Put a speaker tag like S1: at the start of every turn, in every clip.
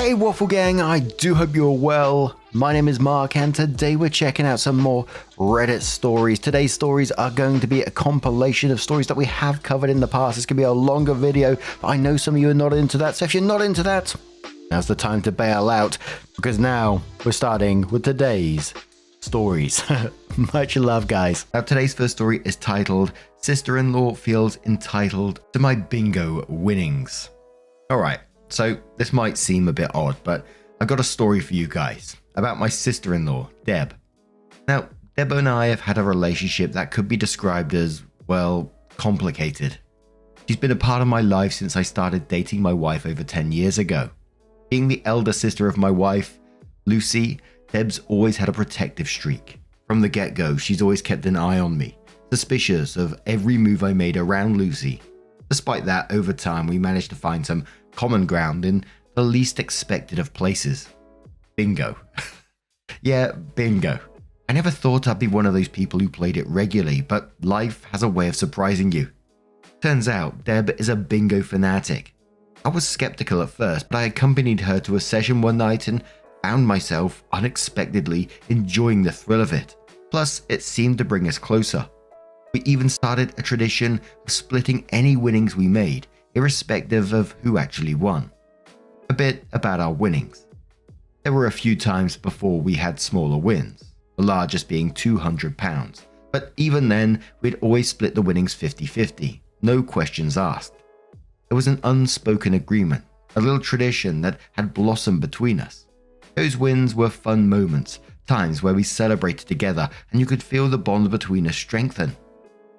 S1: Hey Waffle Gang, I do hope you're well. My name is Mark and today we're checking out some more Reddit stories. Today's stories are going to be a compilation of stories that we have covered in the past. It's going to be a longer video, but I know some of you are not into that. So if you're not into that, now's the time to bail out because now we're starting with today's stories. Much love, guys. Now, today's first story is titled, Sister-in-Law Feels Entitled to My Bingo Winnings. All right. So this might seem a bit odd, but I've got a story for you guys about my sister-in-law, Deb. Now, Deb and I have had a relationship that could be described as, well, complicated. She's been a part of my life since I started dating my wife over 10 years ago. Being the elder sister of my wife, Lucy, Deb's always had a protective streak. From the get-go, she's always kept an eye on me, suspicious of every move I made around Lucy. Despite that, over time, we managed to find some common ground in the least expected of places. Bingo. Yeah, bingo. I never thought I'd be one of those people who played it regularly, but life has a way of surprising you. Turns out, Deb is a bingo fanatic. I was skeptical at first, but I accompanied her to a session one night and found myself unexpectedly enjoying the thrill of it. Plus, it seemed to bring us closer. We even started a tradition of splitting any winnings we made, irrespective of who actually won. A bit about our winnings. There were a few times before we had smaller wins, the largest being £200, but even then we'd always split the winnings 50-50, no questions asked. It was an unspoken agreement, a little tradition that had blossomed between us. Those wins were fun moments, times where we celebrated together and you could feel the bond between us strengthen.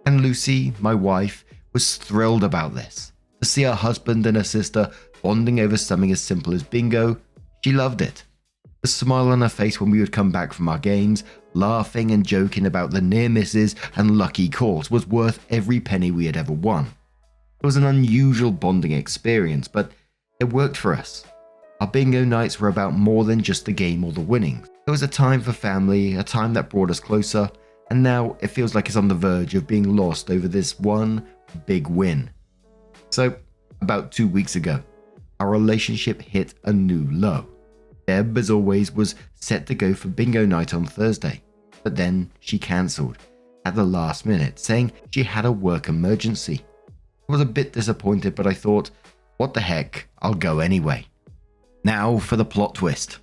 S1: And Lucy, my wife, was thrilled about this. To see her husband and her sister bonding over something as simple as bingo, she loved it. The smile on her face when we would come back from our games, laughing and joking about the near misses and lucky calls was worth every penny we had ever won. It was an unusual bonding experience, but it worked for us. Our bingo nights were about more than just the game or the winnings. It was a time for family, a time that brought us closer, and now it feels like it's on the verge of being lost over this one big win. So, about 2 weeks ago, our relationship hit a new low. Deb, as always, was set to go for bingo night on Thursday, but then she cancelled at the last minute, saying she had a work emergency. I was a bit disappointed, but I thought, what the heck, I'll go anyway. Now for the plot twist.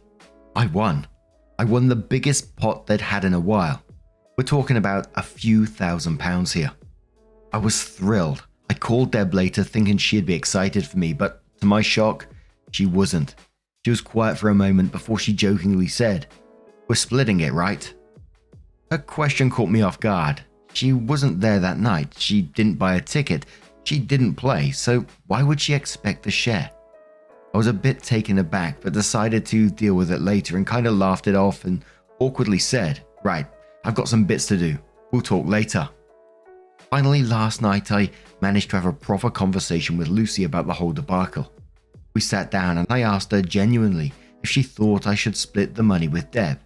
S1: I won. I won the biggest pot they'd had in a while. We're talking about a few £1,000s here. I was thrilled. I called Deb later thinking she'd be excited for me, but to my shock, she wasn't. She was quiet for a moment before she jokingly said, "We're splitting it, right?" Her question caught me off guard. She wasn't there that night. She didn't buy a ticket. She didn't play, so why would she expect a share? I was a bit taken aback, but decided to deal with it later and kind of laughed it off and awkwardly said, "Right, I've got some bits to do. We'll talk later." Finally, last night, I managed to have a proper conversation with Lucy about the whole debacle. We sat down and I asked her genuinely if she thought I should split the money with Deb.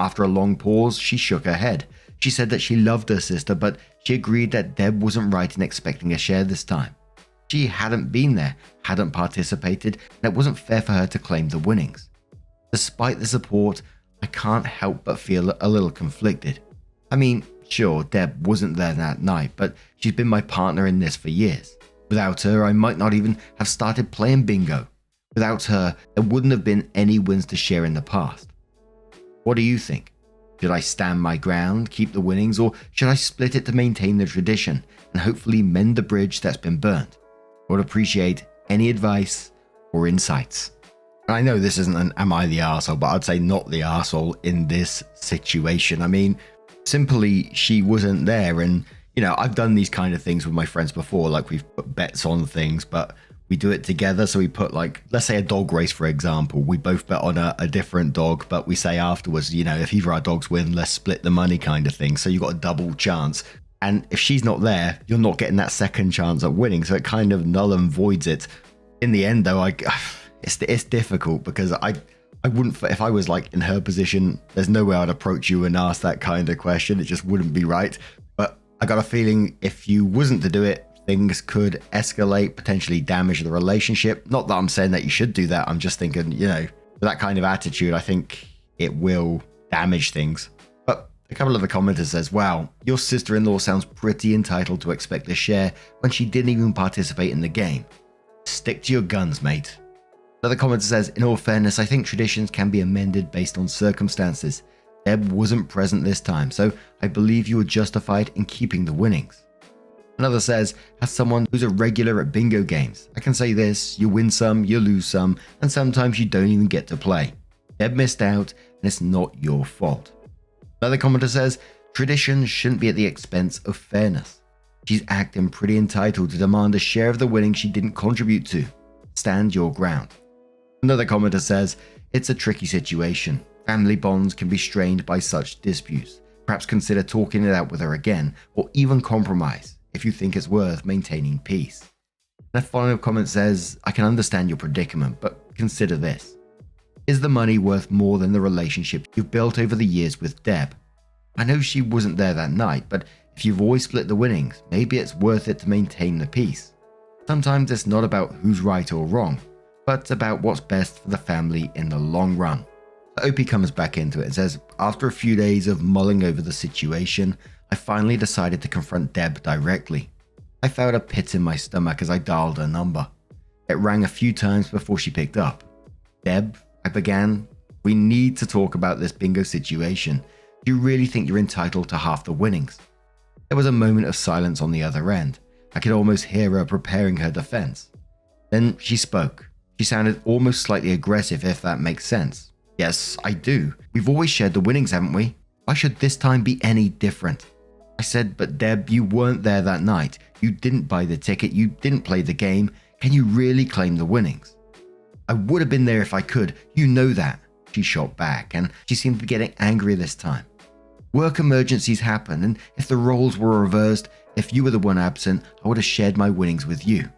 S1: After a long pause, she shook her head. She said that she loved her sister, but she agreed that Deb wasn't right in expecting a share this time. She hadn't been there, hadn't participated, and it wasn't fair for her to claim the winnings. Despite the support, I can't help but feel a little conflicted. I mean, sure, Deb wasn't there that night, but she's been my partner in this for years. Without her, I might not even have started playing bingo. Without her, there wouldn't have been any wins to share in the past. What do you think? Should I stand my ground, keep the winnings, or should I split it to maintain the tradition and hopefully mend the bridge that's been burnt? I would appreciate any advice or insights. And I know this isn't an am I the arsehole, but I'd say not the arsehole in this situation. I mean, simply she wasn't there, and I've done these kind of things with my friends before, like we've put bets on things, but we do it together. So we put, like, let's say a dog race, for example. We both bet on a different dog, but we say afterwards, if either our dogs win, let's split the money kind of thing. So you've got a double chance. And if she's not there, you're not getting that second chance at winning. So it kind of null and voids it. In the end, though, it's difficult because I wouldn't, if I was like in her position, there's no way I'd approach you and ask that kind of question. It just wouldn't be right. But I got a feeling if you wasn't to do it, things could escalate, potentially damage the relationship. Not that I'm saying that you should do that. I'm just thinking, with that kind of attitude, I think it will damage things. But a couple of the commenters says, wow, your sister-in-law sounds pretty entitled to expect a share when she didn't even participate in the game. Stick to your guns, mate. Another commenter says, in all fairness, I think traditions can be amended based on circumstances. Deb wasn't present this time, so I believe you were justified in keeping the winnings. Another says, as someone who's a regular at bingo games, I can say this, you win some, you lose some, and sometimes you don't even get to play. Deb missed out, and it's not your fault. Another commenter says, tradition shouldn't be at the expense of fairness. She's acting pretty entitled to demand a share of the winnings she didn't contribute to. Stand your ground. Another commenter says, it's a tricky situation. Family bonds can be strained by such disputes. Perhaps consider talking it out with her again, or even compromise if you think it's worth maintaining peace. And a final comment says, I can understand your predicament, but consider this. Is the money worth more than the relationship you've built over the years with Deb? I know she wasn't there that night, but if you've always split the winnings, maybe it's worth it to maintain the peace. Sometimes it's not about who's right or wrong, but about what's best for the family in the long run. Opie comes back into it and says, after a few days of mulling over the situation, I finally decided to confront Deb directly. I felt a pit in my stomach as I dialed her number. It rang a few times before she picked up. Deb, I began, we need to talk about this bingo situation. Do you really think you're entitled to half the winnings? There was a moment of silence on the other end. I could almost hear her preparing her defense. Then she spoke. She sounded almost slightly aggressive, if that makes sense. Yes, I do. We've always shared the winnings, haven't we? Why should this time be any different? I said, but Deb, you weren't there that night. You didn't buy the ticket. You didn't play the game. Can you really claim the winnings? I would have been there if I could. You know that. She shot back, and she seemed to be getting angry this time. Work emergencies happen, and if the roles were reversed, if you were the one absent, I would have shared my winnings with you.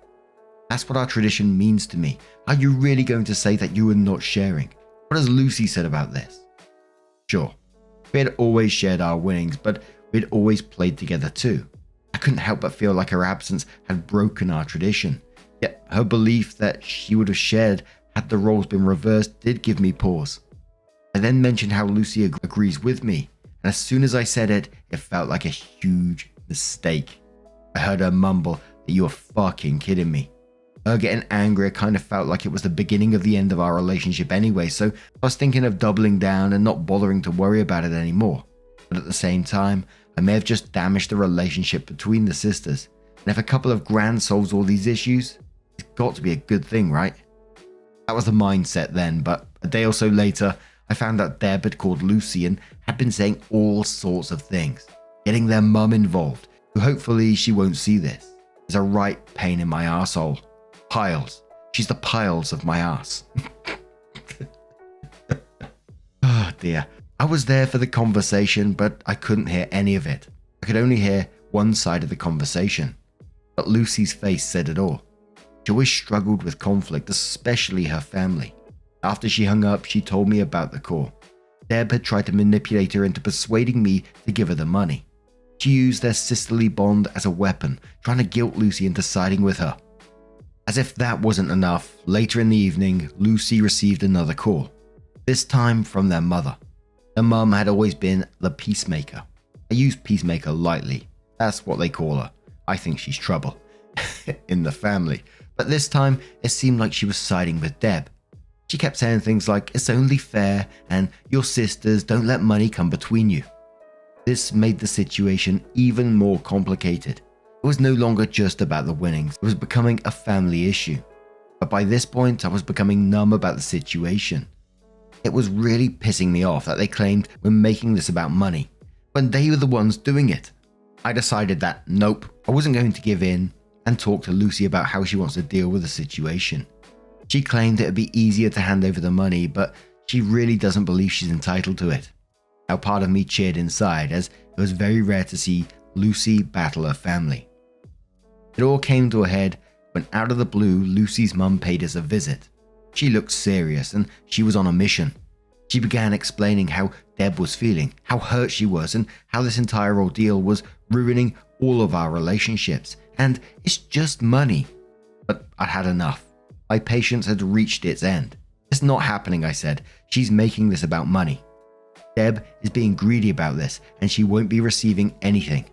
S1: That's what our tradition means to me. Are you really going to say that you were not sharing? What has Lucy said about this? Sure, we had always shared our winnings, but we'd always played together too. I couldn't help but feel like her absence had broken our tradition. Yet her belief that she would have shared had the roles been reversed did give me pause. I then mentioned how Lucy agrees with me, and as soon as I said it, it felt like a huge mistake. I heard her mumble that you were fucking kidding me. Her getting angry kind of felt like it was the beginning of the end of our relationship anyway, so I was thinking of doubling down and not bothering to worry about it anymore. But at the same time, I may have just damaged the relationship between the sisters, and if a couple of grand solves all these issues, it's got to be a good thing, right? That was the mindset then, but a day or so later, I found out Deb had called Lucy and had been saying all sorts of things, getting their mum involved, who hopefully she won't see this. It's a right pain in my arsehole. Piles. She's the piles of my arse. Oh dear. I was there for the conversation, but I couldn't hear any of it. I could only hear one side of the conversation. But Lucy's face said it all. She always struggled with conflict, especially her family. After she hung up, she told me about the call. Deb had tried to manipulate her into persuading me to give her the money. She used their sisterly bond as a weapon, trying to guilt Lucy into siding with her. As if that wasn't enough, later in the evening, Lucy received another call. This time from their mother. Her mum had always been the peacemaker. I use peacemaker lightly. That's what they call her. I think she's trouble. In the family. But this time, it seemed like she was siding with Deb. She kept saying things like, it's only fair, and your sisters, don't let money come between you. This made the situation even more complicated. It was no longer just about the winnings. It was becoming a family issue. But by this point, I was becoming numb about the situation. It was really pissing me off that they claimed we're making this about money, when they were the ones doing it. I decided that, nope, I wasn't going to give in and talk to Lucy about how she wants to deal with the situation. She claimed it would be easier to hand over the money, but she really doesn't believe she's entitled to it. Now part of me cheered inside, as it was very rare to see Lucy battle her family. It all came to a head when out of the blue, Lucy's mum paid us a visit. She looked serious and she was on a mission. She began explaining how Deb was feeling, how hurt she was, and how this entire ordeal was ruining all of our relationships, and it's just money. But I'd had enough. My patience had reached its end. It's not happening, I said. She's making this about money. Deb is being greedy about this, and she won't be receiving anything.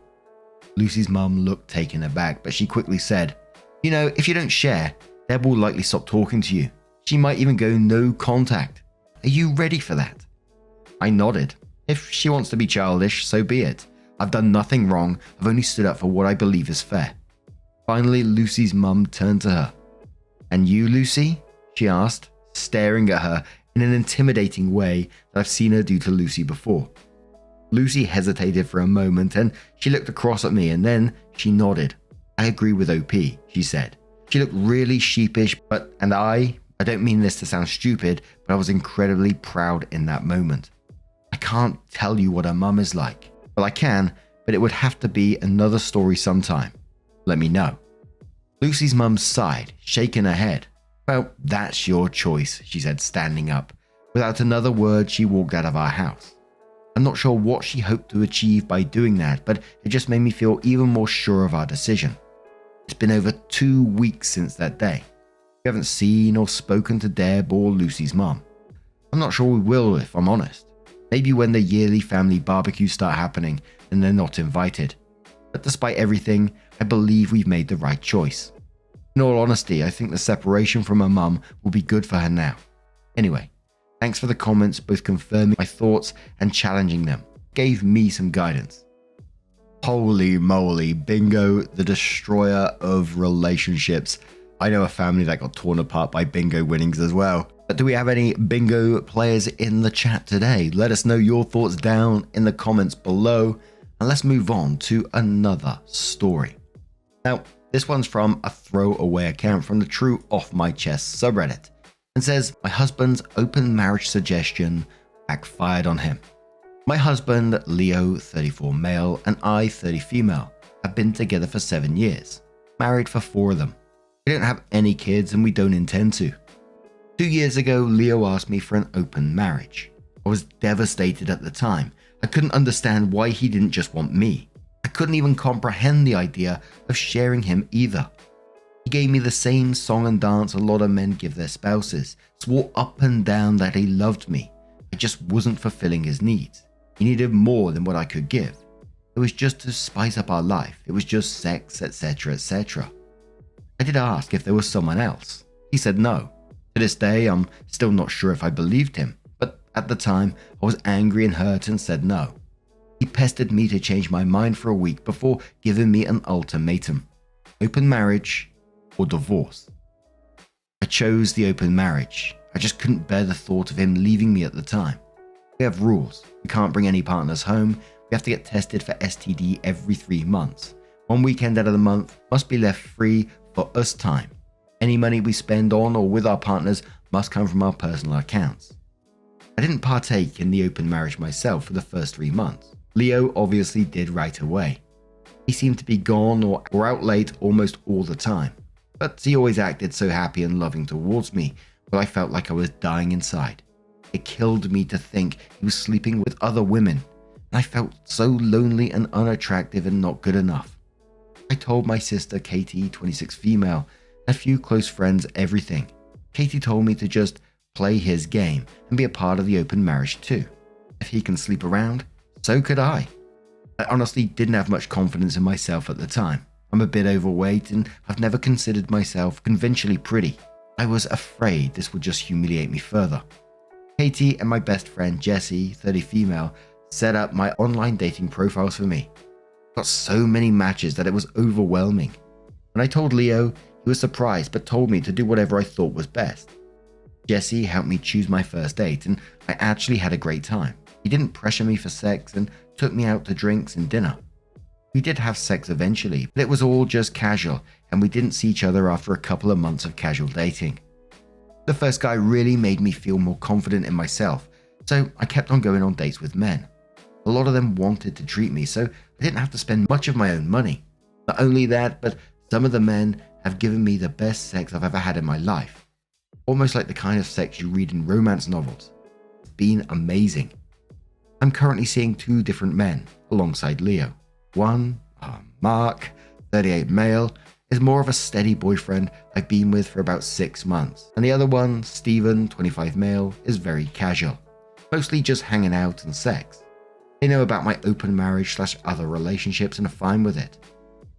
S1: Lucy's mum looked taken aback, but she quickly said, "You know, if you don't share, Deb will likely stop talking to you. She might even go no contact. Are you ready for that?" I nodded. If she wants to be childish, so be it. I've done nothing wrong. I've only stood up for what I believe is fair. Finally, Lucy's mum turned to her. "And you, Lucy?" she asked, staring at her in an intimidating way that I've seen her do to Lucy before. Lucy hesitated for a moment and she looked across at me and then she nodded. "I agree with OP," she said. She looked really sheepish, and I don't mean this to sound stupid, but I was incredibly proud in that moment. I can't tell you what her mum is like. Well, I can, but it would have to be another story sometime. Let me know. Lucy's mum sighed, shaking her head. "Well, that's your choice," she said, standing up. Without another word, she walked out of our house. I'm not sure what she hoped to achieve by doing that, but it just made me feel even more sure of our decision. It's been over 2 weeks since that day. We haven't seen or spoken to Deb or Lucy's mum. I'm not sure we will, if I'm honest. Maybe when the yearly family barbecues start happening and they're not invited. But despite everything, I believe we've made the right choice. In all honesty, I think the separation from her mum will be good for her now. Anyway, thanks for the comments, both confirming my thoughts and challenging them. Gave me some guidance. Holy moly, Bingo, the destroyer of relationships. I know a family that got torn apart by bingo winnings as well. But do we have any bingo players in the chat today? Let us know your thoughts down in the comments below. And let's move on to another story. Now, this one's from a throwaway account from the True Off My Chest subreddit. And says, "My husband's open marriage suggestion backfired on him. My husband, Leo, 34 male, and I, 30 female, have been together for 7 years. Married for 4 of them. We don't have any kids and we don't intend to. 2 years ago, Leo asked me for an open marriage. I was devastated at the time. I couldn't understand why he didn't just want me. I couldn't even comprehend the idea of sharing him either. He gave me the same song and dance a lot of men give their spouses, swore up and down that he loved me. I just wasn't fulfilling his needs. He needed more than what I could give. It was just to spice up our life. It was just sex, etc., etc. I did ask if there was someone else. He said no. To this day, I'm still not sure if I believed him, but at the time, I was angry and hurt and said no. He pestered me to change my mind for a week before giving me an ultimatum. Open marriage or divorce. I chose the open marriage. I just couldn't bear the thought of him leaving me at the time. We have rules. We can't bring any partners home. We have to get tested for STD every 3 months. 1 weekend out of the month must be left free for us time. Any money we spend on or with our partners must come from our personal accounts. I didn't partake in the open marriage myself for the first 3 months. Leo obviously did right away. He seemed to be gone or out late almost all the time. But he always acted so happy and loving towards me, but I felt like I was dying inside. It killed me to think he was sleeping with other women, and I felt so lonely and unattractive and not good enough. I told my sister Katie, 26 female, and a few close friends everything. Katie told me to just play his game and be a part of the open marriage too. If he can sleep around, so could I. I honestly didn't have much confidence in myself at the time. I'm a bit overweight and I've never considered myself conventionally pretty. I was afraid this would just humiliate me further. Katie and my best friend Jessie, 30 female, set up my online dating profiles for me. Got so many matches that it was overwhelming. When I told Leo, he was surprised but told me to do whatever I thought was best. Jessie helped me choose my first date and I actually had a great time. He didn't pressure me for sex and took me out to drinks and dinner. We did have sex eventually, but it was all just casual and we didn't see each other after a couple of months of casual dating. The first guy really made me feel more confident in myself, so I kept on going on dates with men. A lot of them wanted to treat me, so I didn't have to spend much of my own money. Not only that, but some of the men have given me the best sex I've ever had in my life. Almost like the kind of sex you read in romance novels. It's been amazing. I'm currently seeing 2 different men alongside Leo. One, Mark, 38 male, is more of a steady boyfriend I've been with for about 6 months. And the other one, Steven, 25 male, is very casual, mostly just hanging out and sex. They know about my open marriage / other relationships and are fine with it.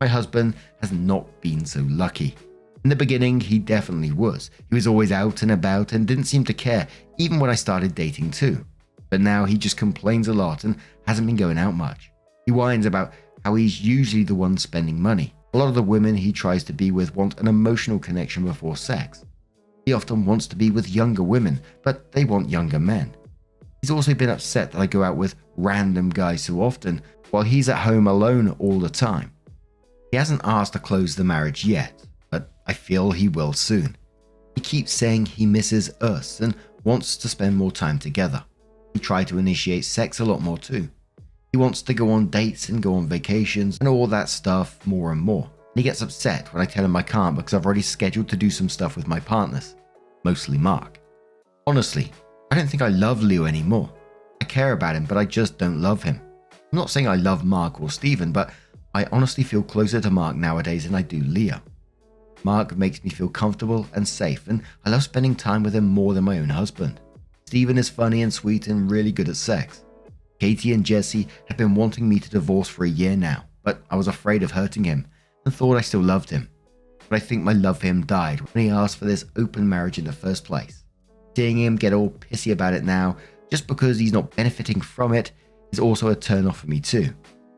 S1: My husband has not been so lucky. In the beginning, he definitely was. He was always out and about and didn't seem to care, even when I started dating too. But now he just complains a lot and hasn't been going out much. He whines about how he's usually the one spending money. A lot of the women he tries to be with want an emotional connection before sex. He often wants to be with younger women, but they want younger men. He's also been upset that I go out with random guys so often, while he's at home alone all the time. He hasn't asked to close the marriage yet, but I feel he will soon. He keeps saying he misses us and wants to spend more time together. He tried to initiate sex a lot more too. He wants to go on dates and go on vacations and all that stuff more and more. And he gets upset when I tell him I can't because I've already scheduled to do some stuff with my partners, mostly Mark. Honestly, I don't think I love Leo anymore. I care about him, but I just don't love him. I'm not saying I love Mark or Steven, but I honestly feel closer to Mark nowadays than I do Leo. Mark makes me feel comfortable and safe, and I love spending time with him more than my own husband. Steven is funny and sweet and really good at sex. Katie and Jesse have been wanting me to divorce for a year now, but I was afraid of hurting him and thought I still loved him. But I think my love for him died when he asked for this open marriage in the first place. Seeing him get all pissy about it now, just because he's not benefiting from it, is also a turn off for me too.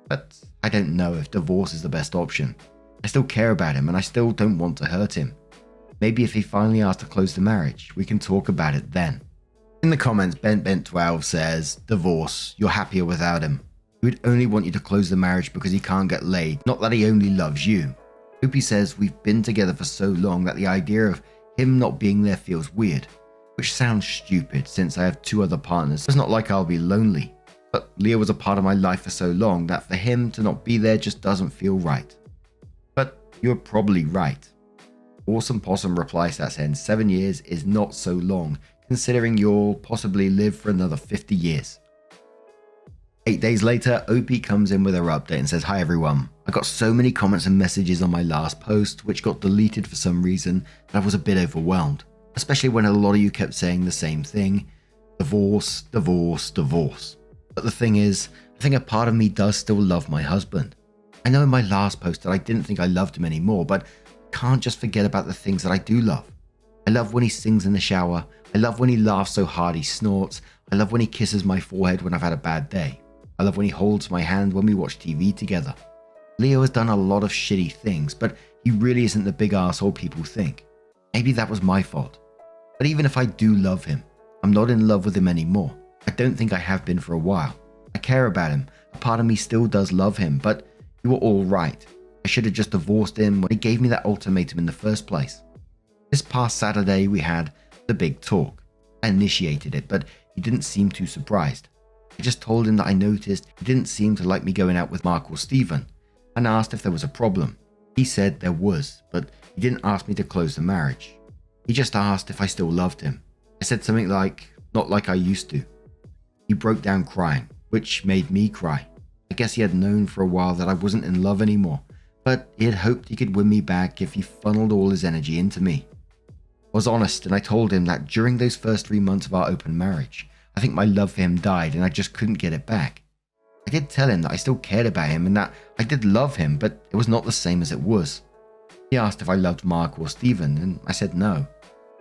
S1: But I don't know if divorce is the best option. I still care about him and I still don't want to hurt him. Maybe if he finally asks to close the marriage, we can talk about it then. In the comments, BentBent12 says, divorce, you're happier without him. He would only want you to close the marriage because he can't get laid, not that he only loves you. Opie says, we've been together for so long that the idea of him not being there feels weird, which sounds stupid since I have 2 other partners. It's not like I'll be lonely, but Leo was a part of my life for so long that for him to not be there just doesn't feel right. But you're probably right. Awesome Possum replies that saying 7 years is not so long, considering you'll possibly live for another 50 years. 8 days later, Opie comes in with her update and says, hi everyone. I got so many comments and messages on my last post, which got deleted for some reason, that I was a bit overwhelmed. Especially when a lot of you kept saying the same thing. Divorce, divorce, divorce. But the thing is, I think a part of me does still love my husband. I know in my last post that I didn't think I loved him anymore, but I can't just forget about the things that I do love. I love when he sings in the shower. I love when he laughs so hard he snorts. I love when he kisses my forehead when I've had a bad day. I love when he holds my hand when we watch TV together. Leo has done a lot of shitty things, but he really isn't the big arsehole people think. Maybe that was my fault. But even if I do love him, I'm not in love with him anymore. I don't think I have been for a while. I care about him. A part of me still does love him, but you were all right. I should have just divorced him when he gave me that ultimatum in the first place. This past Saturday we had the big talk. I initiated it, but he didn't seem too surprised. I just told him that I noticed he didn't seem to like me going out with Mark or Steven, and asked if there was a problem. He said there was, but he didn't ask me to close the marriage. He just asked if I still loved him. I said something like, not like I used to. He broke down crying, which made me cry. I guess he had known for a while that I wasn't in love anymore, but he had hoped he could win me back if he funneled all his energy into me. I was honest and I told him that during those first 3 months of our open marriage, I think my love for him died and I just couldn't get it back. I did tell him that I still cared about him and that I did love him, but it was not the same as it was. He asked if I loved Mark or Steven, and I said no.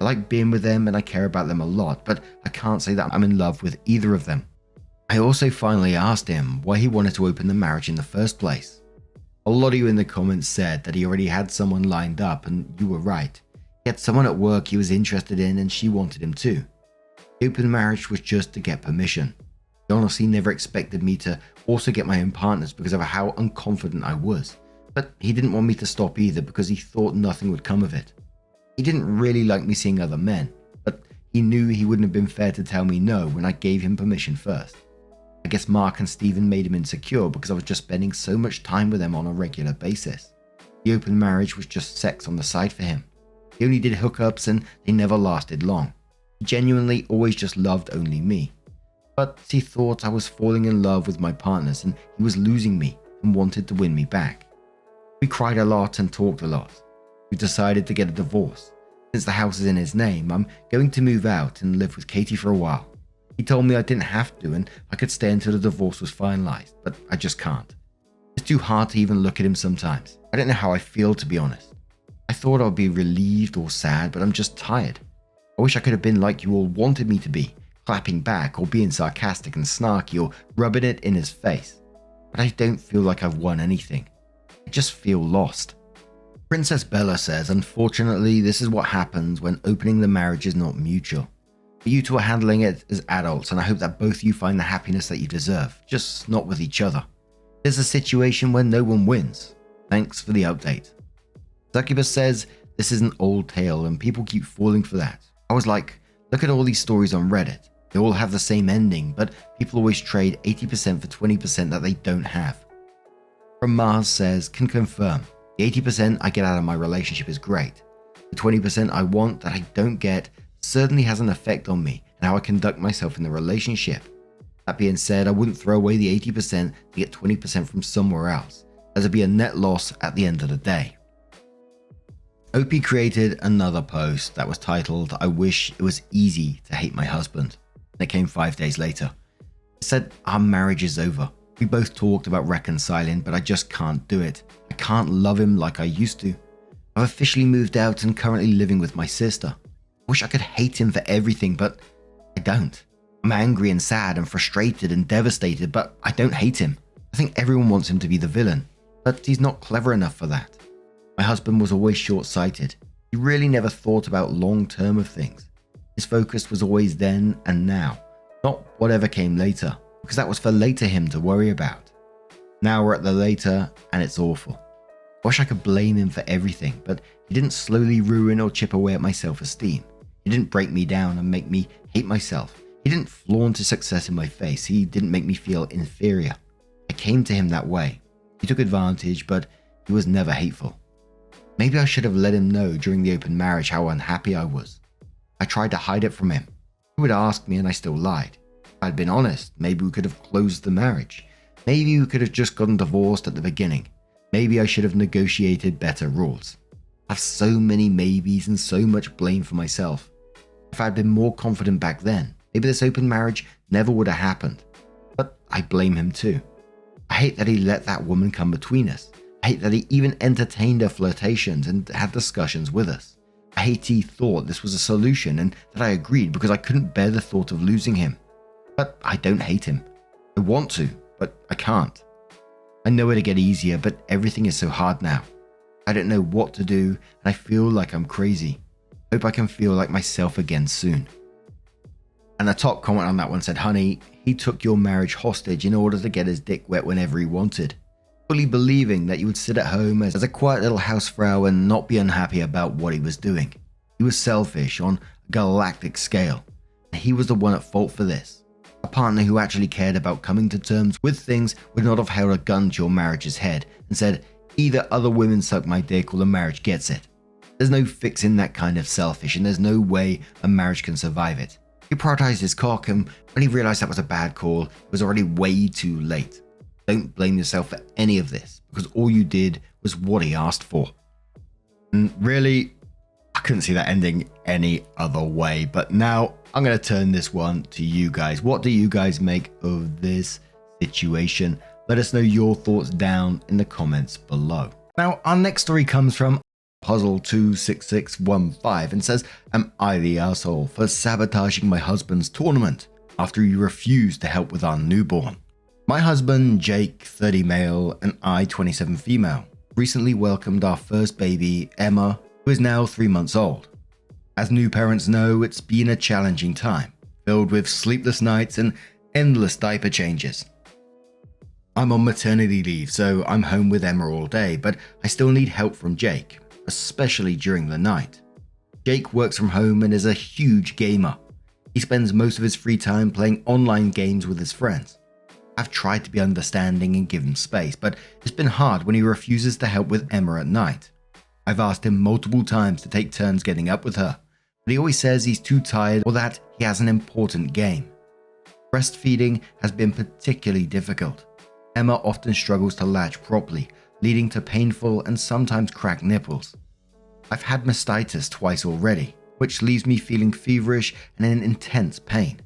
S1: I like being with them and I care about them a lot, but I can't say that I'm in love with either of them. I also finally asked him why he wanted to open the marriage in the first place. A lot of you in the comments said that he already had someone lined up, and you were right. He had someone at work he was interested in and she wanted him too. The open marriage was just to get permission. He honestly never expected me to also get my own partners because of how unconfident I was. But he didn't want me to stop either because he thought nothing would come of it. He didn't really like me seeing other men, but he knew he wouldn't have been fair to tell me no when I gave him permission first. I guess Mark and Steven made him insecure because I was just spending so much time with them on a regular basis. The open marriage was just sex on the side for him. He only did hookups and they never lasted long. He genuinely always just loved only me. But he thought I was falling in love with my partners and he was losing me and wanted to win me back. We cried a lot and talked a lot. We decided to get a divorce. Since the house is in his name, I'm going to move out and live with Katie for a while. He told me I didn't have to and I could stay until the divorce was finalized, but I just can't. It's too hard to even look at him sometimes. I don't know how I feel, to be honest. I thought I'd be relieved or sad, but I'm just tired. I wish I could have been like you all wanted me to be, clapping back or being sarcastic and snarky or rubbing it in his face. But I don't feel like I've won anything. I just feel lost. Princess Bella says, unfortunately, this is what happens when opening the marriage is not mutual. But you two are handling it as adults, and I hope that both of you find the happiness that you deserve, just not with each other. There's a situation where no one wins. Thanks for the update. Succubus says, this is an old tale and people keep falling for that. I was like, look at all these stories on Reddit. They all have the same ending, but people always trade 80% for 20% that they don't have. From Mars says, can confirm, the 80% I get out of my relationship is great. The 20% I want that I don't get certainly has an effect on me and how I conduct myself in the relationship. That being said, I wouldn't throw away the 80% to get 20% from somewhere else, as it'd be a net loss at the end of the day. Opie created another post that was titled, I wish it was easy to hate my husband. And it came 5 days later. It said, our marriage is over. We both talked about reconciling, but I just can't do it. I can't love him like I used to. I've officially moved out and currently living with my sister. I wish I could hate him for everything, but I don't. I'm angry and sad and frustrated and devastated, but I don't hate him. I think everyone wants him to be the villain, but he's not clever enough for that. My husband was always short-sighted. He really never thought about long-term of things. His focus was always then and now, not whatever came later, because that was for later him to worry about. Now we're at the later, and it's awful. I wish I could blame him for everything, but he didn't slowly ruin or chip away at my self-esteem. He didn't break me down and make me hate myself. He didn't flaunt his success in my face. He didn't make me feel inferior. I came to him that way. He took advantage, but he was never hateful. Maybe I should have let him know during the open marriage how unhappy I was. I tried to hide it from him. He would ask me and I still lied. If I'd been honest, maybe we could have closed the marriage. Maybe we could have just gotten divorced at the beginning. Maybe I should have negotiated better rules. I have so many maybes and so much blame for myself. If I'd been more confident back then, maybe this open marriage never would have happened. But I blame him too. I hate that he let that woman come between us. I hate that he even entertained her flirtations and had discussions with us. I hate he thought this was a solution and that I agreed because I couldn't bear the thought of losing him. But I don't hate him. I want to, but I can't. I know it'll get easier, but everything is so hard now. I don't know what to do and I feel like I'm crazy. Hope I can feel like myself again soon. And the top comment on that one said, honey, he took your marriage hostage in order to get his dick wet whenever he wanted. Fully believing that you would sit at home as a quiet little housefrau and not be unhappy about what he was doing. He was selfish on a galactic scale. And he was the one at fault for this. A partner who actually cared about coming to terms with things would not have held a gun to your marriage's head and said, either other women suck my dick or the marriage gets it. There's no fixing that kind of selfish and there's no way a marriage can survive it. He prioritized his cock and when he realized that was a bad call, it was already way too late. Don't blame yourself for any of this because all you did was what he asked for. And really, I couldn't see that ending any other way. But now I'm going to turn this one to you guys. What do you guys make of this situation? Let us know your thoughts down in the comments below. Now, our next story comes from Puzzle26615 and says, am I the asshole for sabotaging my husband's tournament after he refused to help with our newborn? My husband, Jake, 30 male, and I, 27 female, recently welcomed our first baby, Emma, who is now 3 months old. As new parents know, it's been a challenging time, filled with sleepless nights and endless diaper changes. I'm on maternity leave, so I'm home with Emma all day, but I still need help from Jake, especially during the night. Jake works from home and is a huge gamer. He spends most of his free time playing online games with his friends. I've tried to be understanding and give him space, but it's been hard when he refuses to help with Emma at night. I've asked him multiple times to take turns getting up with her, but he always says he's too tired or that he has an important game. Breastfeeding has been particularly difficult. Emma often struggles to latch properly, leading to painful and sometimes cracked nipples. I've had mastitis twice already, which leaves me feeling feverish and in intense pain.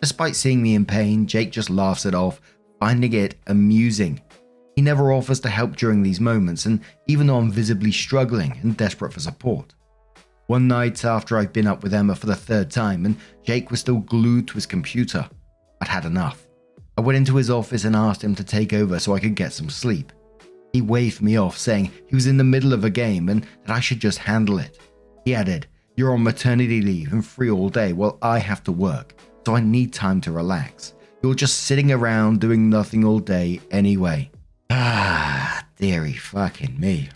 S1: Despite seeing me in pain, Jake just laughs it off, finding it amusing. He never offers to help during these moments, and even though I'm visibly struggling and desperate for support. One night after I've been up with Emma for the third time and Jake was still glued to his computer, I'd had enough. I went into his office and asked him to take over so I could get some sleep. He waved me off, saying he was in the middle of a game and that I should just handle it. He added, "You're on maternity leave and free all day while I have to work, so I need time to relax. You're just sitting around doing nothing all day anyway." Dearie fucking me.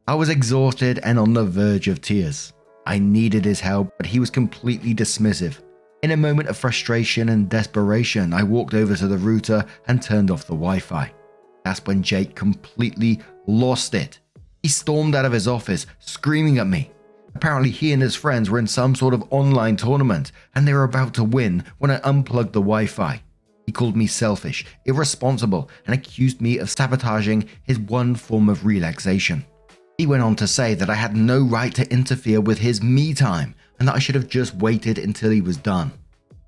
S1: I was exhausted and on the verge of tears. I needed his help, but he was completely dismissive. In a moment of frustration and desperation, I walked over to the router and turned off the Wi-Fi. That's when Jake completely lost it. He stormed out of his office, screaming at me. Apparently he and his friends were in some sort of online tournament, and they were about to win when I unplugged the Wi-Fi. He called me selfish, irresponsible, and accused me of sabotaging his one form of relaxation. He went on to say that I had no right to interfere with his me time and that I should have just waited until he was done.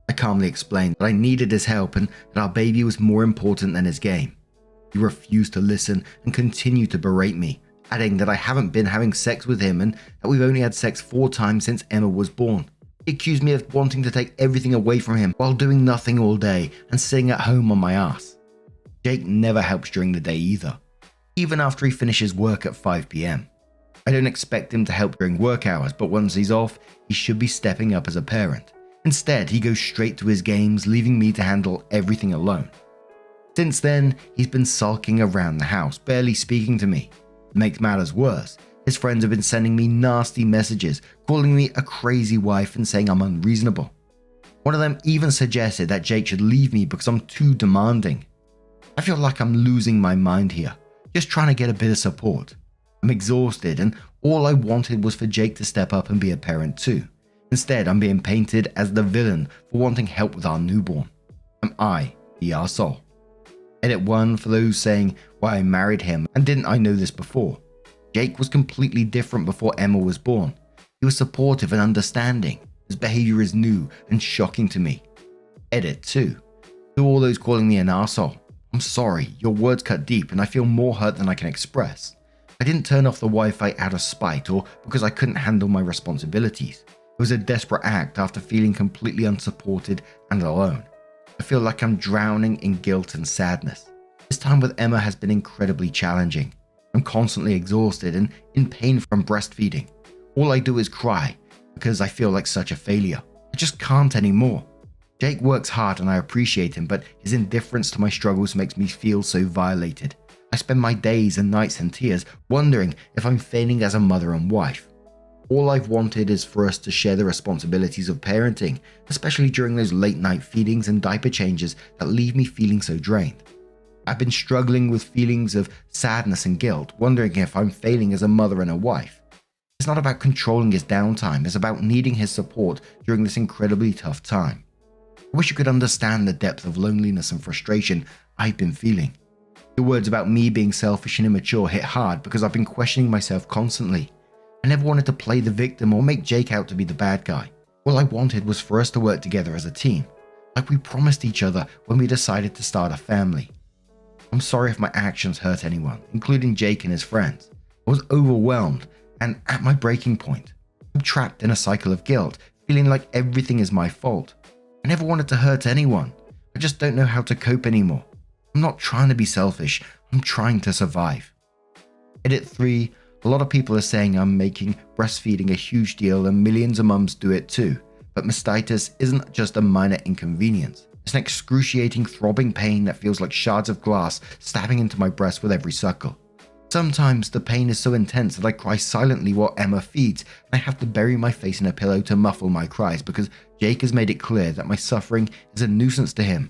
S1: I calmly explained that I needed his help and that our baby was more important than his game. He refused to listen and continued to berate me, adding that I haven't been having sex with him and that we've only had sex 4 times since Emma was born. He accused me of wanting to take everything away from him while doing nothing all day and sitting at home on my ass. Jake never helps during the day either, even after he finishes work at 5 p.m. I don't expect him to help during work hours, but once he's off, he should be stepping up as a parent. Instead, he goes straight to his games, leaving me to handle everything alone. Since then, he's been sulking around the house, barely speaking to me. To make matters worse, his friends have been sending me nasty messages, calling me a crazy wife and saying I'm unreasonable. One of them even suggested that Jake should leave me because I'm too demanding. I feel like I'm losing my mind here, just trying to get a bit of support. I'm exhausted and all I wanted was for Jake to step up and be a parent too. Instead, I'm being painted as the villain for wanting help with our newborn. Am I the arsehole? Edit 1 for those saying why I married him and didn't I know this before. Jake was completely different before Emma was born. He was supportive and understanding. His behavior is new and shocking to me. Edit 2. To all those calling me an arsehole, I'm sorry, your words cut deep and I feel more hurt than I can express. I didn't turn off the Wi-Fi out of spite or because I couldn't handle my responsibilities. It was a desperate act after feeling completely unsupported and alone. I feel like I'm drowning in guilt and sadness. This time with Emma has been incredibly challenging. I'm constantly exhausted and in pain from breastfeeding. All I do is cry because I feel like such a failure. I just can't anymore. Jake works hard and I appreciate him, but his indifference to my struggles makes me feel so violated. I spend my days and nights in tears, wondering if I'm failing as a mother and wife. All I've wanted is for us to share the responsibilities of parenting, especially during those late night feedings and diaper changes that leave me feeling so drained. I've been struggling with feelings of sadness and guilt, wondering if I'm failing as a mother and a wife. It's not about controlling his downtime, it's about needing his support during this incredibly tough time. I wish you could understand the depth of loneliness and frustration I've been feeling. The words about me being selfish and immature hit hard because I've been questioning myself constantly. I never wanted to play the victim or make Jake out to be the bad guy. All I wanted was for us to work together as a team, like we promised each other when we decided to start a family. I'm sorry if my actions hurt anyone, including Jake and his friends. I was overwhelmed and at my breaking point. I'm trapped in a cycle of guilt, feeling like everything is my fault. I never wanted to hurt anyone. I just don't know how to cope anymore. I'm not trying to be selfish, I'm trying to survive. Edit 3. A lot of people are saying I'm making breastfeeding a huge deal and millions of mums do it too, but mastitis isn't just a minor inconvenience. It's an excruciating throbbing pain that feels like shards of glass stabbing into my breast with every suckle. Sometimes the pain is so intense that I cry silently while Emma feeds and I have to bury my face in a pillow to muffle my cries because Jake has made it clear that my suffering is a nuisance to him.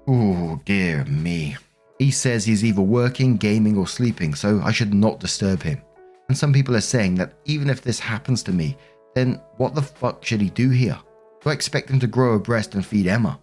S1: Oh dear me. He says he's either working, gaming or sleeping, so I should not disturb him. And some people are saying that even if this happens to me, then what the fuck should he do here? Do I expect him to grow a breast and feed Emma?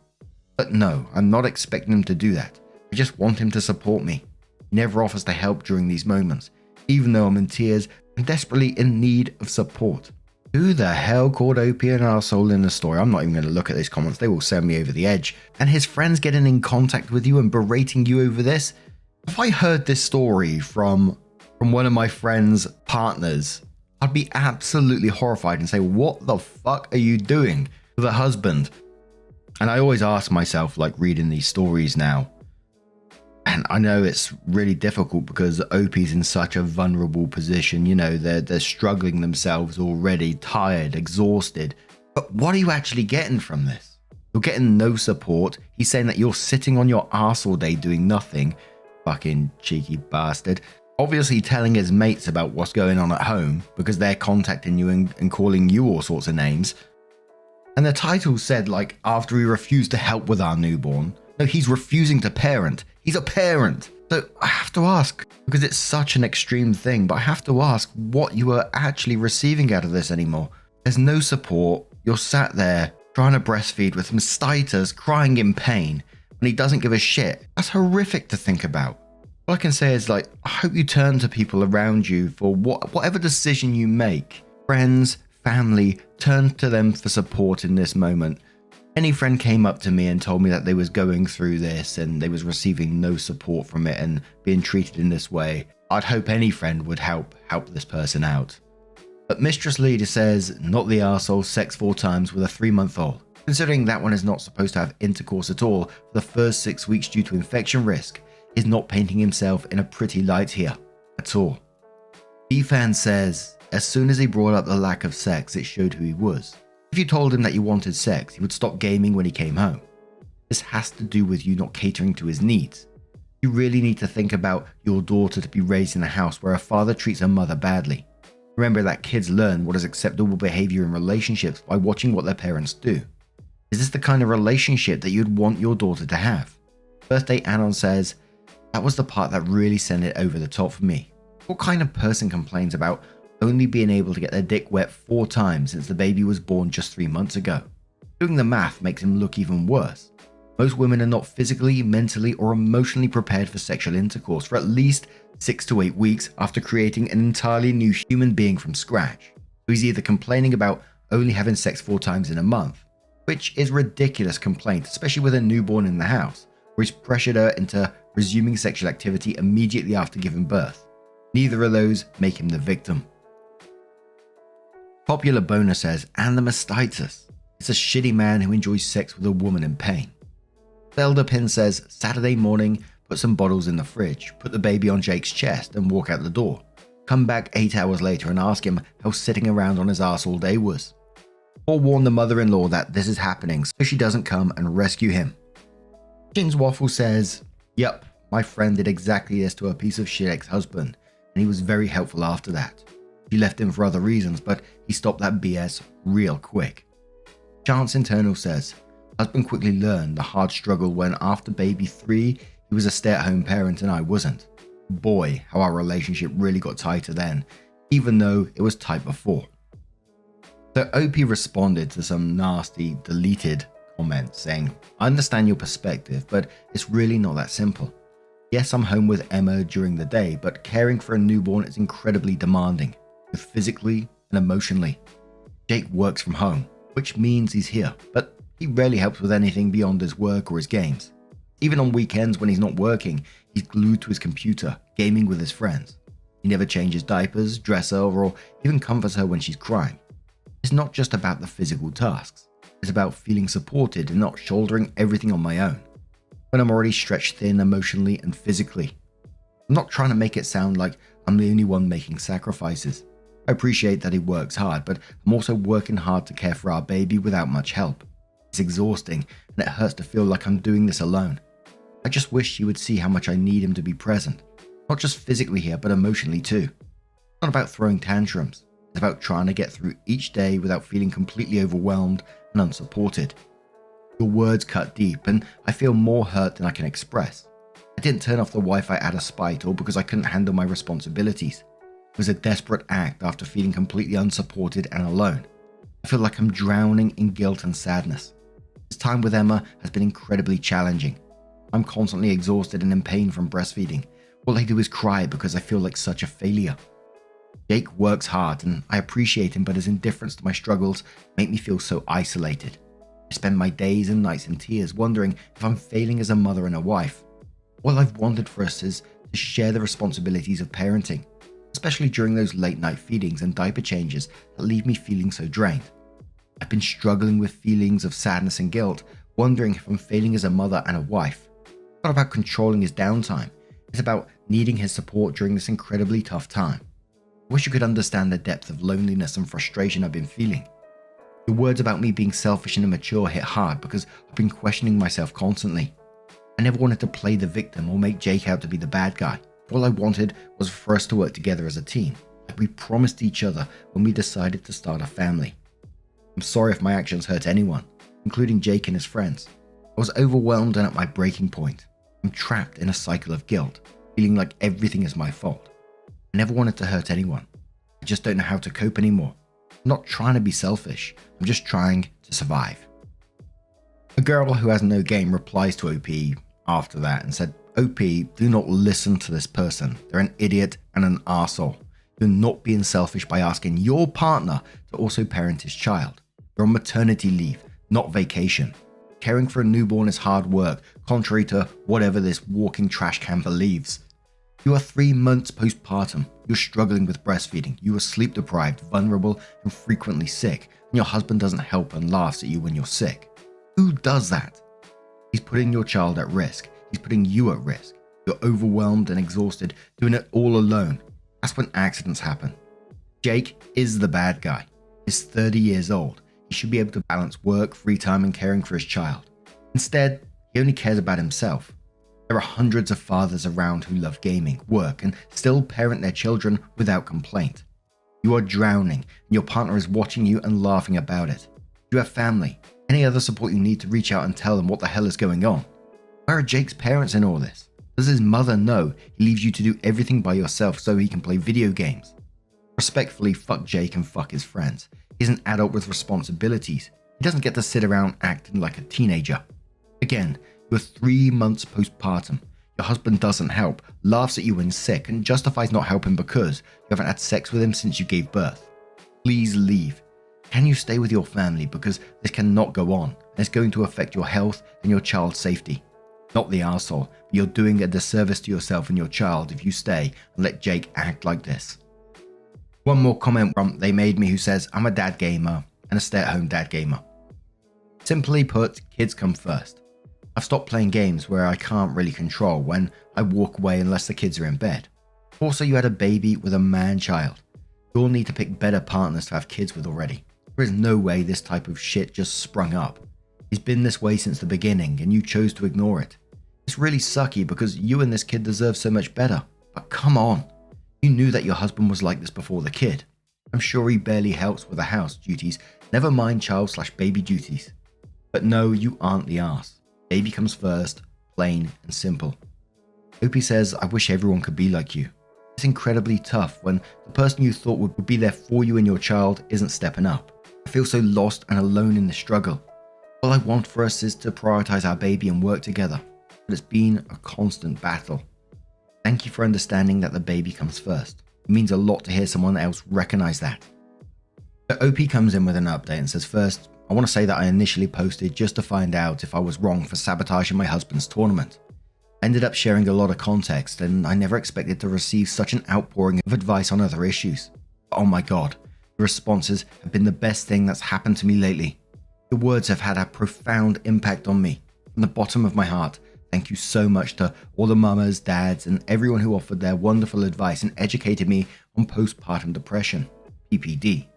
S1: But no, I'm not expecting him to do that. I just want him to support me. He never offers to help during these moments, even though I'm in tears and desperately in need of support. Who the hell called Opie an arsehole in the story? I'm not even going to look at these comments, they will send me over the edge. And his friends getting in contact with you and berating you over this? If I heard this story from one of my friend's partners, I'd be absolutely horrified and say, what the fuck are you doing with a husband? And I always ask myself, like reading these stories now, and I know it's really difficult because Opie's in such a vulnerable position. You know, they're struggling themselves already, tired, exhausted. But what are you actually getting from this? You're getting no support. He's saying that you're sitting on your ass all day doing nothing. Fucking cheeky bastard. Obviously telling his mates about what's going on at home because they're contacting you and calling you all sorts of names. And the title said, like, after he refused to help with our newborn. No, he's refusing to parent. He's a parent. So I have to ask, because it's such an extreme thing, but I have to ask what you are actually receiving out of this anymore. There's no support. You're sat there trying to breastfeed with mastitis, crying in pain, and he doesn't give a shit. That's horrific to think about. All I can say is, like, I hope you turn to people around you for whatever decision you make. Friends, family, turn to them for support in this moment. Any friend came up to me and told me that they was going through this and they was receiving no support from it and being treated in this way, I'd hope any friend would help this person out. But Mistress Leader says, not the arsehole, sex 4 times with a 3-month-old. Considering that one is not supposed to have intercourse at all for the first 6 weeks due to infection risk, is not painting himself in a pretty light here at all. B-Fan says, as soon as he brought up the lack of sex, it showed who he was. If you told him that you wanted sex, he would stop gaming when he came home. This has to do with you not catering to his needs. You really need to think about your daughter to be raised in a house where a father treats her mother badly. Remember that kids learn what is acceptable behavior in relationships by watching what their parents do. Is this the kind of relationship that you'd want your daughter to have? Birthday Anon says, that was the part that really sent it over the top for me. What kind of person complains about only being able to get their dick wet 4 times since the baby was born just 3 months ago? Doing the math makes him look even worse. Most women are not physically, mentally, or emotionally prepared for sexual intercourse for at least 6 to 8 weeks after creating an entirely new human being from scratch. So he's either complaining about only having sex 4 times in a month, which is a ridiculous complaint, especially with a newborn in the house, where he's pressured her into resuming sexual activity immediately after giving birth. Neither of those make him the victim. Popular Boner says, and the mastitis. It's a shitty man who enjoys sex with a woman in pain. Zelda Pin says, Saturday morning, put some bottles in the fridge, put the baby on Jake's chest and walk out the door. Come back 8 hours later and ask him how sitting around on his ass all day was. Forewarn the mother-in-law that this is happening so she doesn't come and rescue him. Jin's Waffle says, yep, my friend did exactly this to a piece of shit ex-husband, and he was very helpful after that. She left him for other reasons, but he stopped that BS real quick. Chance Internal says, husband quickly learned the hard struggle when after baby 3, he was a stay-at-home parent and I wasn't. Boy, how our relationship really got tighter then, even though it was tight before. So OP responded to some nasty, deleted comments saying, I understand your perspective, but it's really not that simple. Yes, I'm home with Emma during the day, but caring for a newborn is incredibly demanding, both physically and emotionally. Jake works from home, which means he's here, but he rarely helps with anything beyond his work or his games. Even on weekends when he's not working, he's glued to his computer, gaming with his friends. He never changes diapers, dresses her, or even comforts her when she's crying. It's not just about the physical tasks. It's about feeling supported and not shouldering everything on my own, when I'm already stretched thin emotionally and physically. I'm not trying to make it sound like I'm the only one making sacrifices. I appreciate that he works hard, but I'm also working hard to care for our baby without much help. It's exhausting, and it hurts to feel like I'm doing this alone. I just wish he would see how much I need him to be present, not just physically here, but emotionally too. It's not about throwing tantrums. It's about trying to get through each day without feeling completely overwhelmed and unsupported. Your words cut deep, and I feel more hurt than I can express. I didn't turn off the Wi-Fi out of spite or because I couldn't handle my responsibilities. It was a desperate act after feeling completely unsupported and alone. I feel like I'm drowning in guilt and sadness. This time with Emma has been incredibly challenging. I'm constantly exhausted and in pain from breastfeeding, All I do is cry because I feel like such a failure. Jake works hard and I appreciate him, but his indifference to my struggles make me feel so isolated. I spend my days and nights in tears, wondering if I'm failing as a mother and a wife. All I've wanted for us is to share the responsibilities of parenting, especially during those late night feedings and diaper changes that leave me feeling so drained. I've been struggling with feelings of sadness and guilt, wondering if I'm failing as a mother and a wife. It's not about controlling his downtime, it's about needing his support during this incredibly tough time. I wish you could understand the depth of loneliness and frustration I've been feeling. Your words about me being selfish and immature hit hard because I've been questioning myself constantly. I never wanted to play the victim or make Jake out to be the bad guy. All I wanted was for us to work together as a team, like we promised each other when we decided to start a family. I'm sorry if my actions hurt anyone, including Jake and his friends. I was overwhelmed and at my breaking point. I'm trapped in a cycle of guilt, feeling like everything is my fault. I never wanted to hurt anyone. I just don't know how to cope anymore. I'm not trying to be selfish, I'm just trying to survive. A girl who has no game replies to OP after that and said, OP, do not listen to this person. They're an idiot and an arsehole. You're not being selfish by asking your partner to also parent his child. You're on maternity leave, not vacation. Caring for a newborn is hard work, contrary to whatever this walking trash can believes. You are 3 months postpartum. You're struggling with breastfeeding. You are sleep deprived, vulnerable, and frequently sick. And your husband doesn't help and laughs at you when you're sick. Who does that? He's putting your child at risk. He's putting you at risk. You're overwhelmed and exhausted, doing it all alone. That's when accidents happen. Jake is the bad guy. He's 30 years old. He should be able to balance work, free time, and caring for his child. Instead, he only cares about himself. There are hundreds of fathers around who love gaming, work, and still parent their children without complaint. You are drowning, and your partner is watching you and laughing about it. You have family, any other support you need to reach out and tell them what the hell is going on. Where are Jake's parents in all this? Does his mother know he leaves you to do everything by yourself so he can play video games? Respectfully, fuck Jake and fuck his friends. He's an adult with responsibilities. He doesn't get to sit around acting like a teenager. Again, you're 3 months postpartum. Your husband doesn't help, laughs at you when sick, and justifies not helping because you haven't had sex with him since you gave birth. Please leave. Can you stay with your family because this cannot go on, and it's going to affect your health and your child's safety. Not the arsehole, but you're doing a disservice to yourself and your child if you stay and let Jake act like this. One more comment from They Made Me who says, I'm a dad gamer and a stay-at-home dad gamer. Simply put, kids come first. I've stopped playing games where I can't really control when I walk away unless the kids are in bed. Also, you had a baby with a man-child. You'll need to pick better partners to have kids with already. There is no way this type of shit just sprung up. He's been this way since the beginning and you chose to ignore it. It's really sucky because you and this kid deserve so much better. But come on. You knew that your husband was like this before the kid. I'm sure he barely helps with the house duties, never mind child/baby duties. But no, you aren't the arse. Baby comes first, plain and simple. Opie says, I wish everyone could be like you. It's incredibly tough when the person you thought would be there for you and your child isn't stepping up. I feel so lost and alone in the struggle. All I want for us is to prioritize our baby and work together, but it's been a constant battle. Thank you for understanding that the baby comes first. It means a lot to hear someone else recognize that. The OP comes in with an update and says, first, I want to say that I initially posted just to find out if I was wrong for sabotaging my husband's tournament. I ended up sharing a lot of context and I never expected to receive such an outpouring of advice on other issues. Oh my god, the responses have been the best thing that's happened to me lately. Your words have had a profound impact on me. From the bottom of my heart, thank you so much to all the mamas, dads, and everyone who offered their wonderful advice and educated me on postpartum depression, PPD.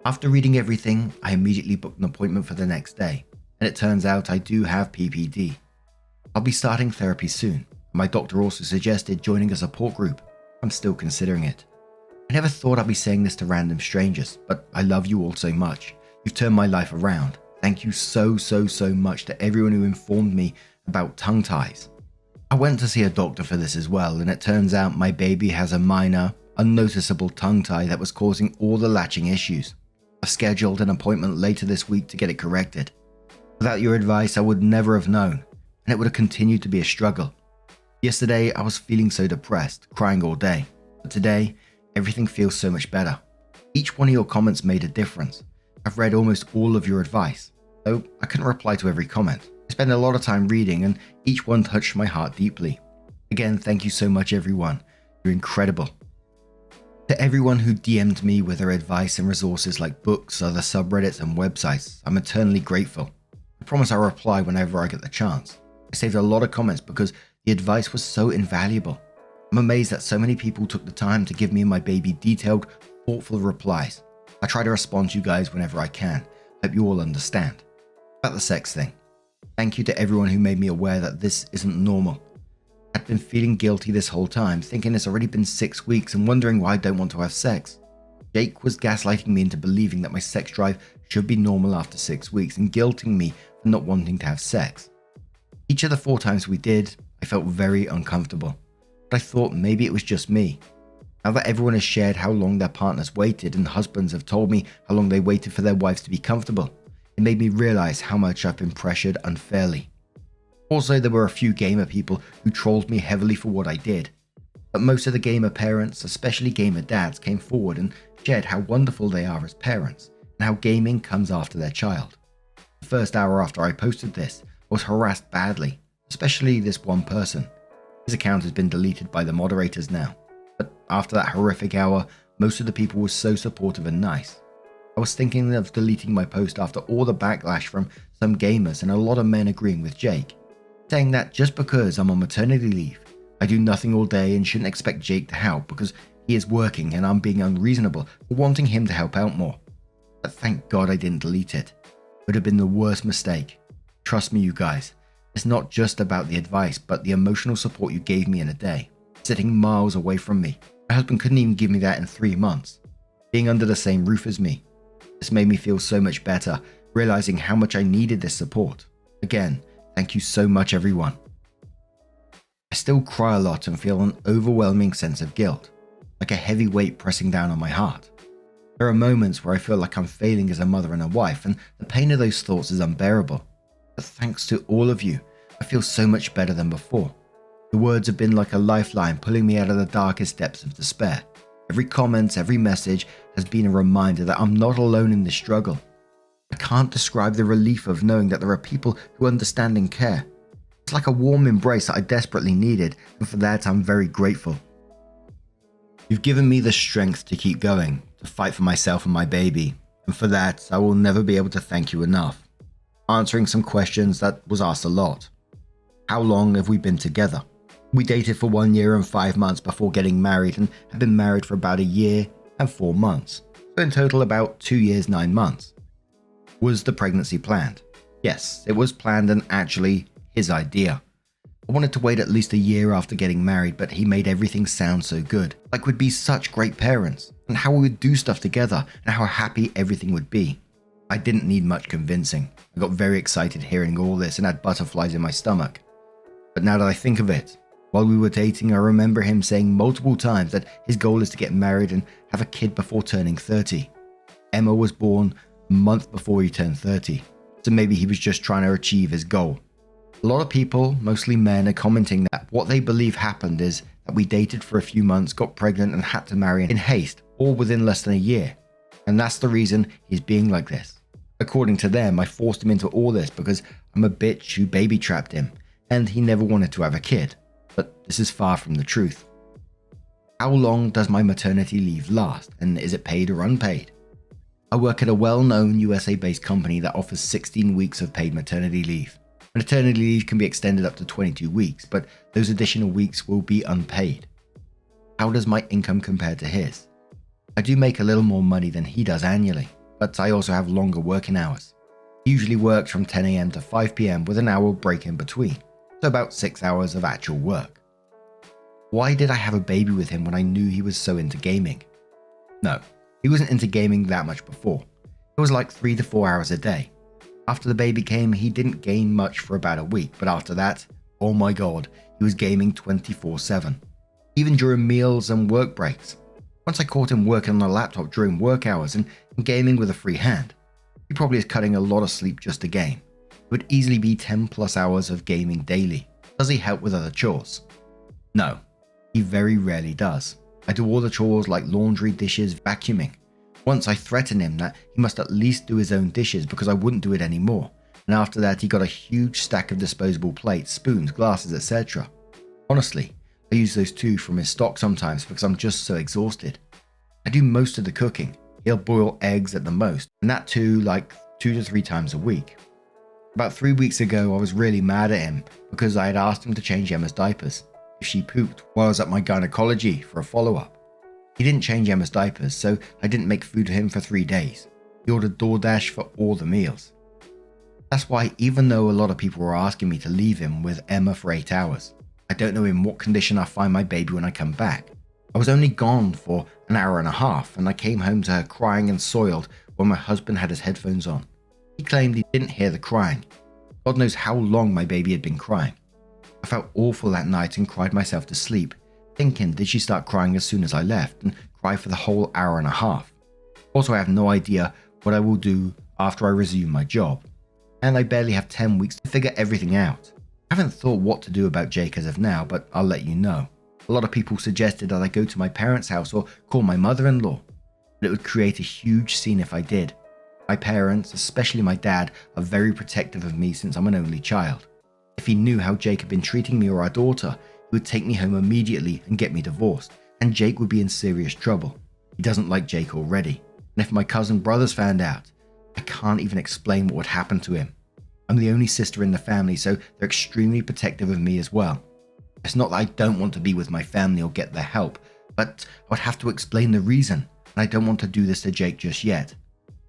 S1: After reading everything, I immediately booked an appointment for the next day, and it turns out I do have PPD. I'll be starting therapy soon. My doctor also suggested joining a support group. I'm still considering it. I never thought I'd be saying this to random strangers, but I love you all so much. You've turned my life around. Thank you so much to everyone who informed me about tongue ties. I went to see a doctor for this as well, and it turns out my baby has a minor, unnoticeable tongue tie that was causing all the latching issues. I've scheduled an appointment later this week to get it corrected. Without your advice, I would never have known, and it would have continued to be a struggle. Yesterday, I was feeling so depressed, crying all day. But today, everything feels so much better. Each one of your comments made a difference. I've read almost all of your advice, though I couldn't reply to every comment. I spent a lot of time reading, and each one touched my heart deeply. Again, thank you so much, everyone. You're incredible. To everyone who DM'd me with their advice and resources like books, other subreddits, and websites, I'm eternally grateful. I promise I'll reply whenever I get the chance. I saved a lot of comments because the advice was so invaluable. I'm amazed that so many people took the time to give me and my baby detailed, thoughtful replies. I try to respond to you guys whenever I can. Hope you all understand. About the sex thing. Thank you to everyone who made me aware that this isn't normal. I'd been feeling guilty this whole time, thinking it's already been 6 weeks and wondering why I don't want to have sex. Jake was gaslighting me into believing that my sex drive should be normal after 6 weeks and guilting me for not wanting to have sex. Each of the 4 times we did, I felt very uncomfortable, but I thought maybe it was just me. Now that everyone has shared how long their partners waited and husbands have told me how long they waited for their wives to be comfortable, it made me realize how much I've been pressured unfairly. Also, there were a few gamer people who trolled me heavily for what I did, but most of the gamer parents, especially gamer dads, came forward and shared how wonderful they are as parents and how gaming comes after their child. The first hour after I posted this, I was harassed badly, especially this one person. His account has been deleted by the moderators now, but after that horrific hour, most of the people were so supportive and nice. I was thinking of deleting my post after all the backlash from some gamers and a lot of men agreeing with Jake, saying that just because I'm on maternity leave, I do nothing all day and shouldn't expect Jake to help because he is working and I'm being unreasonable for wanting him to help out more. But thank God I didn't delete it. It would have been the worst mistake. Trust me, you guys, it's not just about the advice but the emotional support you gave me in a day. Sitting miles away from me. My husband couldn't even give me that in 3 months. Being under the same roof as me. This made me feel so much better, realizing how much I needed this support. Again, thank you so much, everyone. I still cry a lot and feel an overwhelming sense of guilt, like a heavy weight pressing down on my heart. There are moments where I feel like I'm failing as a mother and a wife, and the pain of those thoughts is unbearable. But thanks to all of you, I feel so much better than before. The words have been like a lifeline pulling me out of the darkest depths of despair. Every comment, every message has been a reminder that I'm not alone in this struggle. I can't describe the relief of knowing that there are people who understand and care. It's like a warm embrace that I desperately needed, and for that I'm very grateful. You've given me the strength to keep going, to fight for myself and my baby, and for that I will never be able to thank you enough. Answering some questions that was asked a lot. How long have we been together? We dated for 1 year and 5 months before getting married and have been married for about 1 year and 4 months, so in total about 2 years 9 months. Was the pregnancy planned? Yes, it was planned and actually his idea. I wanted to wait at least 1 year after getting married, but he made everything sound so good, like we'd be such great parents, and how we would do stuff together, and how happy everything would be. I didn't need much convincing. I got very excited hearing all this and had butterflies in my stomach. But now that I think of it, while we were dating, I remember him saying multiple times that his goal is to get married and have a kid before turning 30. Emma was born a month before he turned 30, so maybe he was just trying to achieve his goal. A lot of people, mostly men, are commenting that what they believe happened is that we dated for a few months, got pregnant and had to marry in haste, all within less than 1 year. And that's the reason he's being like this. According to them, I forced him into all this because I'm a bitch who baby trapped him, and he never wanted to have a kid. But this is far from the truth. How long does my maternity leave last, and is it paid or unpaid? I work at a well-known USA-based company that offers 16 weeks of paid maternity leave. Maternity leave can be extended up to 22 weeks, but those additional weeks will be unpaid. How does my income compare to his? I do make a little more money than he does annually, but I also have longer working hours. He usually works from 10 AM to 5 PM with an hour break in between, so about 6 hours of actual work. Why did I have a baby with him when I knew he was so into gaming? No, he wasn't into gaming that much before. It was like 3 to 4 hours a day. After the baby came, he didn't game much for about a week, but after that, oh my god, he was gaming 24/7. Even during meals and work breaks. Once I caught him working on a laptop during work hours and gaming with a free hand. He probably is cutting a lot of sleep just to game. It would easily be 10 plus hours of gaming daily. Does he help with other chores? No, he very rarely does. I do all the chores like laundry, dishes, vacuuming. Once I threatened him that he must at least do his own dishes because I wouldn't do it anymore, and after that he got a huge stack of disposable plates, spoons, glasses, etc. Honestly, I use those too from his stock sometimes because I'm just so exhausted. I do most of the cooking. He'll boil eggs at the most, and that too like 2 to 3 times a week. About 3 weeks ago I was really mad at him because I had asked him to change Emma's diapers if she pooped while I was at my gynecology for a follow-up. He didn't change Emma's diapers, so I didn't make food for him for 3 days. He ordered DoorDash for all the meals. That's why even though a lot of people were asking me to leave him with Emma for 8 hours, I don't know in what condition I'll find my baby when I come back. I was only gone for an hour and a half, and I came home to her crying and soiled when my husband had his headphones on. He claimed he didn't hear the crying. God knows how long my baby had been crying. I felt awful that night and cried myself to sleep, thinking did she start crying as soon as I left and cry for the whole hour and a half. Also, I have no idea what I will do after I resume my job, and I barely have 10 weeks to figure everything out. I haven't thought what to do about Jake as of now, but I'll let you know. A lot of people suggested that I go to my parents' house or call my mother-in-law, but it would create a huge scene if I did. My parents, especially my dad, are very protective of me since I'm an only child. If he knew how Jake had been treating me or our daughter, he would take me home immediately and get me divorced, and Jake would be in serious trouble. He doesn't like Jake already, and if my cousin brothers found out, I can't even explain what would happen to him. I'm the only sister in the family, so they're extremely protective of me as well. It's not that I don't want to be with my family or get their help, but I would have to explain the reason, and I don't want to do this to Jake just yet.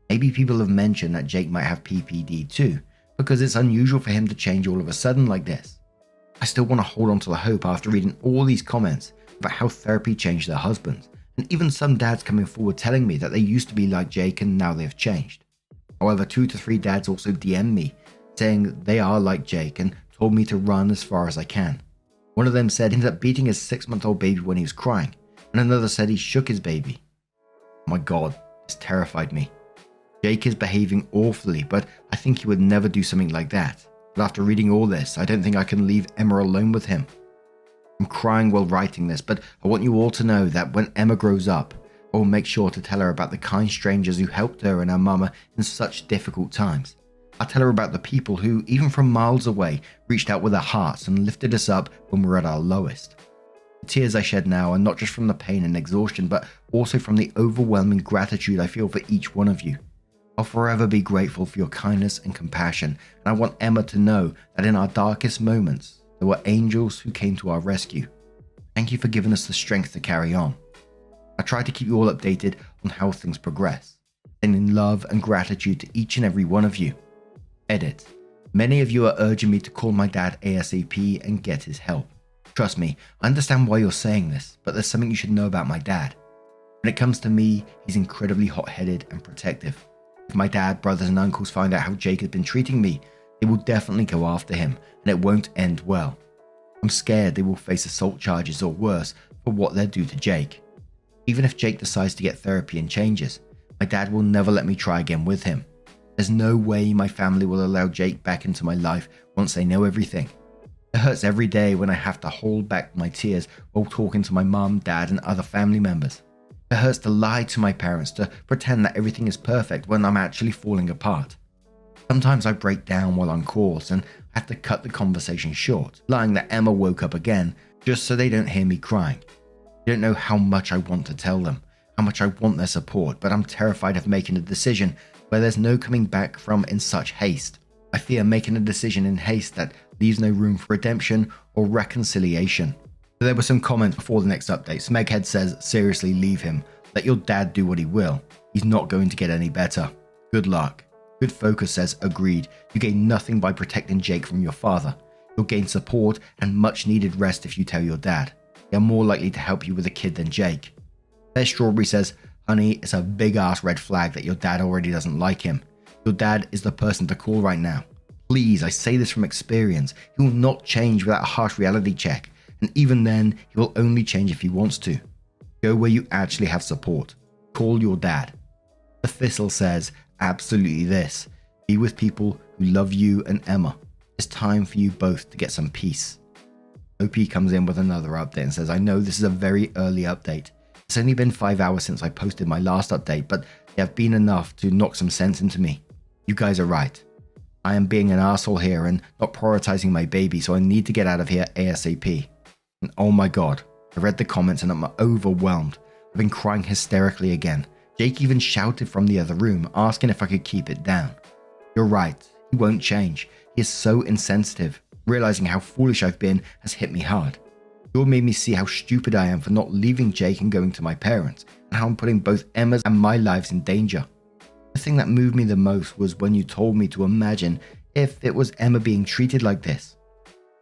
S1: Maybe people have mentioned that Jake might have PPD too, because it's unusual for him to change all of a sudden like this. I still want to hold on to the hope after reading all these comments about how therapy changed their husbands, and even some dads coming forward telling me that they used to be like Jake and now they've changed. However, 2 to 3 dads also DM'd me saying they are like Jake and told me to run as far as I can. One of them said he ended up beating his 6-month-old baby when he was crying, and another said he shook his baby. Oh my god, this terrified me. Jake is behaving awfully, but I think he would never do something like that. But after reading all this, I don't think I can leave Emma alone with him. I'm crying while writing this, but I want you all to know that when Emma grows up, I will make sure to tell her about the kind strangers who helped her and her mama in such difficult times. I'll tell her about the people who, even from miles away, reached out with their hearts and lifted us up when we were at our lowest. The tears I shed now are not just from the pain and exhaustion, but also from the overwhelming gratitude I feel for each one of you. I'll forever be grateful for your kindness and compassion, and I want Emma to know that in our darkest moments, there were angels who came to our rescue. Thank you for giving us the strength to carry on. I try to keep you all updated on how things progress, sending love and gratitude to each and every one of you. Edit. Many of you are urging me to call my dad ASAP and get his help. Trust me, I understand why you're saying this, but there's something you should know about my dad. When it comes to me, he's incredibly hot-headed and protective. If my dad, brothers and uncles find out how Jake has been treating me, they will definitely go after him, and it won't end well. I'm scared they will face assault charges or worse for what they'll do to Jake. Even if Jake decides to get therapy and changes, my dad will never let me try again with him. There's no way my family will allow Jake back into my life once they know everything. It hurts every day when I have to hold back my tears while talking to my mum, dad and other family members. It hurts to lie to my parents, to pretend that everything is perfect when I'm actually falling apart. Sometimes I break down while on calls and have to cut the conversation short, lying that Emma woke up again just so they don't hear me crying. You don't know how much I want to tell them, how much I want their support, but I'm terrified of making a decision where there's no coming back from in such haste. I fear making a decision in haste that leaves no room for redemption or reconciliation. There were some comments before the next update. Smeghead says, seriously leave him. Let your dad do what he will. He's not going to get any better. Good luck. Good Focus says, agreed. You gain nothing by protecting Jake from your father. You'll gain support and much needed rest if you tell your dad. They are more likely to help you with a kid than Jake. Fair Strawberry says, honey, it's a big ass red flag that your dad already doesn't like him. Your dad is the person to call right now. Please, I say this from experience. He will not change without a harsh reality check. And even then, he will only change if he wants to. Go where you actually have support. Call your dad. The Thistle says, absolutely this. Be with people who love you and Emma. It's time for you both to get some peace. OP comes in with another update and says, I know this is a very early update. It's only been 5 hours since I posted my last update, but they have been enough to knock some sense into me. You guys are right. I am being an asshole here and not prioritizing my baby, so I need to get out of here ASAP. And oh my god, I read the comments and I'm overwhelmed. I've been crying hysterically again. Jake even shouted from the other room, asking if I could keep it down. You're right, he won't change. He is so insensitive. Realizing how foolish I've been has hit me hard. You all made me see how stupid I am for not leaving Jake and going to my parents, and how I'm putting both Emma's and my lives in danger. The thing that moved me the most was when you told me to imagine if it was Emma being treated like this.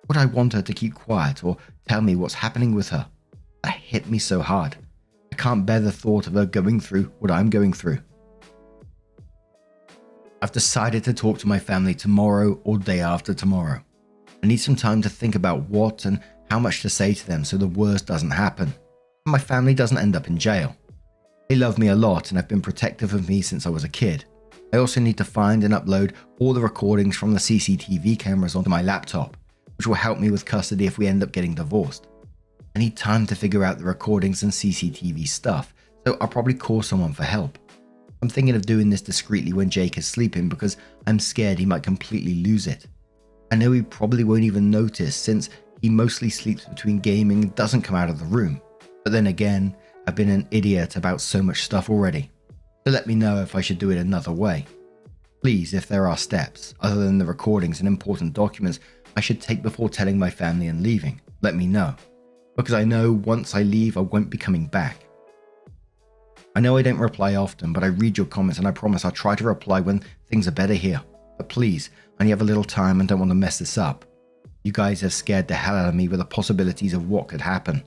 S1: Would I want her to keep quiet or tell me what's happening with her? That hit me so hard. I can't bear the thought of her going through what I'm going through. I've decided to talk to my family tomorrow or day after tomorrow. I need some time to think about what and how much to say to them so the worst doesn't happen, and my family doesn't end up in jail. They love me a lot and have been protective of me since I was a kid. I also need to find and upload all the recordings from the CCTV cameras onto my laptop, which will help me with custody if we end up getting divorced. I need time to figure out the recordings and CCTV stuff, so I'll probably call someone for help. I'm thinking of doing this discreetly when Jake is sleeping because I'm scared he might completely lose it. I know he probably won't even notice since he mostly sleeps between gaming and doesn't come out of the room. But then again, I've been an idiot about so much stuff already. So let me know if I should do it another way. Please, if there are steps, other than the recordings and important documents I should take before telling my family and leaving, let me know. Because I know once I leave I won't be coming back. I know I don't reply often, but I read your comments and I promise I'll try to reply when things are better here. But please, I only have a little time and don't want to mess this up. You guys have scared the hell out of me with the possibilities of what could happen.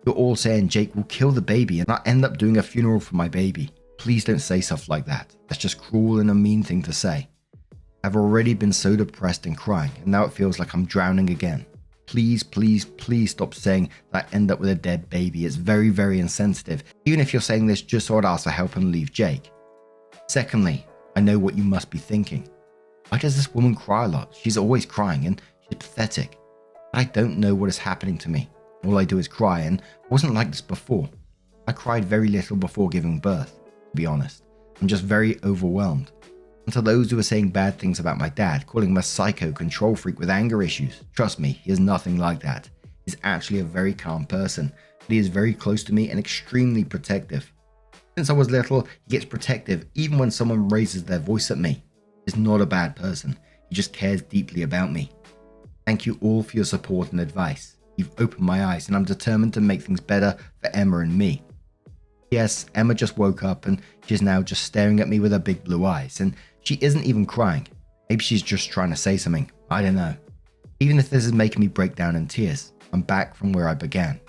S1: You're all saying Jake will kill the baby and I'll end up doing a funeral for my baby. Please don't say stuff like that. That's just cruel and a mean thing to say. I've already been so depressed and crying, and now it feels like I'm drowning again. Please, please, please stop saying that I end up with a dead baby. It's very, very insensitive, even if you're saying this just so I'd ask to help and leave Jake. Secondly, I know what you must be thinking. Why does this woman cry a lot? She's always crying and she's pathetic. But I don't know what is happening to me. All I do is cry, and I wasn't like this before. I cried very little before giving birth, to be honest. I'm just very overwhelmed. And to those who are saying bad things about my dad, calling him a psycho control freak with anger issues, trust me, he is nothing like that. He's actually a very calm person, but he is very close to me and extremely protective. Since I was little, he gets protective even when someone raises their voice at me. He's not a bad person, he just cares deeply about me. Thank you all for your support and advice. You've opened my eyes and I'm determined to make things better for Emma and me. Yes, Emma just woke up and she's now just staring at me with her big blue eyes, and she isn't even crying. Maybe she's just trying to say something, I don't know. Even if this is making me break down in tears, I'm back from where I began.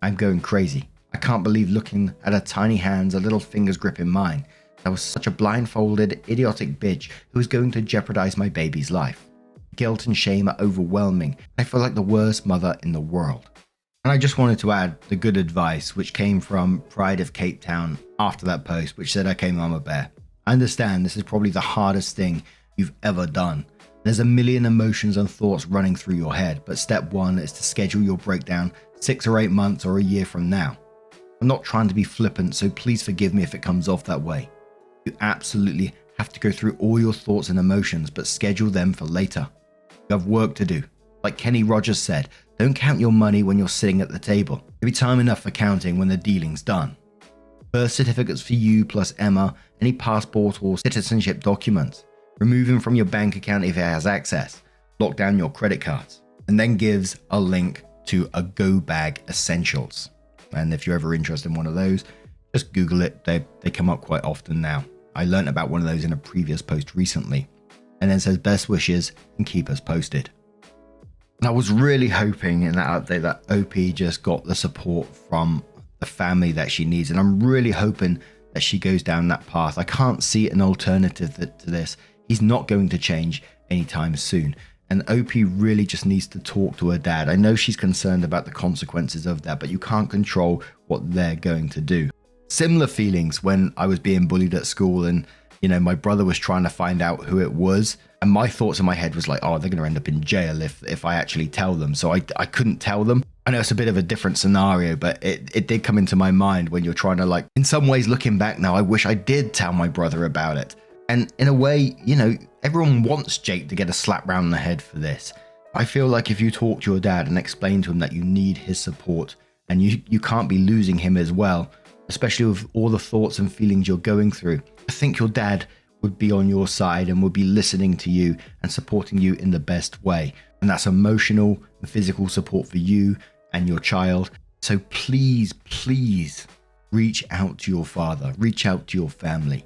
S1: I'm going crazy. I can't believe looking at her tiny hands, her little fingers gripping mine. That was such a blindfolded, idiotic bitch who was going to jeopardize my baby's life. Guilt and shame are overwhelming. I feel like the worst mother in the world. And I just wanted to add the good advice which came from Pride of Cape Town after that post, which said, okay, Mama Bear, I understand this is probably the hardest thing you've ever done. There's a million emotions and thoughts running through your head, but step one is to schedule your breakdown 6 or 8 months or a year from now. I'm not trying to be flippant, so please forgive me if it comes off that way. You absolutely have to go through all your thoughts and emotions, but schedule them for later. You have work to do. Like Kenny Rogers said, don't count your money when you're sitting at the table. There'll be time enough for counting when the dealing's done. Birth certificates for you plus Emma, any passport or citizenship documents. Remove him from your bank account if he has access. Lock down your credit cards. And then gives a link to a Go Bag Essentials. And if you're ever interested in one of those, just Google it. They come up quite often now. I learned about one of those in a previous post recently. And then says best wishes and keep us posted. And I was really hoping in that update that OP just got the support from the family that she needs. And I'm really hoping that she goes down that path. I can't see an alternative to this. He's not going to change anytime soon. And OP really just needs to talk to her dad. I know she's concerned about the consequences of that, but you can't control what they're going to do. Similar feelings when I was being bullied at school and
S2: My brother was trying to find out who it was. And my thoughts in my head was like, oh, they're going to end up in jail if I actually tell them. So I couldn't tell them. I know it's a bit of a different scenario, but it did come into my mind when you're trying to in some ways looking back now, I wish I did tell my brother about it. And in a way, everyone wants Jake to get a slap round the head for this. I feel like if you talk to your dad and explain to him that you need his support and you can't be losing him as well, especially with all the thoughts and feelings you're going through, I think your dad would be on your side and would be listening to you and supporting you in the best way. And that's emotional and physical support for you and your child. So please, please reach out to your father, reach out to your family.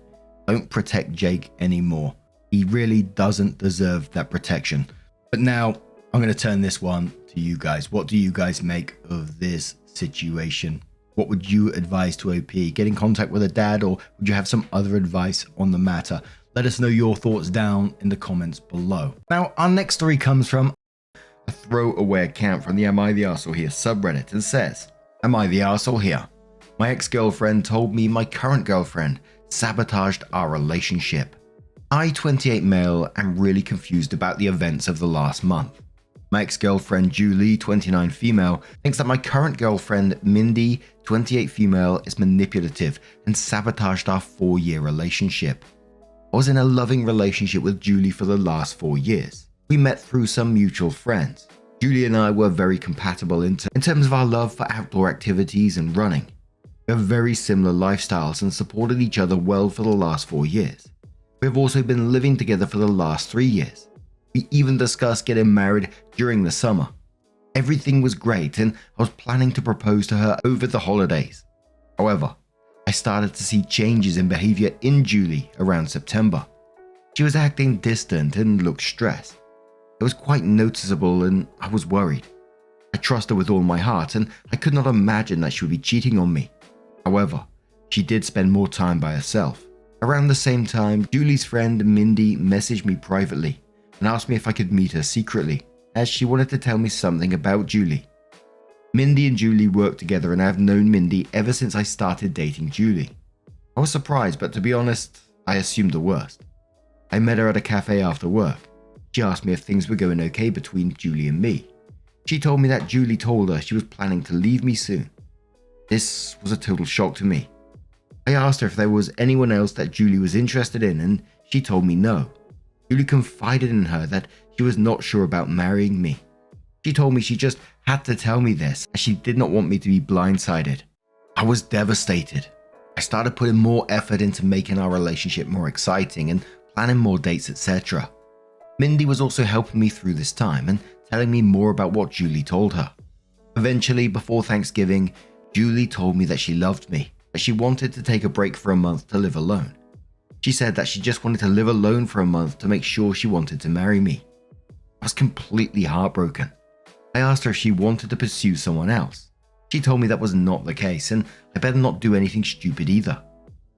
S2: Don't protect Jake anymore. He really doesn't deserve that protection. But now I'm going to turn this one to you guys. What do you guys make of this situation? What would you advise to OP? Get in contact with a dad, or would you have some other advice on the matter? Let us know your thoughts down in the comments below. Now, our next story comes from a throwaway account from the Am I the Arsehole Here subreddit and says, Am I the Arsehole Here? My ex-girlfriend told me my current girlfriend sabotaged our relationship. I, 28 male, am really confused about the events of the last month. My ex-girlfriend Julie, 29 female, thinks that my current girlfriend Mindy, 28 female, is manipulative and sabotaged our 4-year relationship. I was in a loving relationship with Julie for the last 4 years. We met through some mutual friends. Julie and I were very compatible in terms of our love for outdoor activities and running. We have very similar lifestyles and supported each other well for the last 4 years. We have also been living together for the last 3 years. We even discussed getting married during the summer. Everything was great and I was planning to propose to her over the holidays. However, I started to see changes in behavior in Julie around September. She was acting distant and looked stressed. It was quite noticeable and I was worried. I trust her with all my heart and I could not imagine that she would be cheating on me. However, she did spend more time by herself. Around the same time, Julie's friend Mindy messaged me privately and asked me if I could meet her secretly, as she wanted to tell me something about Julie. Mindy and Julie work together and I have known Mindy ever since I started dating Julie. I was surprised, but to be honest, I assumed the worst. I met her at a cafe after work. She asked me if things were going okay between Julie and me. She told me that Julie told her she was planning to leave me soon. This was a total shock to me. I asked her if there was anyone else that Julie was interested in and she told me no. Julie confided in her that she was not sure about marrying me. She told me she just had to tell me this as she did not want me to be blindsided. I was devastated. I started putting more effort into making our relationship more exciting and planning more dates, etc. Mindy was also helping me through this time and telling me more about what Julie told her. Eventually, before Thanksgiving, Julie told me that she loved me, but she wanted to take a break for a month to live alone. She said that she just wanted to live alone for a month to make sure she wanted to marry me. I was completely heartbroken. I asked her if she wanted to pursue someone else. She told me that was not the case and I better not do anything stupid either.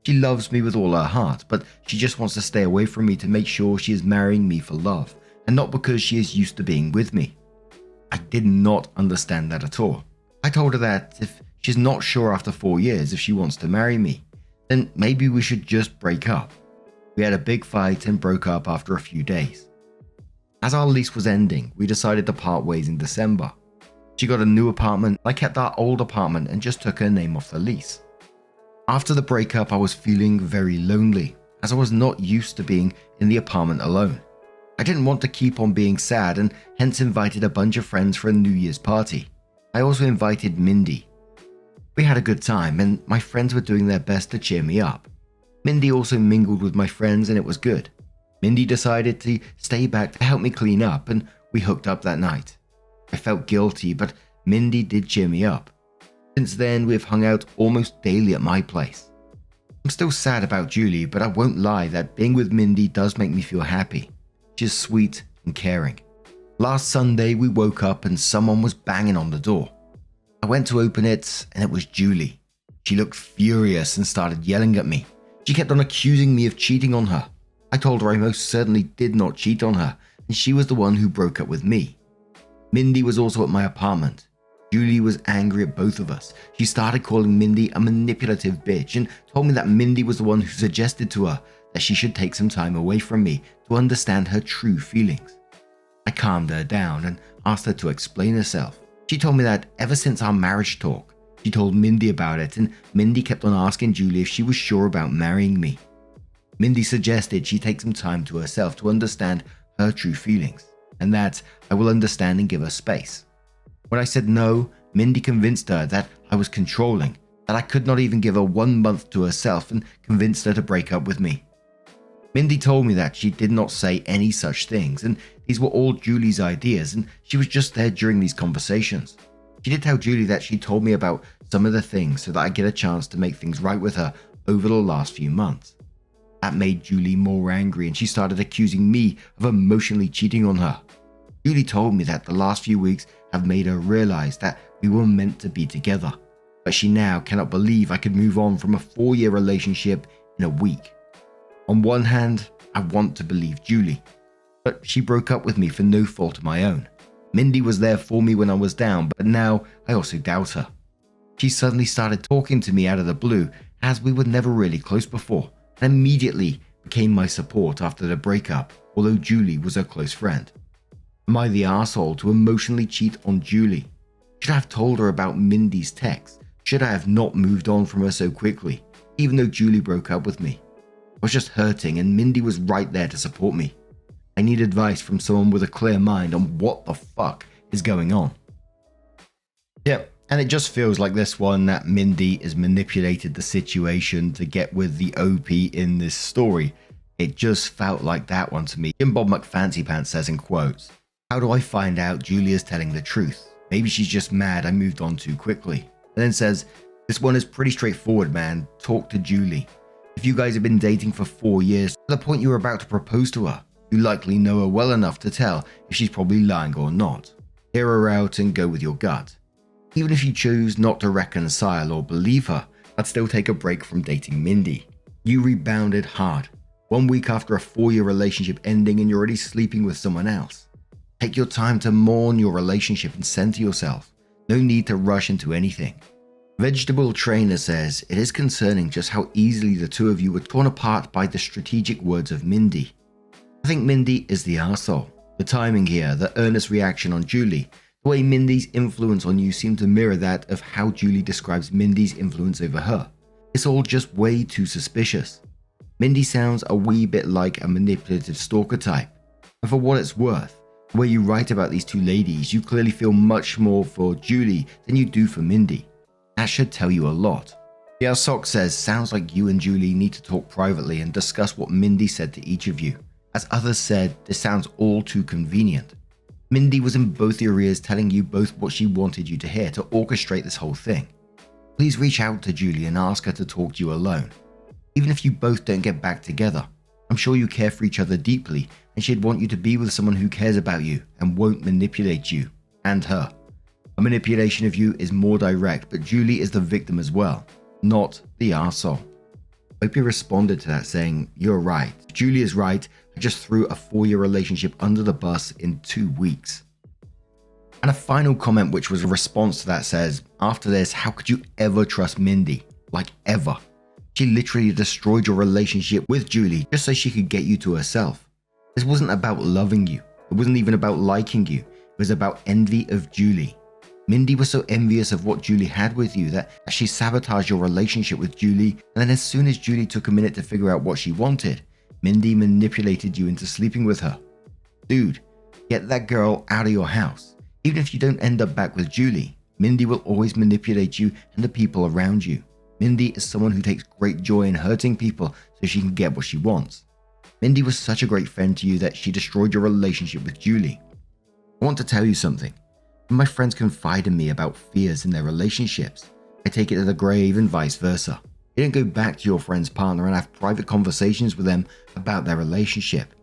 S2: She loves me with all her heart, but she just wants to stay away from me to make sure she is marrying me for love and not because she is used to being with me. I did not understand that at all. I told her that if she's not sure after 4 years if she wants to marry me, then maybe we should just break up. We had a big fight and broke up after a few days. As our lease was ending, we decided to part ways in December. She got a new apartment, I kept our old apartment and just took her name off the lease. After the breakup, I was feeling very lonely, as I was not used to being in the apartment alone. I didn't want to keep on being sad and hence invited a bunch of friends for a New Year's party. I also invited Mindy. We had a good time and my friends were doing their best to cheer me up. Mindy also mingled with my friends and it was good. Mindy decided to stay back to help me clean up and we hooked up that night. I felt guilty, but Mindy did cheer me up. Since then, we've hung out almost daily at my place. I'm still sad about Julie, but I won't lie that being with Mindy does make me feel happy. She's sweet and caring. Last Sunday, we woke up and someone was banging on the door. I went to open it and it was Julie. She looked furious and started yelling at me. She kept on accusing me of cheating on her. I told her I most certainly did not cheat on her and she was the one who broke up with me. Mindy was also at my apartment. Julie was angry at both of us. She started calling Mindy a manipulative bitch and told me that Mindy was the one who suggested to her
S1: that she should take some time away from me to understand her true feelings. I calmed her down and asked her to explain herself. She told me that ever since our marriage talk, she told Mindy about it, and Mindy kept on asking Julie if she was sure about marrying me. Mindy suggested she take some time to herself to understand her true feelings, and that I will understand and give her space. When I said no, Mindy convinced her that I was controlling, that I could not even give her 1 month to herself, and convinced her to break up with me. Mindy told me that she did not say any such things, and these were all Julie's ideas, and she was just there during these conversations. She did tell Julie that she told me about some of the things so that I get a chance to make things right with her over the last few months. That made Julie more angry, and she started accusing me of emotionally cheating on her. Julie told me that the last few weeks have made her realize that we were meant to be together, but she now cannot believe I could move on from a 4-year relationship in a week. On one hand, I want to believe Julie, but she broke up with me for no fault of my own. Mindy was there for me when I was down, but now I also doubt her. She suddenly started talking to me out of the blue, as we were never really close before, and immediately became my support after the breakup, although Julie was her close friend. Am I the arsehole to emotionally cheat on Julie? Should I have told her about Mindy's text? Should I have not moved on from her so quickly, even though Julie broke up with me? I was just hurting, and Mindy was right there to support me. I need advice from someone with a clear mind on what the fuck is going on. Yep, and it just feels like this one that Mindy has manipulated the situation to get with the OP in this story. It just felt like that one to me. Jim Bob McFancypants says in quotes, "How do I find out Julia's telling the truth? Maybe she's just mad I moved on too quickly." And then says, "This one is pretty straightforward, man. Talk to Julie. If you guys have been dating for 4 years, to the point you were about to propose to her, you likely know her well enough to tell if she's probably lying or not. Hear her out and go with your gut. Even if you choose not to reconcile or believe her, I'd still take a break from dating Mindy. You rebounded hard. 1 week after a 4-year relationship ending and you're already sleeping with someone else. Take your time to mourn your relationship and center yourself. No need to rush into anything." Vegetable Trainer says, "It is concerning just how easily the two of you were torn apart by the strategic words of Mindy. I think Mindy is the arsehole. The timing here, the earnest reaction on Julie, the way Mindy's influence on you seemed to mirror that of how Julie describes Mindy's influence over her. It's all just way too suspicious. Mindy sounds a wee bit like a manipulative stalker type. And for what it's worth, the way you write about these two ladies, you clearly feel much more for Julie than you do for Mindy. That should tell you a lot." Yeah, Sock says, "Sounds like you and Julie need to talk privately and discuss what Mindy said to each of you. As others said, this sounds all too convenient. Mindy was in both your ears telling you both what she wanted you to hear to orchestrate this whole thing. Please reach out to Julie and ask her to talk to you alone. Even if you both don't get back together, I'm sure you care for each other deeply and she'd want you to be with someone who cares about you and won't manipulate you and her. A manipulation of you is more direct, but Julie is the victim as well, not the arsehole." Opie responded to that saying, "You're right. Julie is right. I just threw a 4-year relationship under the bus in 2 weeks." And a final comment which was a response to that says, "After this, how could you ever trust Mindy? Like ever? She literally destroyed your relationship with Julie just so she could get you to herself. This wasn't about loving you. It wasn't even about liking you. It was about envy of Julie. Mindy was so envious of what Julie had with you that she sabotaged your relationship with Julie, and then as soon as Julie took a minute to figure out what she wanted, Mindy manipulated you into sleeping with her. Dude, get that girl out of your house. Even if you don't end up back with Julie, Mindy will always manipulate you and the people around you. Mindy is someone who takes great joy in hurting people so she can get what she wants. Mindy was such a great friend to you that she destroyed your relationship with Julie. I want to tell you something. When my friends confide in me about fears in their relationships, I take it to the grave and vice versa. You don't go back to your friend's partner and have private conversations with them about their relationship.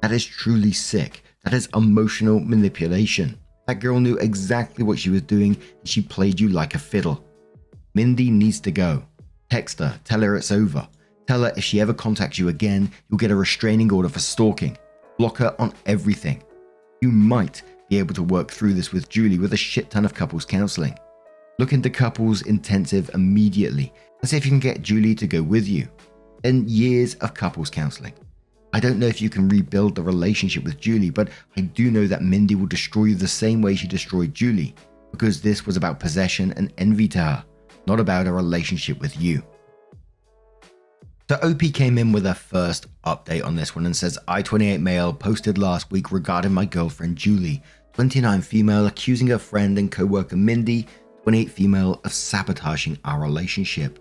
S1: That is truly sick. That is emotional manipulation. That girl knew exactly what she was doing and she played you like a fiddle. Mindy needs to go. Text her, tell her it's over. Tell her if she ever contacts you again, you'll get a restraining order for stalking. Block her on everything. You might be able to work through this with Julie with a shit ton of couples counseling. Look into couples intensive immediately and see if you can get Julie to go with you.
S2: then years of couples counseling. I don't know if you can rebuild the relationship with Julie, but I do know that Mindy will destroy you the same way she destroyed Julie, because this was about possession and envy to her, not about a relationship with you. So OP came in with her first update on this one and says, I, 28 male, posted last week regarding my girlfriend Julie, 29 female, accusing her friend and co-worker Mindy, 28 female, of sabotaging our relationship.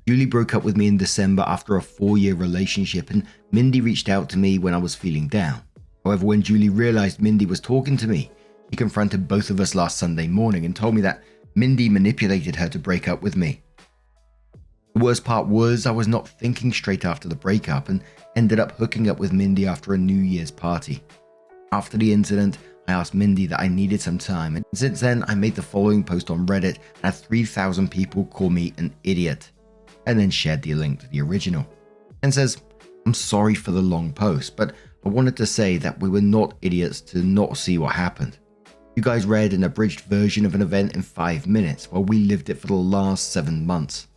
S2: Julie broke up with me in December after a 4-year relationship, and Mindy reached out to me when I was feeling down. However, when Julie realized Mindy was talking to me, she confronted both of us last Sunday morning and told me that Mindy manipulated her to break up with me. The worst part was I was not thinking straight after the breakup and ended up hooking up with Mindy after a New Year's party. After the incident, I asked Mindy that I needed some time, and since then I made the following post on Reddit and had 3,000 people call me an idiot, and then shared the link to the original. And says, I'm sorry for the long post, but I wanted to say that we were not idiots to not see what happened. You guys read an abridged version of an event in 5 minutes while we lived it for the last 7 months.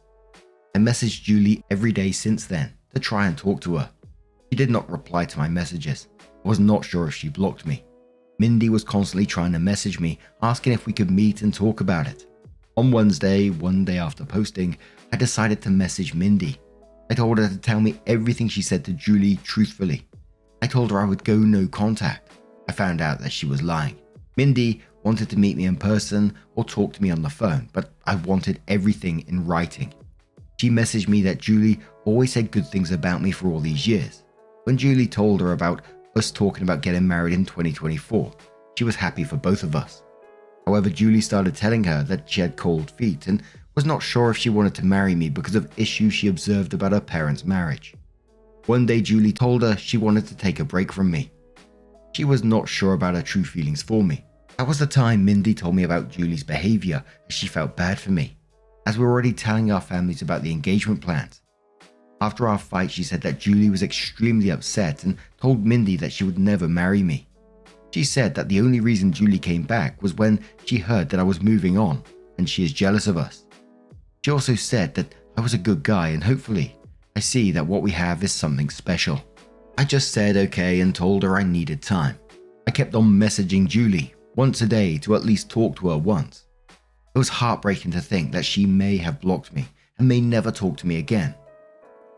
S2: I messaged Julie every day since then to try and talk to her. She did not reply to my messages. I was not sure if she blocked me. Mindy was constantly trying to message me, asking if we could meet and talk about it. On Wednesday, one day after posting, I decided to message Mindy. I told her to tell me everything she said to Julie truthfully. I told her I would go no contact. I found out that she was lying. Mindy wanted to meet me in person or talk to me on the phone, but I wanted everything in writing. She messaged me that Julie always said good things about me for all these years. When Julie told her about us talking about getting married in 2024, she was happy for both of us. However, Julie started telling her that she had cold feet and was not sure if she wanted to marry me because of issues she observed about her parents' marriage. One day Julie told her she wanted to take a break from me. She was not sure about her true feelings for me. That was the time Mindy told me about Julie's behavior, as she felt bad for me, as we were already telling our families about the engagement plans. After our fight, she said that Julie was extremely upset and told Mindy that she would never marry me. She said that the only reason Julie came back was when she heard that I was moving on and she is jealous of us. She also said that I was a good guy and hopefully I see that what we have is something special. I just said okay and told her I needed time. I kept on messaging Julie once a day to at least talk to her once. It was heartbreaking to think that she may have blocked me and may never talk to me again.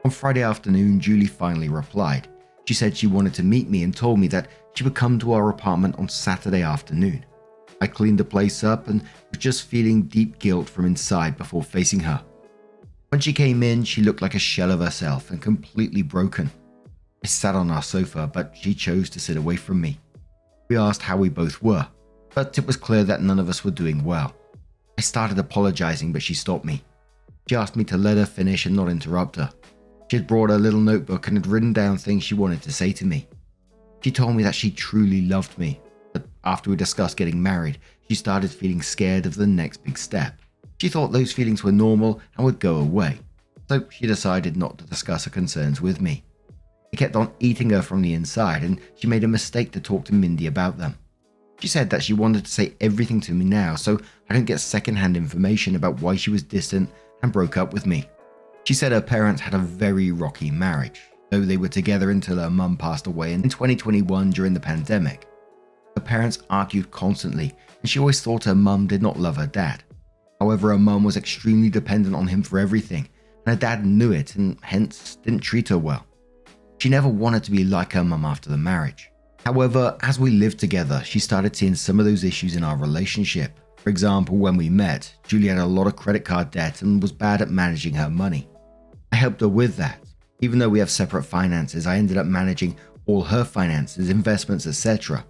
S2: On Friday afternoon, Julie finally replied. She said she wanted to meet me and told me that she would come to our apartment on Saturday afternoon. I cleaned the place up and was just feeling deep guilt from inside before facing her. When she came in, she looked like a shell of herself and completely broken. I sat on our sofa, but she chose to sit away from me. We asked how we both were, but it was clear that none of us were doing well. I started apologizing, but she stopped me. She asked me to let her finish and not interrupt her. She had brought her little notebook and had written down things she wanted to say to me. She told me that she truly loved me, but after we discussed getting married, she started feeling scared of the next big step. She thought those feelings were normal and would go away, so she decided not to discuss her concerns with me. I kept on eating her from the inside, and she made a mistake to talk to Mindy about them. She said that she wanted to say everything to me now so I don't get secondhand information about why she was distant and broke up with me. She said her parents had a very rocky marriage, though they were together until her mum passed away in 2021 during the pandemic. Her parents argued constantly, and she always thought her mum did not love her dad. However, her mum was extremely dependent on him for everything, and her dad knew it and hence didn't treat her well. She never wanted to be like her mum after the marriage. However, as we lived together, she started seeing some of those issues in our relationship. For example, when we met, Julie had a lot of credit card debt and was bad at managing her money. I helped her with that. Even though we have separate finances, I ended up managing all her finances, investments, etc.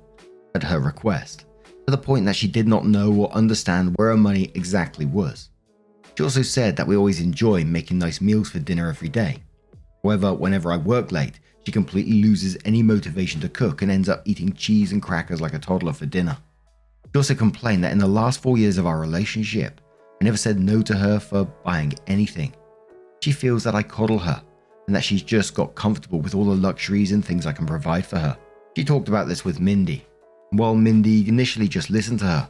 S2: at her request, to the point that she did not know or understand where her money exactly was. She also said that we always enjoy making nice meals for dinner every day. However, whenever I work late, she completely loses any motivation to cook and ends up eating cheese and crackers like a toddler for dinner. She also complained that in the last 4 years of our relationship, I never said no to her for buying anything. She feels that I coddle her and that she's just got comfortable with all the luxuries and things I can provide for her. She talked about this with Mindy. While Mindy initially just listened to her,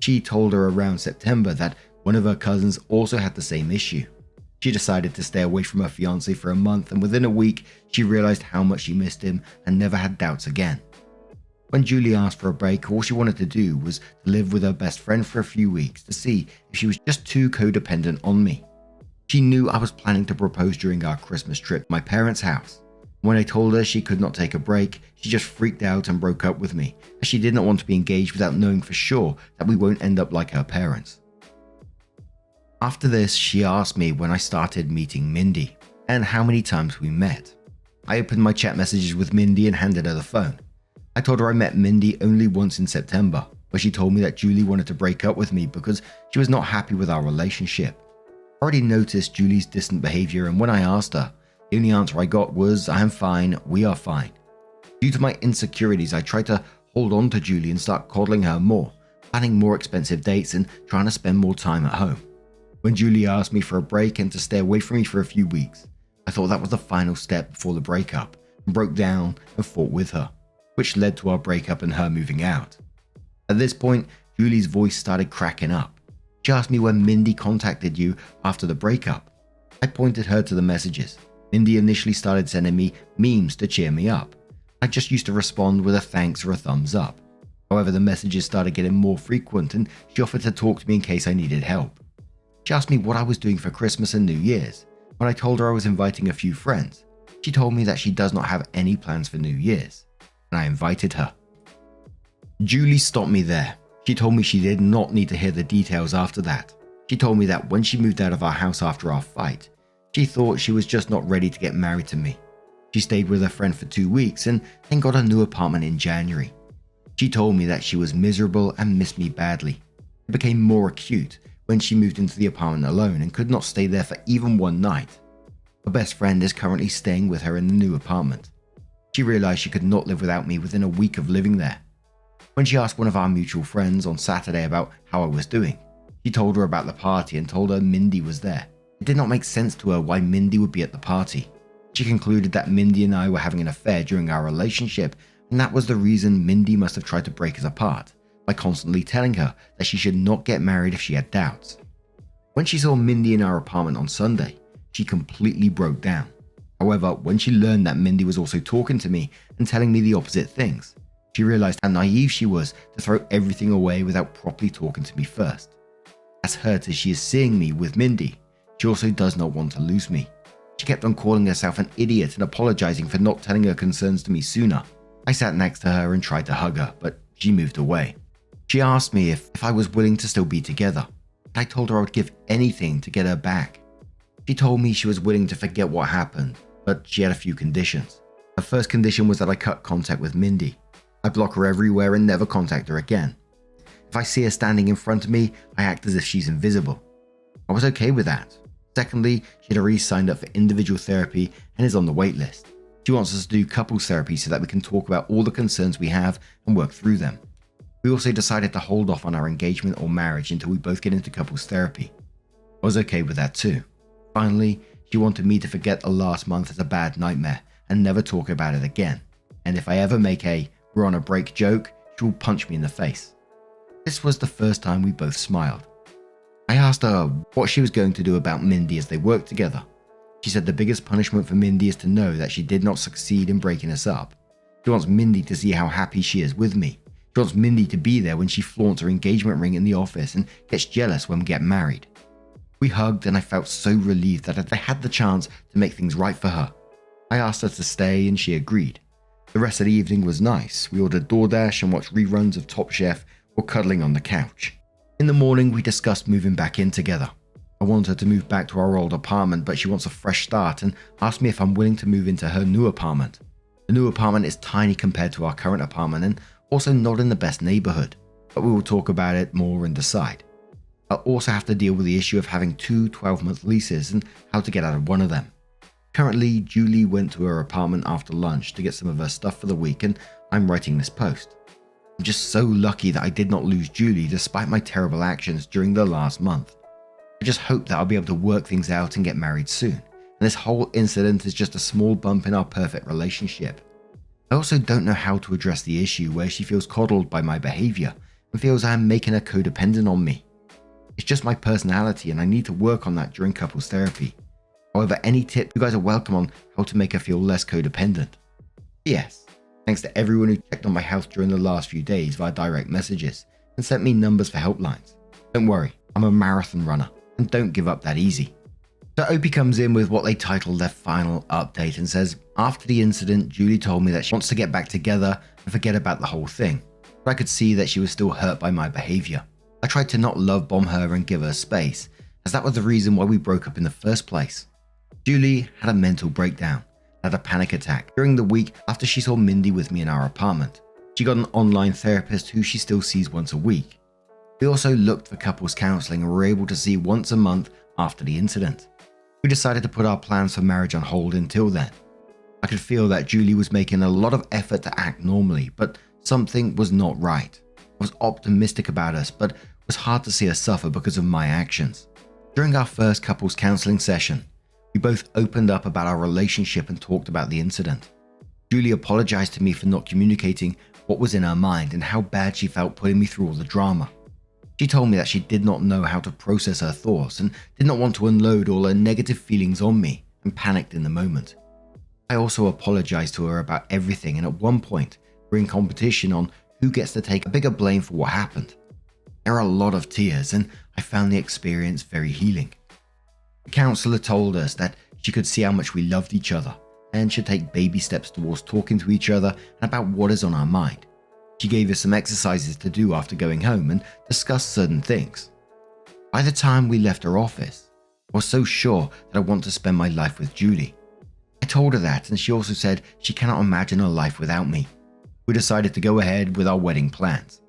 S2: she told her around September that one of her cousins also had the same issue. She decided to stay away from her fiancé for a month, and within a week, she realized how much she missed him and never had doubts again. When Julie asked for a break, all she wanted to do was to live with her best friend for a few weeks to see if she was just too codependent on me. She knew I was planning to propose during our Christmas trip to my parents' house. When I told her she could not take a break, she just freaked out and broke up with me, as she did not want to be engaged without knowing for sure that we won't end up like her parents. After this, she asked me when I started meeting Mindy, and how many times we met. I opened my chat messages with Mindy and handed her the phone. I told her I met Mindy only once in September, where she told me that Julie wanted to break up with me because she was not happy with our relationship. I already noticed Julie's distant behavior, and when I asked her, the only answer I got was, "I am fine, we are fine." Due to my insecurities, I tried to hold on to Julie and start coddling her more, planning more expensive dates and trying to spend more time at home. When Julie asked me for a break and to stay away from me for a few weeks, I thought that was the final step before the breakup, and broke down and fought with her, which led to our breakup and her moving out. At this point, Julie's voice started cracking up. She asked me when Mindy contacted you after the breakup. I pointed her to the messages. Mindy initially started sending me memes to cheer me up. I just used to respond with a thanks or a thumbs up. However, the messages started getting more frequent, and she offered to talk to me in case I needed help. She asked me what I was doing for Christmas and New Year's. When I told her I was inviting a few friends, she told me that she does not have any plans for New Year's, and I invited her. Julie stopped me there. She told me she did not need to hear the details after that. She told me that when she moved out of our house after our fight, she thought she was just not ready to get married to me. She stayed with her friend for 2 weeks and then got a new apartment in January. She told me that she was miserable and missed me badly. It became more acute when she moved into the apartment alone and could not stay there for even one night. Her best friend is currently staying with her in the new apartment. She realized she could not live without me within a week of living there. When she asked one of our mutual friends on Saturday about how I was doing, she told her about the party and told her Mindy was there. It did not make sense to her why Mindy would be at the party. She concluded that Mindy and I were having an affair during our relationship, and that was the reason Mindy must have tried to break us apart, by constantly telling her that she should not get married if she had doubts. When she saw Mindy in our apartment on Sunday, she completely broke down. However, when she learned that Mindy was also talking to me and telling me the opposite things, she realized how naive she was to throw everything away without properly talking to me first. As hurt as she is seeing me with Mindy, she also does not want to lose me. She kept on calling herself an idiot and apologizing for not telling her concerns to me sooner. I sat next to her and tried to hug her, but she moved away. She asked me if I was willing to still be together. I told her I would give anything to get her back. She told me she was willing to forget what happened, but she had a few conditions. Her first condition was that I cut contact with Mindy. I block her everywhere and never contact her again. If I see her standing in front of me, I act as if she's invisible. I was okay with that. Secondly, she had already signed up for individual therapy and is on the wait list. She wants us to do couples therapy so that we can talk about all the concerns we have and work through them. We also decided to hold off on our engagement or marriage until we both get into couples therapy. I was okay with that too. Finally, she wanted me to forget the last month as a bad nightmare and never talk about it again. And if I ever make a "we're on a break" joke, she will punch me in the face. This was the first time we both smiled. I asked her what she was going to do about Mindy as they worked together. She said the biggest punishment for Mindy is to know that she did not succeed in breaking us up. She wants Mindy to see how happy she is with me. She wants Mindy to be there when she flaunts her engagement ring in the office and gets jealous when we get married. We hugged and I felt so relieved that I had the chance to make things right for her. I asked her to stay and she agreed. The rest of the evening was nice. We ordered DoorDash and watched reruns of Top Chef while cuddling on the couch. In the morning, we discussed moving back in together. I want her to move back to our old apartment, but she wants a fresh start and asked me if I'm willing to move into her new apartment. The new apartment is tiny compared to our current apartment and also not in the best neighborhood, but we will talk about it more and decide. I'll also have to deal with the issue of having two 12-month leases and how to get out of one of them. Currently, Julie went to her apartment after lunch to get some of her stuff for the week, and I'm writing this post. I'm just so lucky that I did not lose Julie despite my terrible actions during the last month. I just hope that I'll be able to work things out and get married soon, and this whole incident is just a small bump in our perfect relationship. I also don't know how to address the issue where she feels coddled by my behavior and feels I am making her codependent on me. It's just my personality and I need to work on that during couples therapy. However, any tips, you guys are welcome on how to make her feel less codependent. Yes, thanks to everyone who checked on my health during the last few days via direct messages and sent me numbers for helplines. Don't worry, I'm a marathon runner and don't give up that easy. So Opie comes in with what they titled their final update and says, after the incident, Julie told me that she wants to get back together and forget about the whole thing. But I could see that she was still hurt by my behavior. I tried to not love bomb her and give her space, as that was the reason why we broke up in the first place. Julie had a mental breakdown, had a panic attack during the week after she saw Mindy with me in our apartment. She got an online therapist who she still sees once a week. We also looked for couples counseling and were able to see once a month after the incident. We decided to put our plans for marriage on hold until then. I could feel that Julie was making a lot of effort to act normally, but something was not right. I was optimistic about us, but it was hard to see her suffer because of my actions. During our first couples counseling session, we both opened up about our relationship and talked about the incident. Julie apologized to me for not communicating what was in her mind and how bad she felt putting me through all the drama. She told me that she did not know how to process her thoughts and did not want to unload all her negative feelings on me and panicked in the moment. I also apologized to her about everything, and at one point, we're in competition on who gets to take a bigger blame for what happened. There are a lot of tears, and I found the experience very healing. The counselor told us that she could see how much we loved each other and should take baby steps towards talking to each other and about what is on our mind. She gave us some exercises to do after going home and discussed certain things. By the time we left her office, I was so sure that I want to spend my life with Julie. I told her that, and she also said she cannot imagine her life without me. We decided to go ahead with our wedding plans.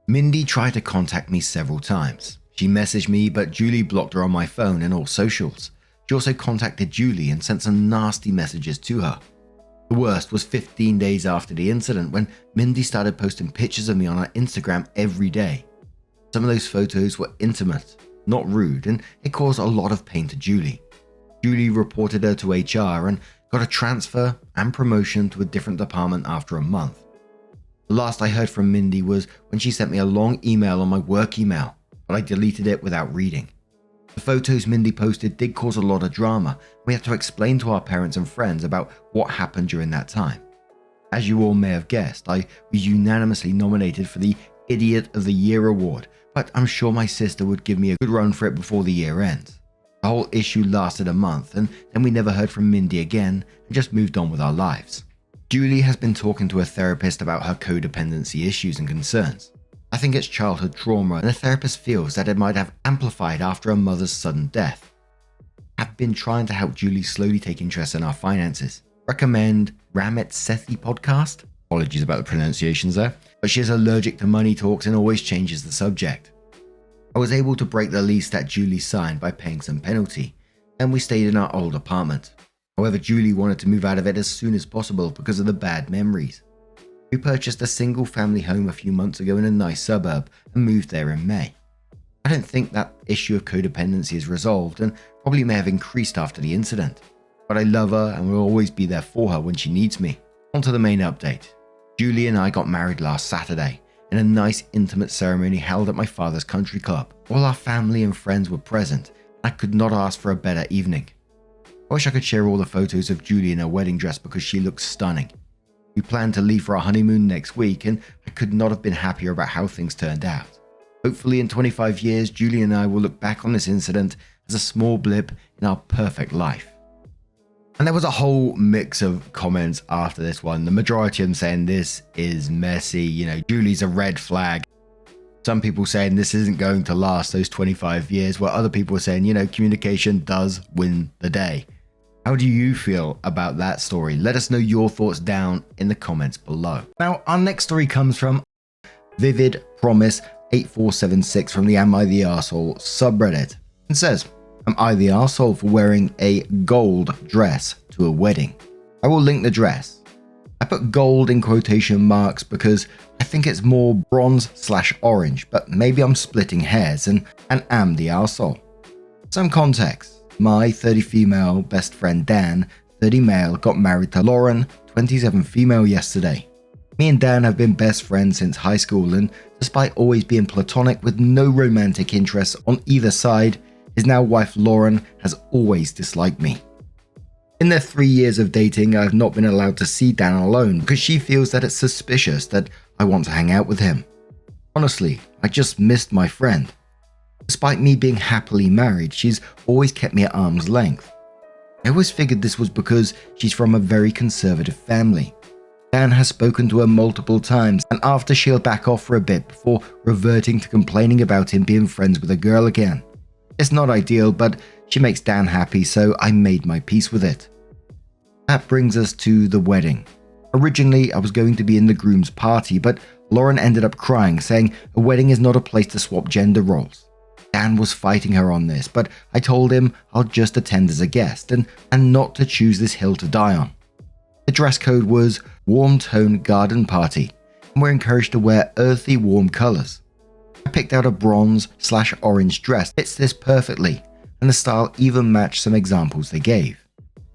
S2: Mindy tried to contact me several times. She messaged me, but Julie blocked her on my phone and all socials. She also contacted Julie and sent some nasty messages to her. The worst was 15 days after the incident when Mindy started posting pictures of me on her Instagram every day. Some of those photos were intimate, not rude, and it caused a lot of pain to Julie. Julie reported her to HR and got a transfer and promotion to a different department after a month. The last I heard from Mindy was when she sent me a long email on my work email, but I deleted it without reading. The photos Mindy posted did cause a lot of drama. We had to explain to our parents and friends about what happened during that time. As you all may have guessed, I was unanimously nominated for the Idiot of the Year award, but I'm sure my sister would give me a good run for it before the year ends. The whole issue lasted a month, and then we never heard from Mindy again and just moved on with our lives. Julie has been talking to a therapist about her codependency issues and concerns. I think it's childhood trauma, and the therapist feels that it might have amplified after her mother's sudden death. I've been trying to help Julie slowly take interest in our finances. Recommend Ramit Sethi podcast? Apologies about the pronunciations there. But she is allergic to money talks and always changes the subject. I was able to break the lease that Julie signed by paying some penalty, and we stayed in our old apartment. However, Julie wanted to move out of it as soon as possible because of the bad memories. We purchased a single family home a few months ago in a nice suburb and moved there in May. I don't think that issue of codependency is resolved and probably may have increased after the incident. But I love her and will always be there for her when she needs me. On to the main update. Julie and I got married last Saturday in a nice intimate ceremony held at my father's country club. All our family and friends were present, and I could not ask for a better evening. I wish I could share all the photos of Julie in her wedding dress because she looks stunning. We plan to leave for our honeymoon next week, and I could not have been happier about how things turned out. Hopefully in 25 years, Julie and I will look back on this incident as a small blip in our perfect life. And there was a whole mix of comments after this one. The majority of them saying this is messy, Julie's a red flag. Some people saying this isn't going to last those 25 years, while other people are saying, communication does win the day. How do you feel about that story? Let us know your thoughts down in the comments below. Now, our next story comes from Vivid Promise 8476 from the Am I the Arsehole subreddit and says, Am I the arsehole for wearing a gold dress to a wedding? I will link the dress. I put gold in quotation marks because I think it's more bronze/orange, but maybe I'm splitting hairs and am the arsehole. Some context. My 30 female best friend Dan, 30 male, got married to Lauren, 27 female yesterday. Me and Dan have been best friends since high school, and despite always being platonic with no romantic interest on either side, His now wife Lauren has always disliked me. In their 3 years of dating, I have not been allowed to see Dan alone because she feels that it's suspicious that I want to hang out with him. Honestly, I just missed my friend. Despite me being happily married, she's always kept me at arm's length. I always figured this was because she's from a very conservative family. Dan has spoken to her multiple times, and after she'll back off for a bit before reverting to complaining about him being friends with a girl again. It's not ideal, but she makes Dan happy, so I made my peace with it. That brings us to the wedding. Originally, I was going to be in the groom's party, but Lauren ended up crying, saying a wedding is not a place to swap gender roles. Dan was fighting her on this, but I told him I'll just attend as a guest and not to choose this hill to die on. The dress code was warm tone garden party, and we're encouraged to wear earthy warm colors. I picked out a bronze/orange dress that fits this perfectly, and the style even matched some examples they gave.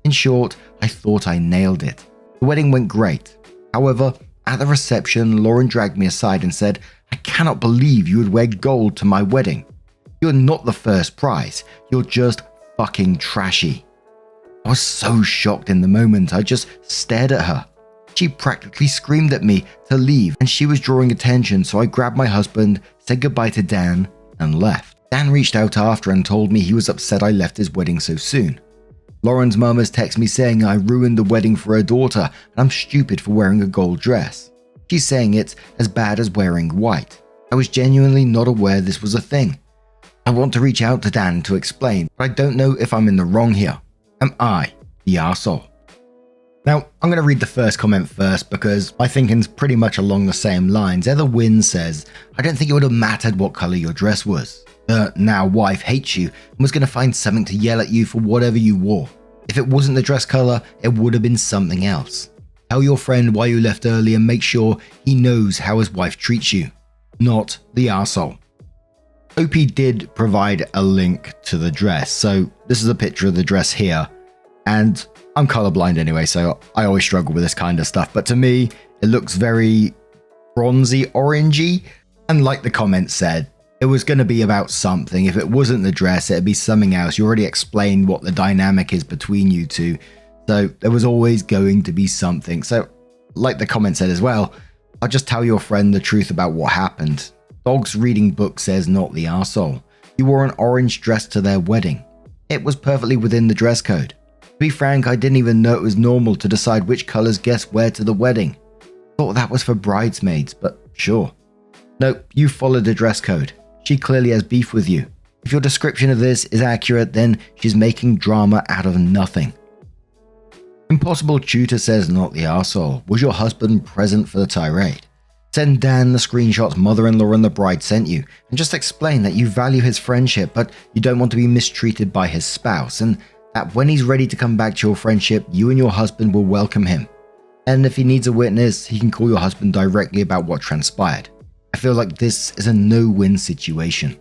S2: In short, I thought I nailed it. The wedding went great. However, at the reception, Lauren dragged me aside and said, "I cannot believe you would wear gold to my wedding. You're not the first prize. You're just fucking trashy." I was so shocked in the moment, I just stared at her. She practically screamed at me to leave, and she was drawing attention, so I grabbed my husband, said goodbye to Dan, and left. Dan reached out after and told me he was upset I left his wedding so soon. Lauren's mum has texted me saying I ruined the wedding for her daughter and I'm stupid for wearing a gold dress. She's saying it's as bad as wearing white. I was genuinely not aware this was a thing. I want to reach out to Dan to explain, but I don't know if I'm in the wrong here. Am I the arsehole? Now, I'm going to read the first comment first because my thinking's pretty much along the same lines. Heather Wynn says, "I don't think it would have mattered what colour your dress was. Now wife hates you and was going to find something to yell at you for whatever you wore. If it wasn't the dress colour, it would have been something else. Tell your friend why you left early and make sure he knows how his wife treats you. Not the arsehole." OP did provide a link to the dress, so this is a picture of the dress here, and I'm colorblind anyway, so I always struggle with this kind of stuff, but to me, it looks very bronzy orangey, and like the comment said, it was going to be about something. If it wasn't the dress, it'd be something else. You already explained what the dynamic is between you two, so there was always going to be something. So, like the comment said as well, I'll just tell your friend the truth about what happened. Dogs reading book says not the arsehole. You wore an orange dress to their wedding. It was perfectly within the dress code. To be frank, I didn't even know it was normal to decide which colors guests wear to the wedding. Thought that was for bridesmaids, but sure. Nope, you followed the dress code. She clearly has beef with you. If your description of this is accurate, then she's making drama out of nothing. Impossible Tutor says not the arsehole. Was your husband present for the tirade? Send Dan the screenshots mother-in-law and the bride sent you, and just explain that you value his friendship, but you don't want to be mistreated by his spouse, and that when he's ready to come back to your friendship, you and your husband will welcome him. And if he needs a witness, he can call your husband directly about what transpired. I feel like this is a no-win situation.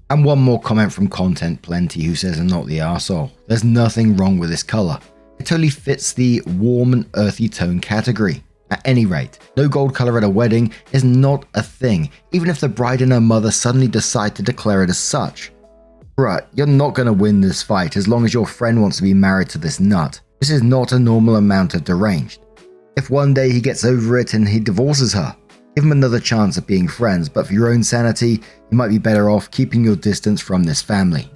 S2: And one more comment from Content Plenty who says I'm not the arsehole. There's nothing wrong with this color. It totally fits the warm and earthy tone category. At any rate, no gold color at a wedding is not a thing, even if the bride and her mother suddenly decide to declare it as such. Bruh, you're not going to win this fight as long as your friend wants to be married to this nut. This is not a normal amount of deranged. If one day he gets over it and he divorces her, give him another chance at being friends, but for your own sanity, you might be better off keeping your distance from this family.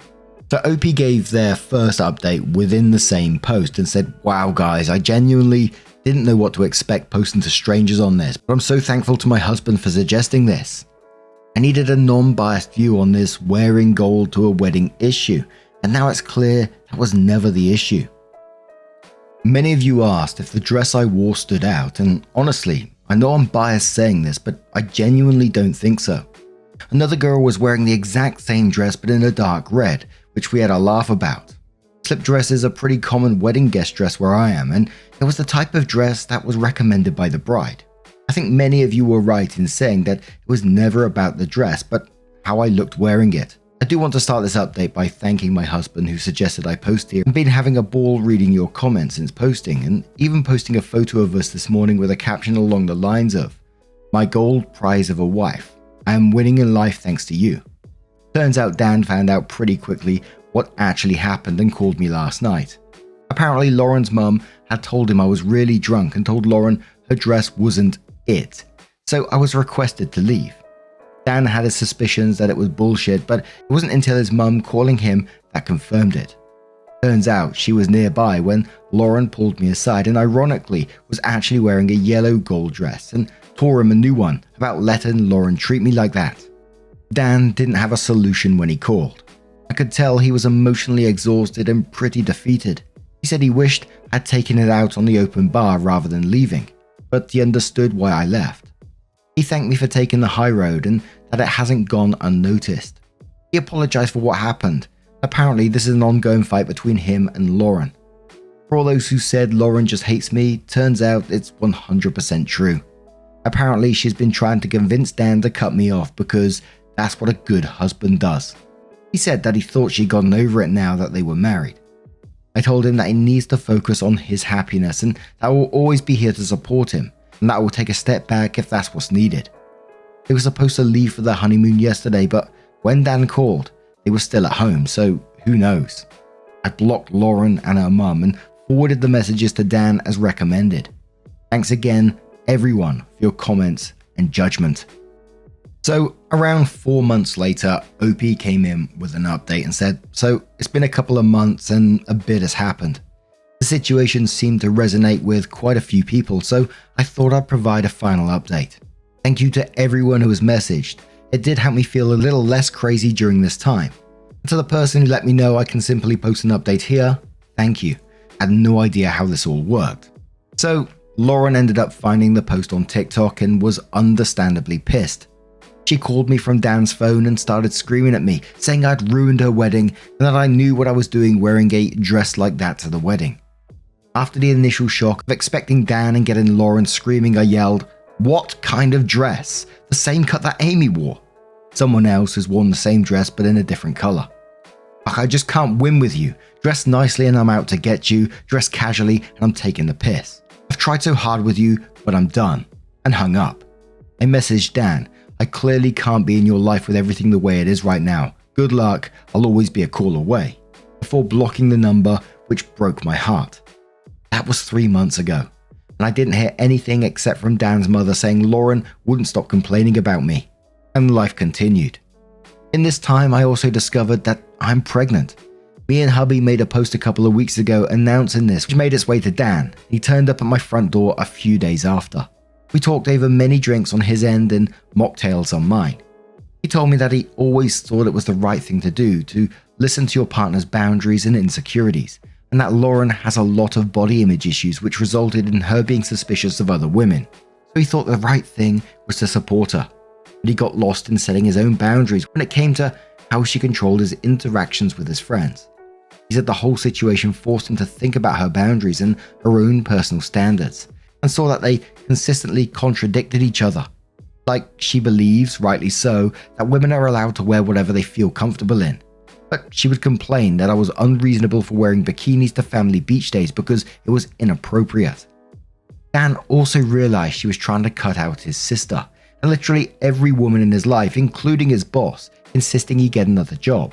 S2: So OP gave their first update within the same post and said, "Wow guys, I genuinely didn't know what to expect posting to strangers on this, but I'm so thankful to my husband for suggesting this. I needed a non-biased view on this wearing gold to a wedding issue, and now it's clear that was never the issue." Many of you asked if the dress I wore stood out, and honestly, I know I'm biased saying this, but I genuinely don't think so. Another girl was wearing the exact same dress but in a dark red, which we had a laugh about. Slip dresses are pretty common wedding guest dress where I am, and it was the type of dress that was recommended by the bride. I think many of you were right in saying that it was never about the dress, but how I looked wearing it. I do want to start this update by thanking my husband who suggested I post here and been having a ball reading your comments since posting, and even posting a photo of us this morning with a caption along the lines of, "My gold prize of a wife. I am winning in life thanks to you." Turns out Dan found out pretty quickly what actually happened and called me last night. Apparently, Lauren's mum had told him I was really drunk and told Lauren her dress wasn't it, so I was requested to leave. Dan had his suspicions that it was bullshit, but it wasn't until his mum calling him that confirmed it. Turns out she was nearby when Lauren pulled me aside and ironically was actually wearing a yellow gold dress and tore him a new one about letting Lauren treat me like that. Dan didn't have a solution when he called. I could tell he was emotionally exhausted and pretty defeated. He said he wished I'd taken it out on the open bar rather than leaving, but he understood why I left. He thanked me for taking the high road and that it hasn't gone unnoticed. He apologized for what happened. Apparently, this is an ongoing fight between him and Lauren. For all those who said Lauren just hates me, turns out it's 100% true. Apparently, she's been trying to convince Dan to cut me off because that's what a good husband does. He said that he thought she'd gotten over it now that they were married. I told him that he needs to focus on his happiness and that I will always be here to support him, and that I will take a step back if that's what's needed. They were supposed to leave for their honeymoon yesterday, but when Dan called, they were still at home, so who knows. I blocked Lauren and her mum and forwarded the messages to Dan as recommended. Thanks again, everyone, for your comments and judgment. So around 4 months later, OP came in with an update and said, so it's been a couple of months and a bit has happened. The situation seemed to resonate with quite a few people, so I thought I'd provide a final update. Thank you to everyone who has messaged. It did help me feel a little less crazy during this time. And to the person who let me know I can simply post an update here, thank you. I had no idea how this all worked. So Lauren ended up finding the post on TikTok and was understandably pissed. She called me from Dan's phone and started screaming at me, saying I'd ruined her wedding and that I knew what I was doing wearing a dress like that to the wedding. After the initial shock of expecting Dan and getting Lauren screaming, I yelled, "What kind of dress? The same cut that Amy wore." Someone else has worn the same dress but in a different color. I just can't win with you. Dress nicely and I'm out to get you. Dress casually and I'm taking the piss. I've tried so hard with you, but I'm done. And hung up. I messaged Dan. I clearly can't be in your life with everything the way it is right now. Good luck. I'll always be a call away. Before blocking the number, which broke my heart. That was 3 months ago. And I didn't hear anything except from Dan's mother saying Lauren wouldn't stop complaining about me. And life continued. In this time, I also discovered that I'm pregnant. Me and hubby made a post a couple of weeks ago announcing this, which made its way to Dan. He turned up at my front door a few days after. We talked over many drinks on his end and mocktails on mine. He told me that he always thought it was the right thing to do, to listen to your partner's boundaries and insecurities, and that Lauren has a lot of body image issues which resulted in her being suspicious of other women. So he thought the right thing was to support her. But he got lost in setting his own boundaries when it came to how she controlled his interactions with his friends. He said the whole situation forced him to think about her boundaries and her own personal standards, and saw that they consistently contradicted each other. Like she believes, rightly so, that women are allowed to wear whatever they feel comfortable in. But she would complain that I was unreasonable for wearing bikinis to family beach days because it was inappropriate. Dan also realized she was trying to cut out his sister, and literally every woman in his life, including his boss, insisting he get another job.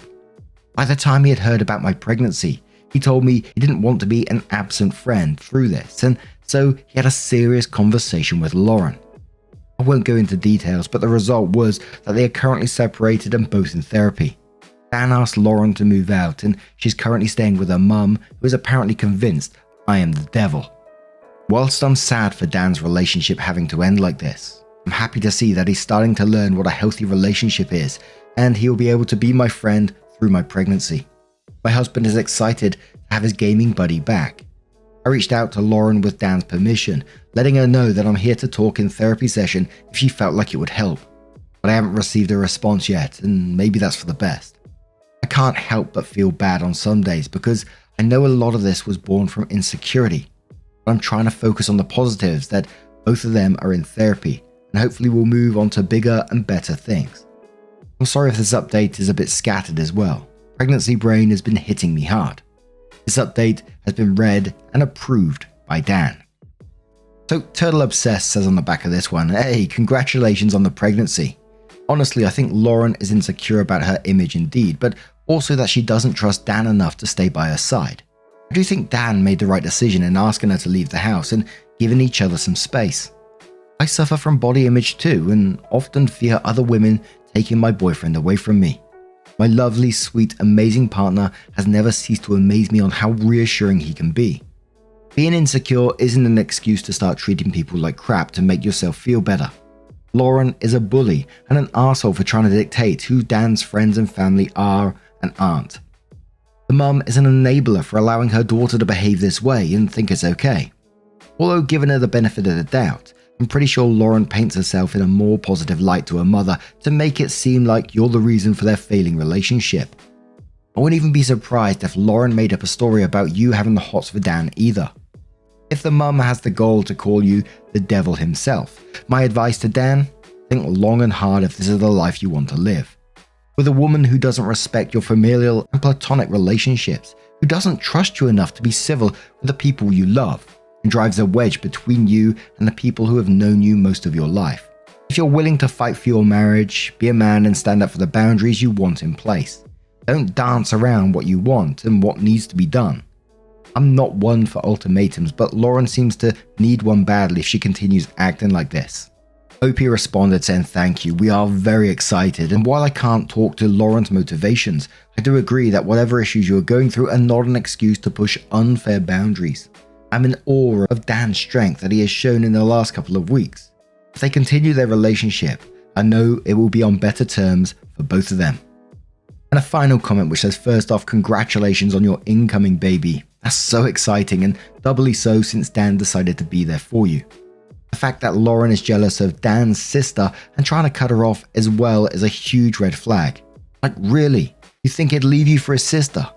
S2: By the time he had heard about my pregnancy, he told me he didn't want to be an absent friend through this, and so he had a serious conversation with Lauren. I won't go into details, but the result was that they are currently separated and both in therapy. Dan asked Lauren to move out, and she's currently staying with her mum, who is apparently convinced I am the devil. Whilst I'm sad for Dan's relationship having to end like this, I'm happy to see that he's starting to learn what a healthy relationship is, and he will be able to be my friend through my pregnancy. My husband is excited to have his gaming buddy back. I reached out to Lauren with Dan's permission, letting her know that I'm here to talk in therapy session if she felt like it would help. But I haven't received a response yet, and maybe that's for the best. I can't help but feel bad on some days because I know a lot of this was born from insecurity. But I'm trying to focus on the positives that both of them are in therapy, and hopefully we'll move on to bigger and better things. I'm sorry if this update is a bit scattered as well. Pregnancy brain has been hitting me hard. This update has been read and approved by Dan. So Turtle Obsessed says on the back of this one, "Hey, congratulations on the pregnancy. Honestly, I think Lauren is insecure about her image indeed, but Also that she doesn't trust Dan enough to stay by her side. I do think Dan made the right decision in asking her to leave the house and giving each other some space. I suffer from body image too and often fear other women taking my boyfriend away from me. My lovely, sweet, amazing partner has never ceased to amaze me on how reassuring he can be. Being insecure isn't an excuse to start treating people like crap to make yourself feel better. Lauren is a bully and an arsehole for trying to dictate who Dan's friends and family are and aren't. The mum is an enabler for allowing her daughter to behave this way and think it's okay. Although giving her the benefit of the doubt, I'm pretty sure Lauren paints herself in a more positive light to her mother to make it seem like you're the reason for their failing relationship. I wouldn't even be surprised if Lauren made up a story about you having the hots for Dan either. If the mum has the goal to call you the devil himself, my advice to Dan, think long and hard if this is the life you want to live. With a woman who doesn't respect your familial and platonic relationships, who doesn't trust you enough to be civil with the people you love, and drives a wedge between you and the people who have known you most of your life. If you're willing to fight for your marriage, be a man and stand up for the boundaries you want in place. Don't dance around what you want and what needs to be done. I'm not one for ultimatums, but Lauren seems to need one badly if she continues acting like this. Opie responded saying thank you, we are very excited, and while I can't talk to Lauren's motivations, I do agree that whatever issues you are going through are not an excuse to push unfair boundaries. I'm in awe of Dan's strength that he has shown in the last couple of weeks. If they continue their relationship, I know it will be on better terms for both of them. And a final comment which says, first off, congratulations on your incoming baby. That's so exciting and doubly so since Dan decided to be there for you. The fact that Lauren is jealous of Dan's sister and trying to cut her off as well is a huge red flag. Like really? You think he'd leave you for his sister?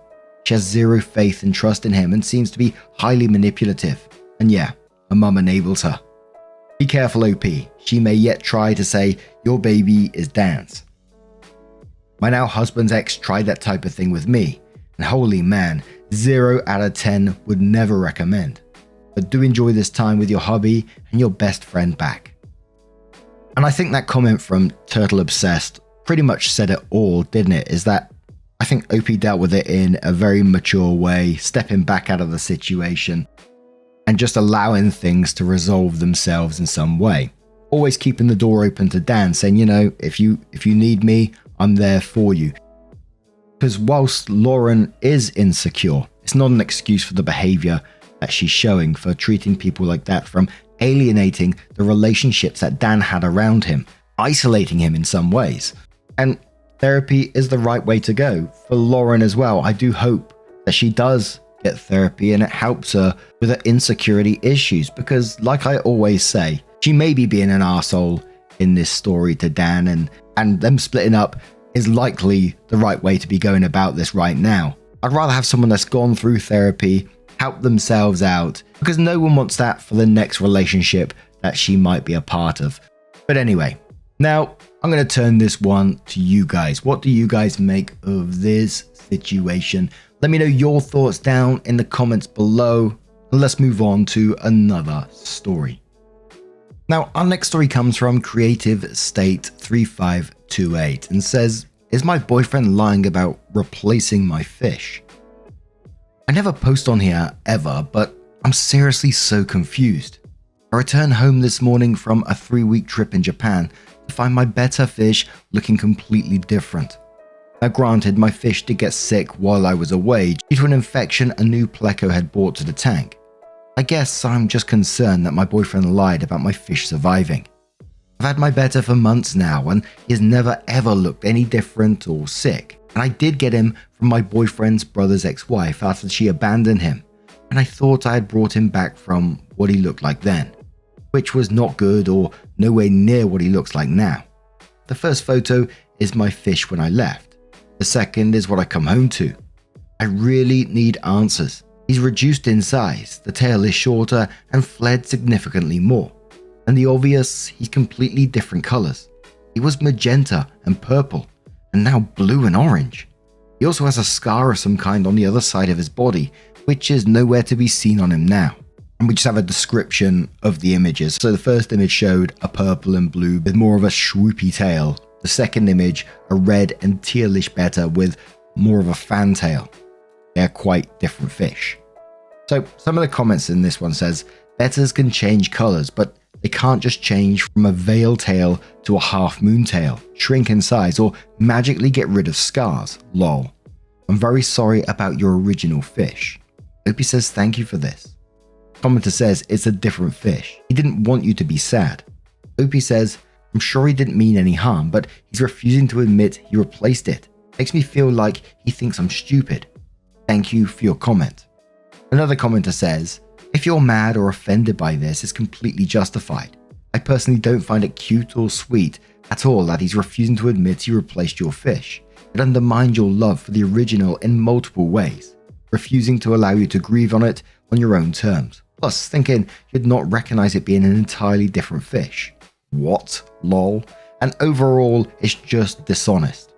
S2: She has zero faith and trust in him and seems to be highly manipulative. And yeah, her mum enables her. Be careful, OP. She may yet try to say your baby is Dan's. My now husband's ex tried that type of thing with me. And holy man, 0 out of 10 would never recommend. But do enjoy this time with your hubby and your best friend back. And I think that comment from Turtle Obsessed pretty much said it all, didn't it? Is that I think OP dealt with it in a very mature way, stepping back out of the situation and just allowing things to resolve themselves in some way. Always keeping the door open to Dan, saying, you know, if you need me, I'm there for you. Because whilst Lauren is insecure, it's not an excuse for the behavior that she's showing for treating people like that, from alienating the relationships that Dan had around him, isolating him in some ways. And therapy is the right way to go for Lauren as well. I do hope that she does get therapy and it helps her with her insecurity issues, because like I always say, she may be being an arsehole in this story to Dan, and them splitting up is likely the right way to be going about this right now. I'd rather have someone that's gone through therapy, help themselves out, because no one wants that for the next relationship that she might be a part of. But anyway, now I'm going to turn this one to you guys. What do you guys make of this situation? Let me know your thoughts down in the comments below. Let's move on to another story. Now, our next story comes from Creative State 3528 and says, is my boyfriend lying about replacing my fish? I never post on here ever, but I'm seriously so confused. I returned home this morning from a 3-week trip in Japan to find my betta fish looking completely different. Now granted, my fish did get sick while I was away due to an infection a new pleco had brought to the tank. I guess I'm just concerned that my boyfriend lied about my fish surviving. I've had my betta for months now and he has never ever looked any different or sick. And I did get him from my boyfriend's brother's ex-wife after she abandoned him, and I thought I had brought him back from what he looked like then, which was not good or nowhere near what he looks like now. The first photo is my fish when I left. The second is what I come home to. I really need answers. He's reduced in size, the tail is shorter and fled significantly more. And the obvious, he's completely different colors. He was magenta and purple, and now blue and orange. He also has a scar of some kind on the other side of his body, which is nowhere to be seen on him now. And we just have a description of the images. So the first image showed a purple and blue with more of a swoopy tail. The second image, a red and tealish betta with more of a fantail. They're quite different fish. So some of the comments in this one says, betters can change colours, but they can't just change from a veil tail to a half moon tail, shrink in size, or magically get rid of scars. Lol. I'm very sorry about your original fish. Opie says thank you for this. Commenter says it's a different fish. He didn't want you to be sad. Opie says, I'm sure he didn't mean any harm, but he's refusing to admit he replaced it. Makes me feel like he thinks I'm stupid. Thank you for your comment. Another commenter says, if you're mad or offended by this, it's completely justified. I personally don't find it cute or sweet at all that he's refusing to admit he replaced your fish. It undermines your love for the original in multiple ways, refusing to allow you to grieve on it on your own terms, plus thinking you'd not recognize it being an entirely different fish. What? Lol. And overall, it's just dishonest.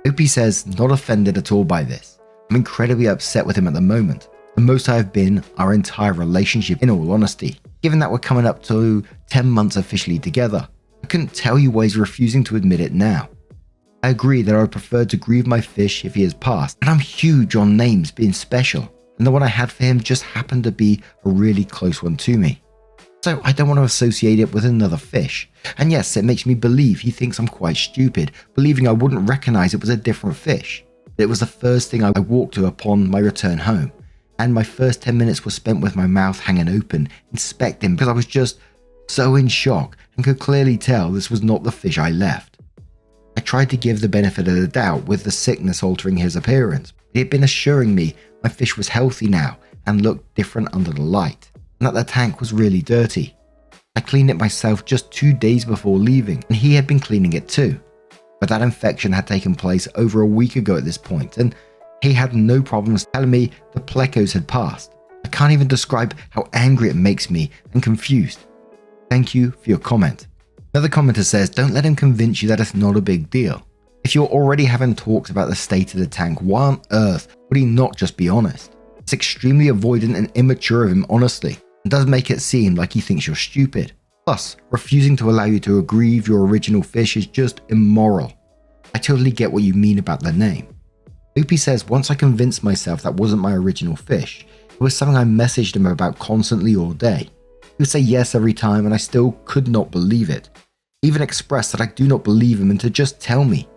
S2: Opie says, not offended at all by this. I'm incredibly upset with him at the moment. The most I have been our entire relationship, in all honesty. Given that we're coming up to 10 months officially together, I couldn't tell you why he's refusing to admit it now. I agree that I would prefer to grieve my fish if he has passed, and I'm huge on names being special, and the one I had for him just happened to be a really close one to me. So I don't want to associate it with another fish. And yes, it makes me believe he thinks I'm quite stupid, believing I wouldn't recognize it was a different fish. It was the first thing I walked to upon my return home, and my first 10 minutes were spent with my mouth hanging open, inspecting, because I was just so in shock and could clearly tell this was not the fish I left. I tried to give the benefit of the doubt with the sickness altering his appearance. He had been assuring me my fish was healthy now and looked different under the light, and that the tank was really dirty. I cleaned it myself just 2 days before leaving, and he had been cleaning it too. But that infection had taken place over a week ago at this point, and he had no problems telling me the plecos had passed. I can't even describe how angry it makes me and confused. Thank you for your comment. Another commenter says, don't let him convince you that it's not a big deal. If you're already having talks about the state of the tank, why on earth would he not just be honest? It's extremely avoidant and immature of him, honestly, and does make it seem like he thinks you're stupid. Plus, refusing to allow you to grieve your original fish is just immoral. I totally get what you mean about the name. Opie says, once I convinced myself that wasn't my original fish, it was something I messaged him about constantly all day. He would say yes every time and I still could not believe it. Even expressed that I do not believe him and to just tell me.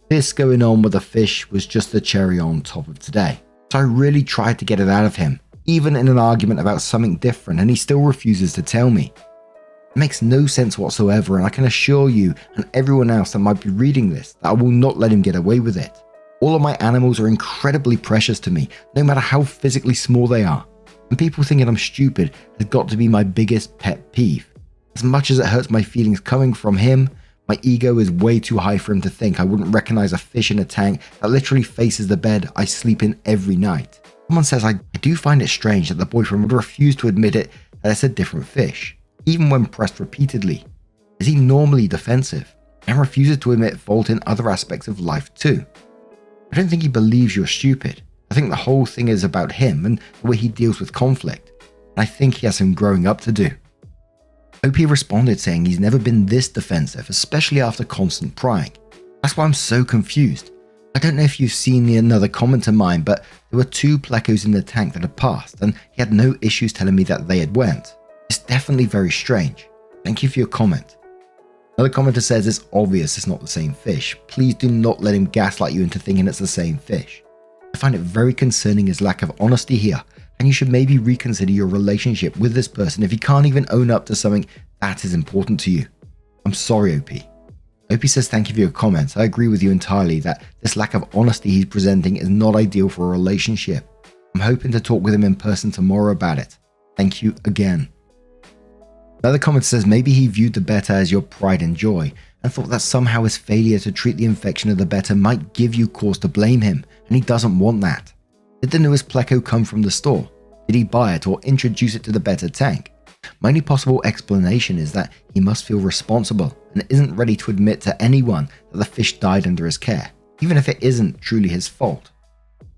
S2: This going on with the fish was just the cherry on top of today. So I really tried to get it out of him, even in an argument about something different, and he still refuses to tell me. It makes no sense whatsoever, and I can assure you and everyone else that might be reading this that I will not let him get away with it. All of my animals are incredibly precious to me, no matter how physically small they are. And people thinking I'm stupid has got to be my biggest pet peeve. As much as it hurts my feelings coming from him, my ego is way too high for him to think I wouldn't recognize a fish in a tank that literally faces the bed I sleep in every night. Someone says I do find it strange that the boyfriend would refuse to admit it that it's a different fish, even when pressed repeatedly. Is he normally defensive and refuses to admit fault in other aspects of life too? I don't think he believes you're stupid. I think the whole thing is about him and the way he deals with conflict, and I think he has some growing up to do. Opie responded saying he's never been this defensive, especially after constant prying. That's why I'm so confused. I don't know if you've seen another comment of mine, but there were 2 plecos in the tank that had passed, and he had no issues telling me that they had went. It's definitely very strange. Thank you for your comment. Another commenter says it's obvious it's not the same fish. Please do not let him gaslight you into thinking it's the same fish. I find it very concerning his lack of honesty here, and you should maybe reconsider your relationship with this person if he can't even own up to something that is important to you. I'm sorry, Opie. Opie says thank you for your comments. I agree with you entirely that this lack of honesty he's presenting is not ideal for a relationship. I'm hoping to talk with him in person tomorrow about it. Thank you again. Another comment says maybe he viewed the betta as your pride and joy and thought that somehow his failure to treat the infection of the betta might give you cause to blame him, and he doesn't want that. Did the newest pleco come from the store? Did he buy it or introduce it to the betta tank? My only possible explanation is that he must feel responsible and isn't ready to admit to anyone that the fish died under his care, even if it isn't truly his fault.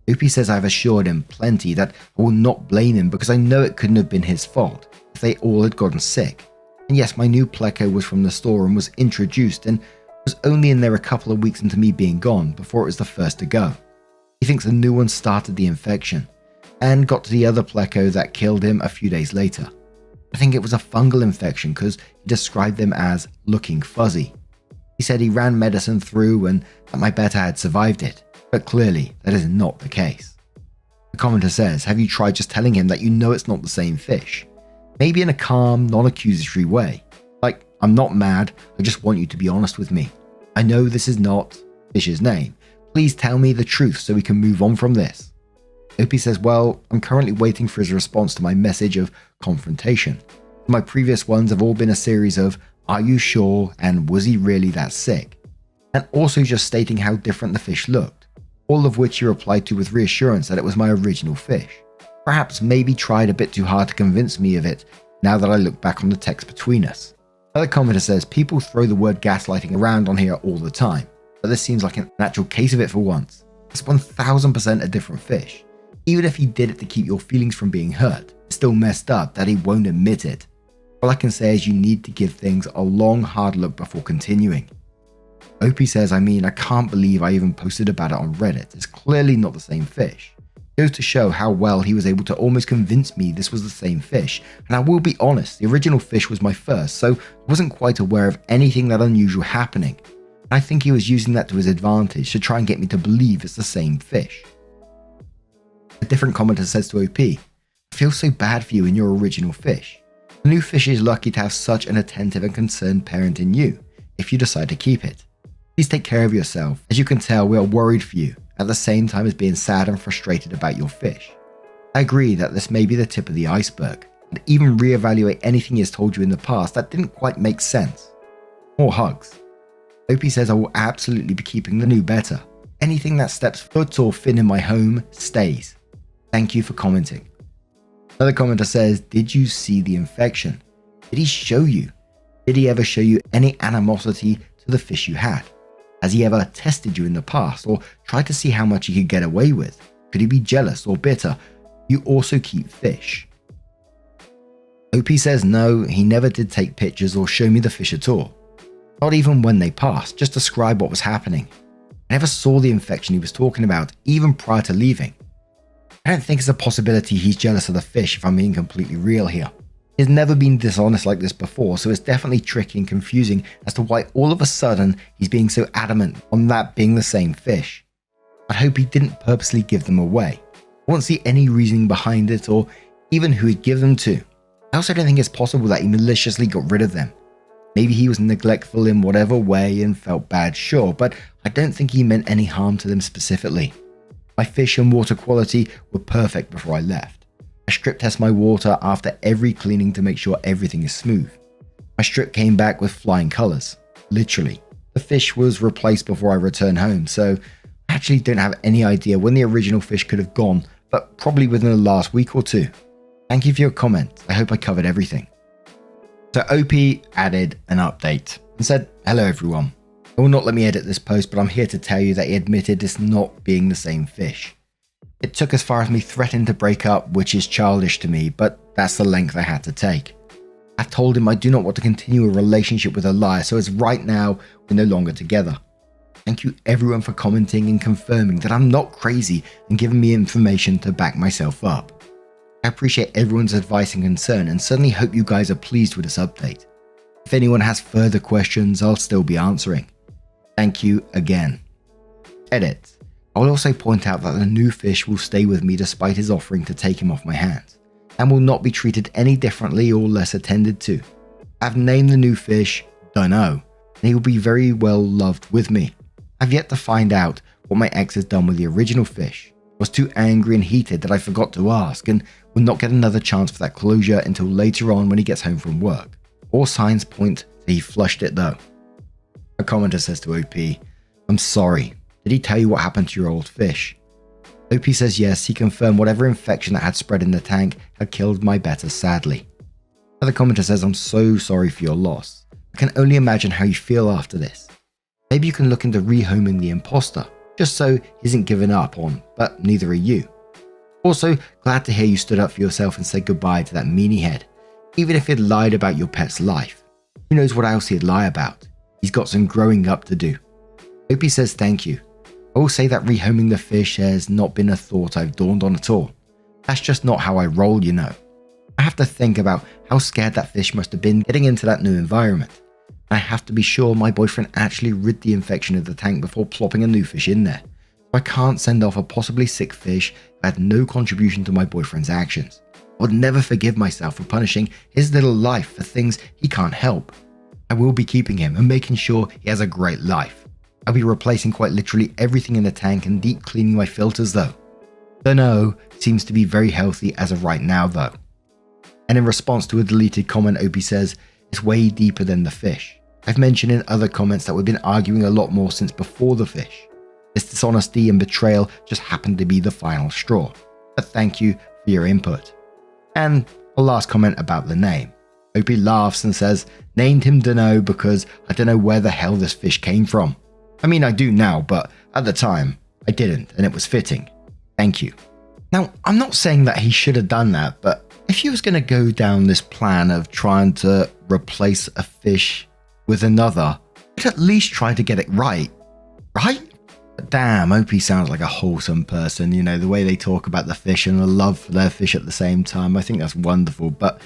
S2: Opie says I've assured him plenty that I will not blame him because I know it couldn't have been his fault if they all had gotten sick. And yes, my new pleco was from the store and was introduced and was only in there a couple of weeks into me being gone before it was the first to go. He thinks a new one started the infection and got to the other pleco that killed him a few days later. I think it was a fungal infection because he described them as looking fuzzy. He said he ran medicine through and that my betta had survived it, but clearly that is not the case. The commenter says, have you tried just telling him that you know it's not the same fish? Maybe in a calm, non-accusatory way. Like, I'm not mad, I just want you to be honest with me. I know this is not fish's name. Please tell me the truth so we can move on from this. Opie says, well, I'm currently waiting for his response to my message of confrontation. My previous ones have all been a series of, are you sure, and was he really that sick? And also just stating how different the fish looked, all of which he replied to with reassurance that it was my original fish. Perhaps maybe tried a bit too hard to convince me of it now that I look back on the text between us. Another commenter says, people throw the word gaslighting around on here all the time, but this seems like an actual case of it for once. It's 1000% a different fish. Even if he did it to keep your feelings from being hurt, it's still messed up that he won't admit it. All I can say is you need to give things a long, hard look before continuing. Opie says, I can't believe I even posted about it on Reddit. It's clearly not the same fish. It goes to show how well he was able to almost convince me this was the same fish. And I will be honest, the original fish was my first, so I wasn't quite aware of anything that unusual happening. And I think he was using that to his advantage to try and get me to believe it's the same fish. A different commenter says to OP, I feel so bad for you and your original fish. The new fish is lucky to have such an attentive and concerned parent in you, if you decide to keep it. Please take care of yourself. As you can tell, we are worried for you, at the same time as being sad and frustrated about your fish. I agree that this may be the tip of the iceberg, and even reevaluate anything he has told you in the past that didn't quite make sense. More hugs. Opie says I will absolutely be keeping the new betta. Anything that steps foot or fin in my home stays. Thank you for commenting. Another commenter says, did you see the infection? Did he show you? Did he ever show you any animosity to the fish you had? Has he ever tested you in the past or tried to see how much he could get away with? Could he be jealous or bitter? You also keep fish. OP says no, he never did take pictures or show me the fish at all. Not even when they passed, just describe what was happening. I never saw the infection he was talking about, even prior to leaving. I don't think it's a possibility he's jealous of the fish if I'm being completely real here. He's never been dishonest like this before, so it's definitely tricky and confusing as to why all of a sudden he's being so adamant on that being the same fish. I hope he didn't purposely give them away. I won't see any reasoning behind it or even who he'd give them to. I also don't think it's possible that he maliciously got rid of them. Maybe he was neglectful in whatever way and felt bad, sure, but I don't think he meant any harm to them specifically. My fish and water quality were perfect before I left. I strip test my water after every cleaning to make sure everything is smooth. My strip came back with flying colors. Literally. The fish was replaced before I returned home, so I actually don't have any idea when the original fish could have gone, but probably within the last week or two. Thank you for your comment. I hope I covered everything. So OP added an update and said, hello everyone. It will not let me edit this post, but I'm here to tell you that he admitted this not being the same fish. It took as far as me threatening to break up, which is childish to me, but that's the length I had to take. I told him I do not want to continue a relationship with a liar, so as right now, we're no longer together. Thank you everyone for commenting and confirming that I'm not crazy and giving me information to back myself up. I appreciate everyone's advice and concern and certainly hope you guys are pleased with this update. If anyone has further questions, I'll still be answering. Thank you again. Edit. I will also point out that the new fish will stay with me despite his offering to take him off my hands, and will not be treated any differently or less attended to. I've named the new fish Dunno, and he will be very well loved with me. I've yet to find out what my ex has done with the original fish. I was too angry and heated that I forgot to ask, and will not get another chance for that closure until later on when he gets home from work. All signs point that he flushed it though. A commenter says to OP, I'm sorry. Did he tell you what happened to your old fish? OP says yes, he confirmed whatever infection that had spread in the tank had killed my betta sadly. Another commenter says, I'm so sorry for your loss. I can only imagine how you feel after this. Maybe you can look into rehoming the imposter, just so he isn't given up on, but neither are you. Also, glad to hear you stood up for yourself and said goodbye to that meanie head, even if he'd lied about your pet's life. Who knows what else he'd lie about? He's got some growing up to do. OP says thank you. I will say that rehoming the fish has not been a thought I've dawned on at all. That's just not how I roll, you know. I have to think about how scared that fish must have been getting into that new environment. I have to be sure my boyfriend actually rid the infection of the tank before plopping a new fish in there. I can't send off a possibly sick fish who had no contribution to my boyfriend's actions. I would never forgive myself for punishing his little life for things he can't help. I will be keeping him and making sure he has a great life. I'll be replacing quite literally everything in the tank and deep cleaning my filters though. Dunno seems to be very healthy as of right now though. And in response to a deleted comment, Opie says, it's way deeper than the fish. I've mentioned in other comments that we've been arguing a lot more since before the fish. This dishonesty and betrayal just happened to be the final straw. But thank you for your input. And a last comment about the name. Opie laughs and says, named him Dunno because I don't know where the hell this fish came from. I mean, I do now, but at the time, I didn't, and it was fitting. Thank you. Now, I'm not saying that he should have done that, but if he was going to go down this plan of trying to replace a fish with another, he'd at least try to get it right? But damn, Opie sounds like a wholesome person, you know, the way they talk about the fish and the love for their fish at the same time. I think that's wonderful, but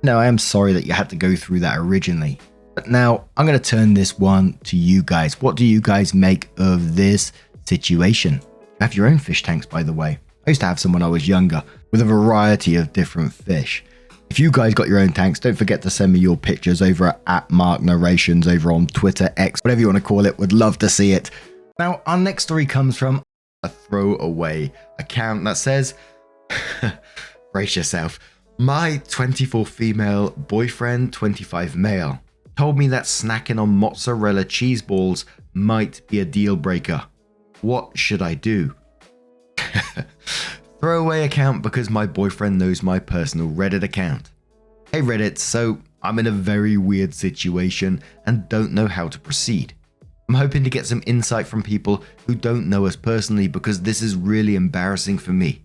S2: no, I am sorry that you had to go through that originally. But now, I'm going to turn this one to you guys. What do you guys make of this situation? You have your own fish tanks, by the way. I used to have some when I was younger, with a variety of different fish. If you guys got your own tanks, don't forget to send me your pictures over at @MarkNarrations over on Twitter, X, whatever you want to call it. Would love to see it. Now, our next story comes from a throwaway account that says, brace yourself, my 24 female boyfriend, 25 male, told me that snacking on mozzarella cheese balls might be a deal breaker. What should I do? Throwaway account because my boyfriend knows my personal Reddit account. Hey Reddit, so I'm in a very weird situation and don't know how to proceed. I'm hoping to get some insight from people who don't know us personally because this is really embarrassing for me.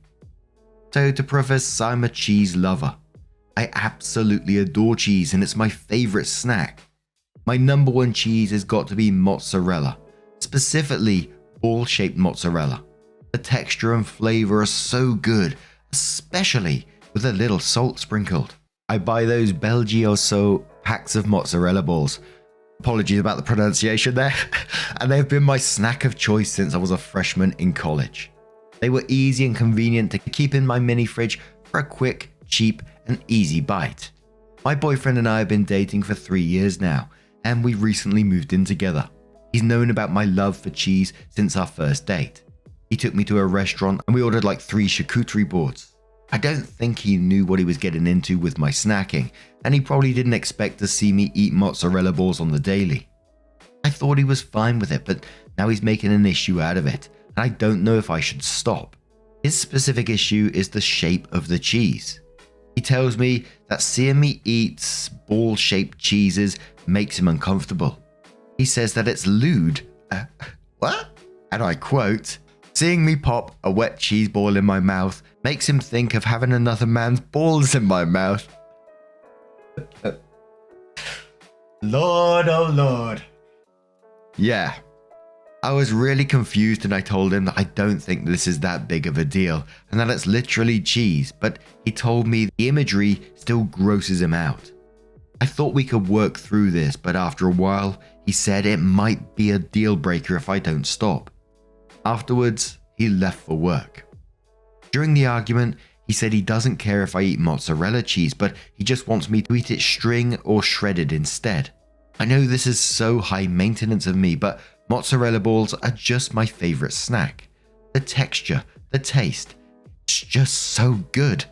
S2: So to preface, I'm a cheese lover. I absolutely adore cheese and it's my favorite snack. My number one cheese has got to be mozzarella, specifically ball-shaped mozzarella. The texture and flavor are so good, especially with a little salt sprinkled. I buy those Belgioso packs of mozzarella balls. Apologies about the pronunciation there. And they've been my snack of choice since I was a freshman in college. They were easy and convenient to keep in my mini fridge for a quick, cheap, and easy bite. My boyfriend and I have been dating for 3 years now, and we recently moved in together. He's known about my love for cheese since our first date. He took me to a restaurant and we ordered like 3 charcuterie boards. I don't think he knew what he was getting into with my snacking, and he probably didn't expect to see me eat mozzarella balls on the daily. I thought he was fine with it, but now he's making an issue out of it, and I don't know if I should stop. His specific issue is the shape of the cheese. He tells me that seeing me eat ball-shaped cheeses makes him uncomfortable. He says that it's lewd. What? And I quote, seeing me pop a wet cheese ball in my mouth makes him think of having another man's balls in my mouth. Lord, oh Lord. Yeah, I was really confused and I told him that I don't think this is that big of a deal and that it's literally cheese, but he told me the imagery still grosses him out. I thought we could work through this, but after a while, he said it might be a deal breaker if I don't stop. Afterwards, he left for work. During the argument, he said he doesn't care if I eat mozzarella cheese, but he just wants me to eat it string or shredded instead. I know this is so high maintenance of me, but mozzarella balls are just my favorite snack. The texture, the taste, it's just so good.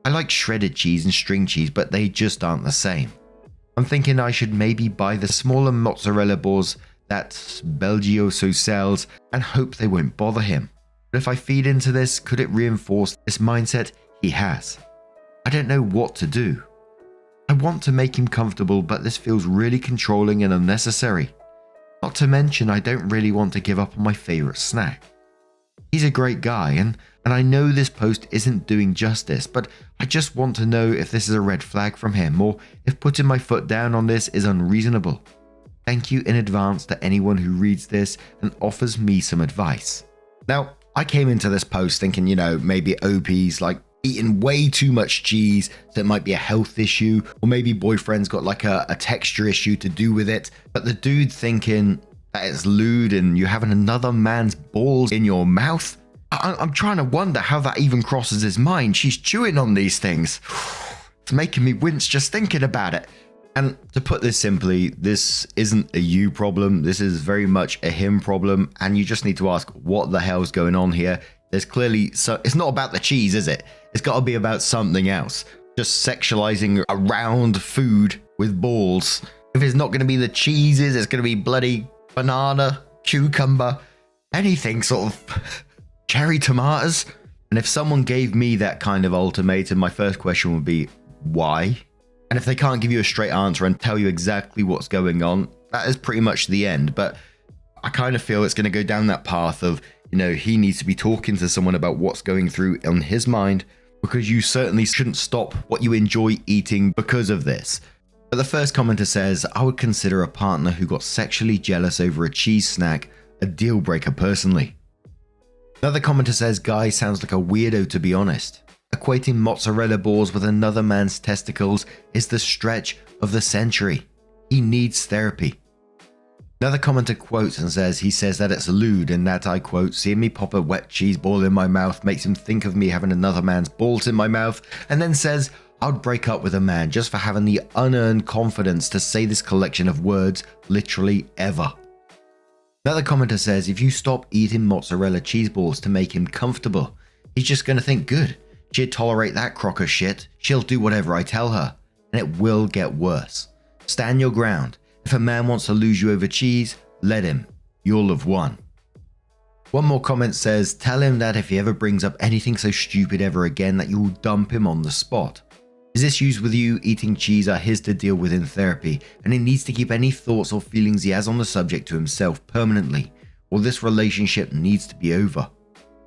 S2: I like shredded cheese and string cheese, but they just aren't the same. I'm thinking I should maybe buy the smaller mozzarella balls that Belgioso sells and hope they won't bother him. But if I feed into this, could it reinforce this mindset he has? I don't know what to do. I want to make him comfortable, but this feels really controlling and unnecessary. Not to mention, I don't really want to give up on my favorite snack. He's a great guy, and I know this post isn't doing justice, but I just want to know if this is a red flag from him, or if putting my foot down on this is unreasonable.
S1: Thank you in advance to anyone who reads this and offers me some advice.
S2: Now, I came into this post thinking, maybe OP's like eating way too much cheese, so it might be a health issue, or maybe boyfriend's got like a texture issue to do with it. But the dude thinking that it's lewd and you're having another man's balls in your mouth, I'm trying to wonder how that even crosses his mind. She's chewing on these things. It's making me wince just thinking about it. And to put this simply, this isn't a you problem. This is very much a him problem. And you just need to ask, what the hell's going on here? There's clearly, it's not about the cheese, is it? It's got to be about something else. Just sexualizing around food with balls. If it's not going to be the cheeses, it's going to be bloody banana, cucumber, anything sort of cherry tomatoes. And if someone gave me that kind of ultimatum, my first question would be, why? And if they can't give you a straight answer and tell you exactly what's going on, that is pretty much the end. But I kind of feel it's going to go down that path of, he needs to be talking to someone about what's going through on his mind, because you certainly shouldn't stop what you enjoy eating because of this. But the first commenter says, I would consider a partner who got sexually jealous over a cheese snack a deal breaker personally. Another commenter says, guy sounds like a weirdo to be honest. Equating mozzarella balls with another man's testicles is the stretch of the century. He needs therapy. Another commenter quotes and says he says that it's lewd and that, I quote, seeing me pop a wet cheese ball in my mouth makes him think of me having another man's balls in my mouth, and then says, I'd break up with a man just for having the unearned confidence to say this collection of words literally ever. Another commenter says if you stop eating mozzarella cheese balls to make him comfortable, he's just going to think good. She'd tolerate that crock of shit. She'll do whatever I tell her. And it will get worse. Stand your ground. If a man wants to lose you over cheese, let him. You'll have won. One more comment says, tell him that if he ever brings up anything so stupid ever again that you'll dump him on the spot. His issues with you eating cheese are his to deal with in therapy, and he needs to keep any thoughts or feelings he has on the subject to himself permanently, or this relationship needs to be over.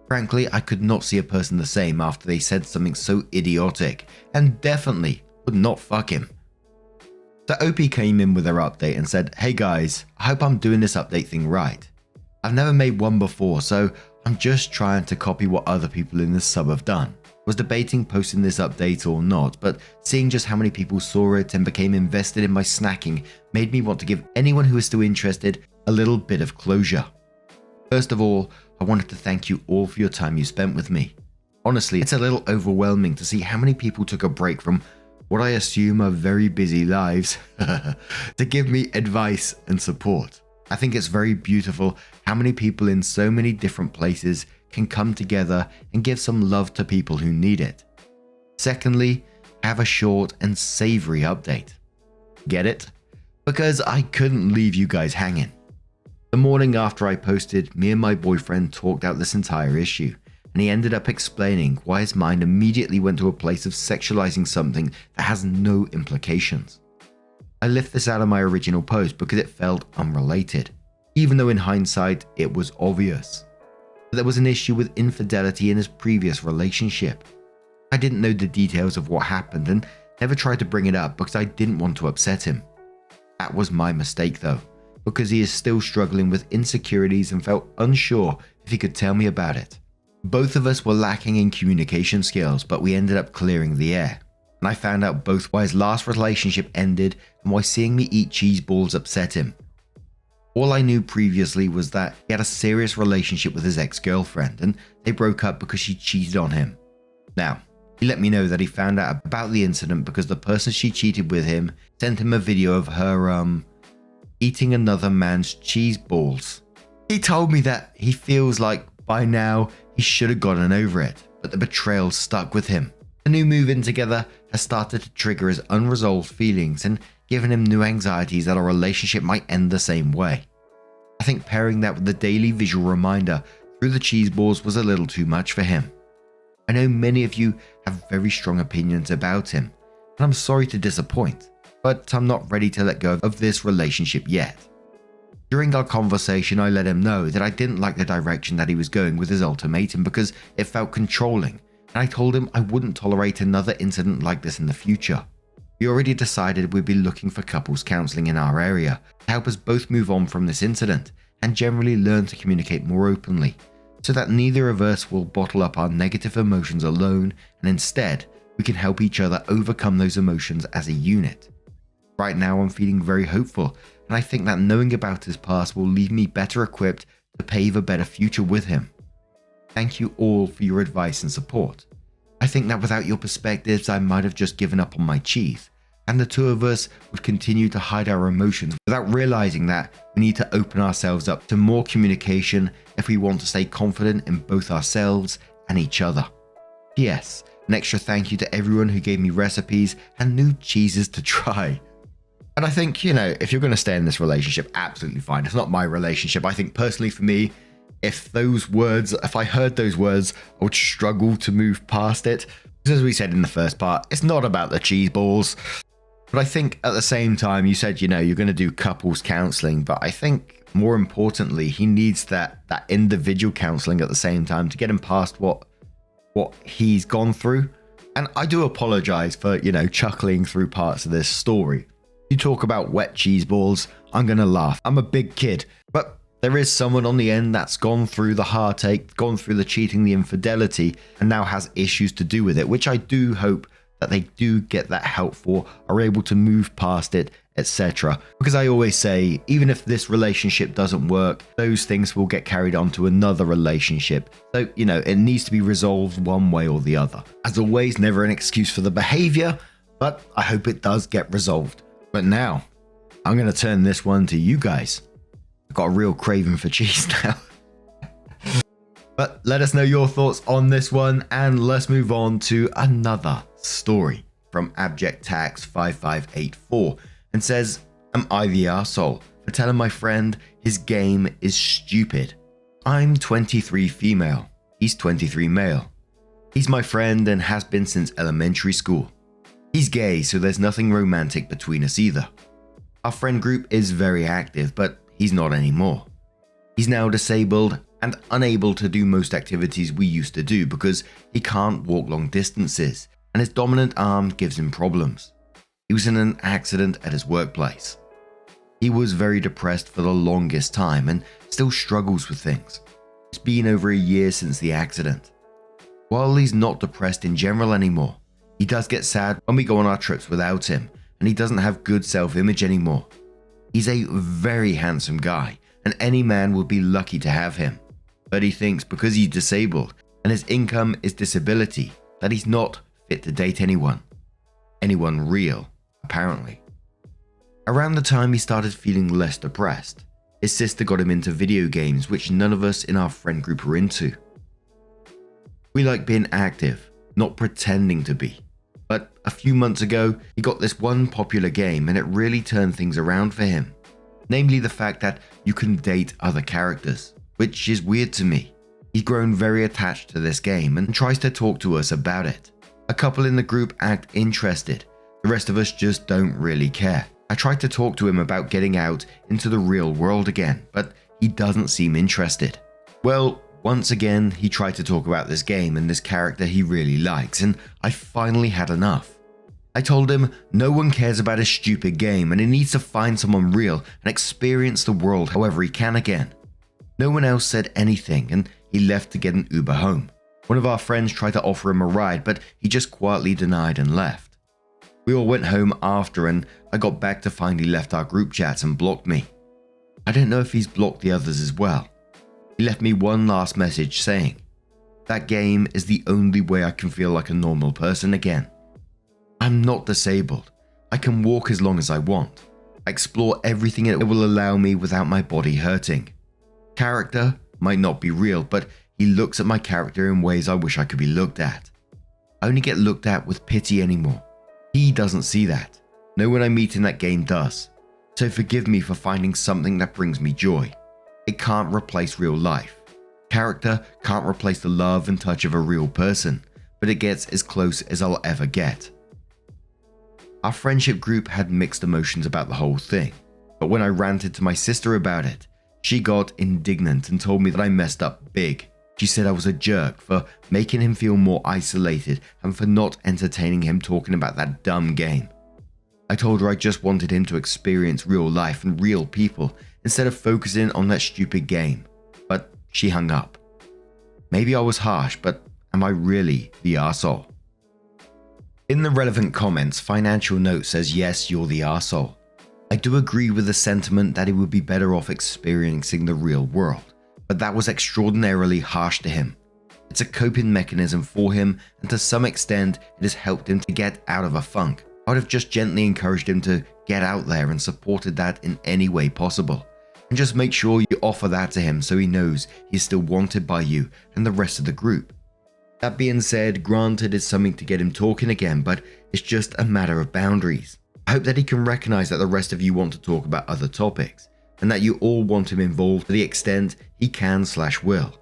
S2: Frankly, I could not see a person the same after they said something so idiotic, and definitely would not fuck him. So OP came in with her update and said, hey guys, I hope I'm doing this update thing right. I've never made one before, so I'm just trying to copy what other people in this sub have done. Was debating posting this update or not, but seeing just how many people saw it and became invested in my snacking made me want to give anyone who is still interested a little bit of closure. First of all, I wanted to thank you all for your time you spent with me. Honestly, it's a little overwhelming to see how many people took a break from what I assume are very busy lives to give me advice and support. I think it's very beautiful how many people in so many different places can come together and give some love to people who need it. Secondly, have a short and savory update. Get it? Because I couldn't leave you guys hanging. The morning after I posted, me and my boyfriend talked out this entire issue, and he ended up explaining why his mind immediately went to a place of sexualizing something that has no implications. I left this out of my original post because it felt unrelated, even though in hindsight it was obvious. But there was an issue with infidelity in his previous relationship. I didn't know the details of what happened and never tried to bring it up because I didn't want to upset him. That was my mistake though, because he is still struggling with insecurities and felt unsure if he could tell me about it. Both of us were lacking in communication skills, but we ended up clearing the air. And I found out both why his last relationship ended and why seeing me eat cheese balls upset him. All I knew previously was that he had a serious relationship with his ex-girlfriend and they broke up because she cheated on him. Now, he let me know that he found out about the incident because the person she cheated with him sent him a video of her, eating another man's cheese balls. He told me that he feels like by now he should have gotten over it, but the betrayal stuck with him. The new move in together has started to trigger his unresolved feelings and given him new anxieties that our relationship might end the same way. I think pairing that with the daily visual reminder through the cheese balls was a little too much for him. I know many of you have very strong opinions about him, and I'm sorry to disappoint, but I'm not ready to let go of this relationship yet. During our conversation, I let him know that I didn't like the direction that he was going with his ultimatum because it felt controlling, and I told him I wouldn't tolerate another incident like this in the future.
S1: We already decided we'd be looking for couples counselling in our area to help us both move on from this incident and generally learn to communicate more openly, so that neither of us will bottle up our negative emotions alone, and instead we can help each other overcome those emotions as a unit. Right now I'm feeling very hopeful, and I think that knowing about his past will leave me better equipped to pave a better future with him. Thank you all for your advice and support. I think that without your perspectives I might have just given up on my cheese, and the two of us would continue to hide our emotions without realizing that we need to open ourselves up to more communication if we want to stay confident in both ourselves and each other. P.S. An extra thank you to everyone who gave me recipes and new cheeses to try. And I think, if you're going to stay in this relationship, absolutely fine. It's not my relationship. I think personally for me, if I heard those words, I would struggle to move past it. Because as we said in the first part, it's not about the cheese balls. But I think at the same time, you said, you're going to do couples counseling. But I think more importantly, he needs that individual counseling at the same time to get him past what he's gone through. And I do apologize for, chuckling through parts of this story. You talk about wet cheese balls, I'm going to laugh. I'm a big kid, but there is someone on the end that's gone through the heartache, gone through the cheating, the infidelity, and now has issues to do with it, which I do hope that they do get that help for, are able to move past it, etc. Because I always say, even if this relationship doesn't work, those things will get carried on to another relationship. So, it needs to be resolved one way or the other. As always, never an excuse for the behavior, but I hope it does get resolved. But now, I'm going to turn this one to you guys. I've got a real craving for cheese now. But let us know your thoughts on this one, and let's move on to another story from Abject Tax 5584, and says, am I the arsehole for telling my friend his game is stupid? I'm 23 female, he's 23 male. He's my friend and has been since elementary school. He's gay, so there's nothing romantic between us either. Our friend group is very active, but he's not anymore. He's now disabled and unable to do most activities we used to do because he can't walk long distances, and his dominant arm gives him problems. He was in an accident at his workplace. He was very depressed for the longest time and still struggles with things. It's been over a year since the accident. While he's not depressed in general anymore, he does get sad when we go on our trips without him, and he doesn't have good self-image anymore. He's a very handsome guy, and any man would be lucky to have him. But he thinks because he's disabled and his income is disability, that he's not fit to date anyone. Anyone real, apparently. Around the time he started feeling less depressed, his sister got him into video games, which none of us in our friend group were into. We like being active, not pretending to be. But a few months ago, he got this one popular game and it really turned things around for him. Namely the fact that you can date other characters, which is weird to me. He's grown very attached to this game and tries to talk to us about it. A couple in the group act interested, the rest of us just don't really care. I tried to talk to him about getting out into the real world again, but he doesn't seem interested. Well, once again, he tried to talk about this game and this character he really likes, and I finally had enough. I told him no one cares about his stupid game and he needs to find someone real and experience the world however he can again. No one else said anything and he left to get an Uber home. One of our friends tried to offer him a ride, but he just quietly denied and left. We all went home after and I got back to find he left our group chats and blocked me. I don't know if he's blocked the others as well. He left me one last message saying, that game is the only way I can feel like a normal person again. I'm not disabled. I can walk as long as I want. I explore everything it will allow me without my body hurting. Character might not be real, but he looks at my character in ways I wish I could be looked at. I only get looked at with pity anymore. He doesn't see that. No one I meet in that game does. So forgive me for finding something that brings me joy. It can't replace real life. Character can't replace the love and touch of a real person, but it gets as close as I'll ever get. Our friendship group had mixed emotions about the whole thing, but when I ranted to my sister about it, she got indignant and told me that I messed up big. She said I was a jerk for making him feel more isolated and for not entertaining him talking about that dumb game. I told her I just wanted him to experience real life and real people instead of focusing on that stupid game. But she hung up. Maybe I was harsh, but am I really the arsehole? In the relevant comments, Financial Note says yes, you're the arsehole. I do agree with the sentiment that he would be better off experiencing the real world, but that was extraordinarily harsh to him. It's a coping mechanism for him, and to some extent, it has helped him to get out of a funk. I would have just gently encouraged him to get out there and supported that in any way possible. And just make sure you offer that to him so he knows he's still wanted by you and the rest of the group. That being said, granted it's something to get him talking again, but it's just a matter of boundaries. I hope that he can recognize that the rest of you want to talk about other topics, and that you all want him involved to the extent he can/will.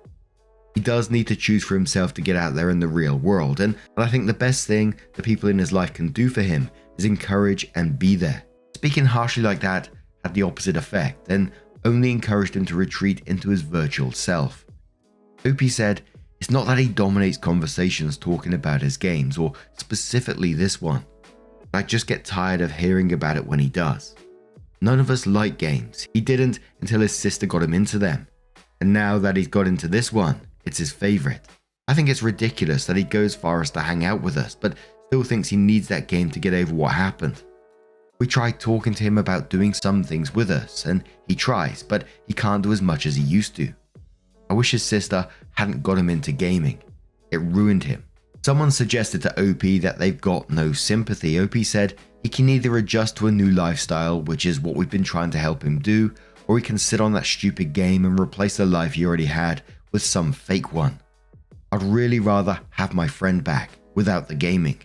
S1: He does need to choose for himself to get out there in the real world, and I think the best thing the people in his life can do for him is encourage and be there. Speaking harshly like that had the opposite effect, and only encouraged him to retreat into his virtual self. OP said, it's not that he dominates conversations talking about his games, or specifically this one. I just get tired of hearing about it when he does. None of us like games. He didn't until his sister got him into them. And now that he's got into this one, it's his favorite. I think it's ridiculous that he goes far as to hang out with us, but still thinks he needs that game to get over what happened. We tried talking to him about doing some things with us, and he tries, but he can't do as much as he used to. I wish his sister hadn't got him into gaming. It ruined him. Someone suggested to OP that they've got no sympathy. OP said he can either adjust to a new lifestyle, which is what we've been trying to help him do, or he can sit on that stupid game and replace the life he already had with some fake one. I'd really rather have my friend back without the gaming.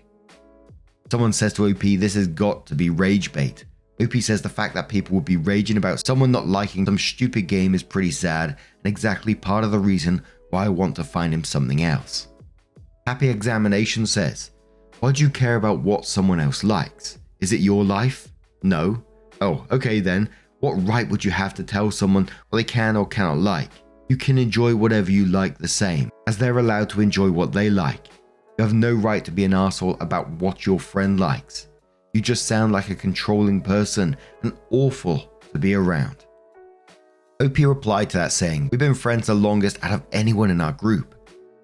S1: Someone says to OP this has got to be rage bait. OP says the fact that people would be raging about someone not liking some stupid game is pretty sad and exactly part of the reason why I want to find him something else. Happy Examination says, why do you care about what someone else likes? Is it your life? No. Oh, okay then. What right would you have to tell someone what they can or cannot like? You can enjoy whatever you like the same, as they're allowed to enjoy what they like. You have no right to be an arsehole about what your friend likes. You just sound like a controlling person and awful to be around. OP replied to that saying, we've been friends the longest out of anyone in our group.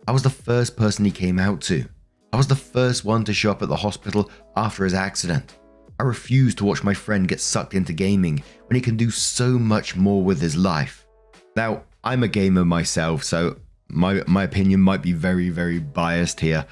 S1: I was the first person he came out to. I was the first one to show up at the hospital after his accident. I refuse to watch my friend get sucked into gaming when he can do so much more with his life. Now, I'm a gamer myself, so my opinion might be very, very biased here.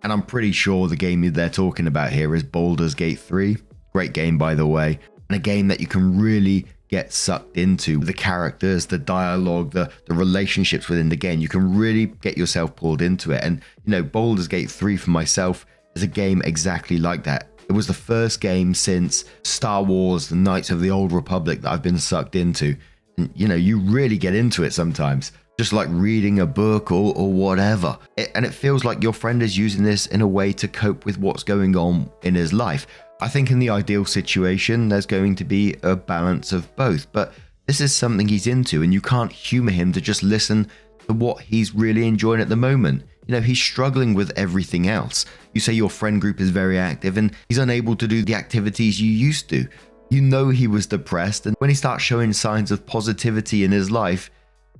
S1: And I'm pretty sure the game they're talking about here is Baldur's Gate 3. Great game, by the way. And a game that you can really get sucked into. The characters, the dialogue, the relationships within the game. You can really get yourself pulled into it. And, you know, Baldur's Gate 3 for myself is a game exactly like that. It was the first game since Star Wars, the Knights of the Old Republic that I've been sucked into. And, you know, you really get into it sometimes. Just like reading a book or whatever. And it feels like your friend is using this in a way to cope with what's going on in his life. I think in the ideal situation, there's going to be a balance of both. But this is something he's into, and you can't humor him to just listen to what he's really enjoying at the moment. You know, he's struggling with everything else. You say your friend group is very active, and he's unable to do the activities you used to. You know he was depressed, and when he starts showing signs of positivity in his life,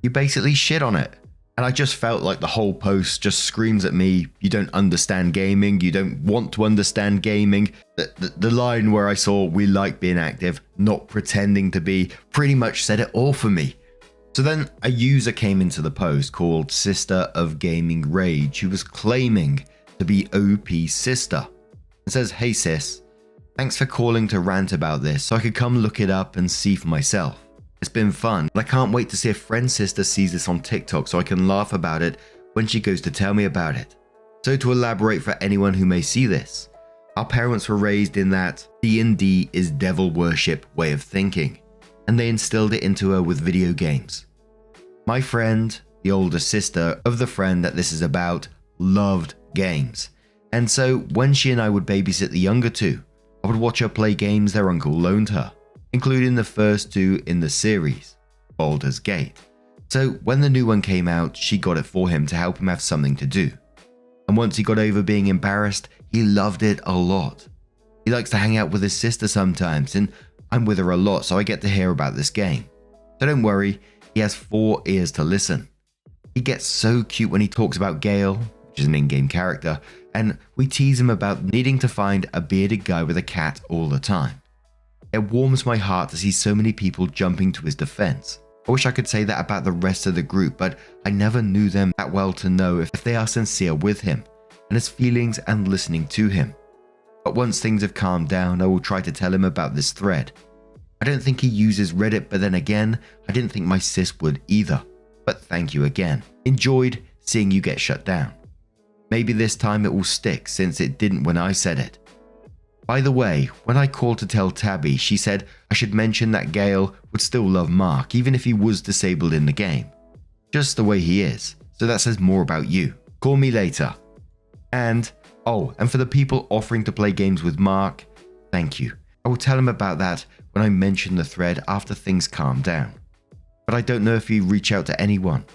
S1: you basically shit on it. And I just felt like the whole post just screams at me, you don't understand gaming, you don't want to understand gaming. The line where I saw we like being active, not pretending to be, pretty much said it all for me. So then a user came into the post called Sister of Gaming Rage, who was claiming to be OP's sister. It says, hey sis, thanks for calling to rant about this so I could come look it up and see for myself. It's been fun, and I can't wait to see if friend's sister sees this on TikTok so I can laugh about it when she goes to tell me about it. So to elaborate for anyone who may see this, our parents were raised in that D&D is devil worship way of thinking, and they instilled it into her with video games. My friend, the older sister of the friend that this is about, loved games, and so when she and I would babysit the younger two, I would watch her play games their uncle loaned her, including the first two in the series, Baldur's Gate. So when the new one came out, she got it for him to help him have something to do. And once he got over being embarrassed, he loved it a lot. He likes to hang out with his sister sometimes, and I'm with her a lot, so I get to hear about this game. So don't worry, he has 4 ears to listen. He gets so cute when he talks about Gale, which is an in-game character, and we tease him about needing to find a bearded guy with a cat all the time. It warms my heart to see so many people jumping to his defense. I wish I could say that about the rest of the group, but I never knew them that well to know if they are sincere with him and his feelings and listening to him. But once things have calmed down, I will try to tell him about this thread. I don't think he uses Reddit, but then again, I didn't think my sis would either. But thank you again. Enjoyed seeing you get shut down. Maybe this time it will stick since it didn't when I said it. By the way, when I called to tell Tabby, she said I should mention that Gale would still love Mark even if he was disabled in the game. Just the way he is, so that says more about you. Call me later. And for the people offering to play games with Mark, thank you. I will tell him about that when I mention the thread after things calm down. But I don't know if he'd reach out to anyone.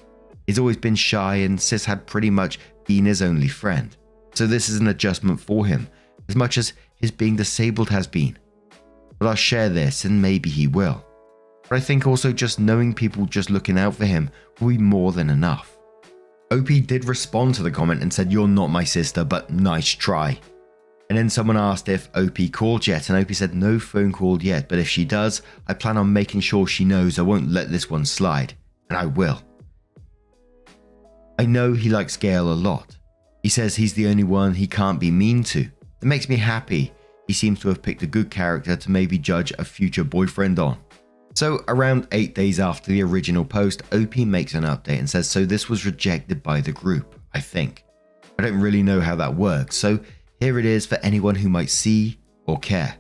S1: He's always been shy and Sis had pretty much been his only friend. So this is an adjustment for him, as much as his being disabled has been. But I'll share this and maybe he will. But I think also just knowing people just looking out for him will be more than enough. OP did respond to the comment and said, "You're not my sister, but nice try." And then someone asked if OP called yet, and OP said no phone call yet, but if she does, I plan on making sure she knows I won't let this one slide, and I will. I know he likes Gale a lot. He says he's the only one he can't be mean to. It makes me happy. He seems to have picked a good character to maybe judge a future boyfriend on. So around 8 days after the original post, OP makes an update and says, so this was rejected by the group, I think. I don't really know how that works, so here it is for anyone who might see or care.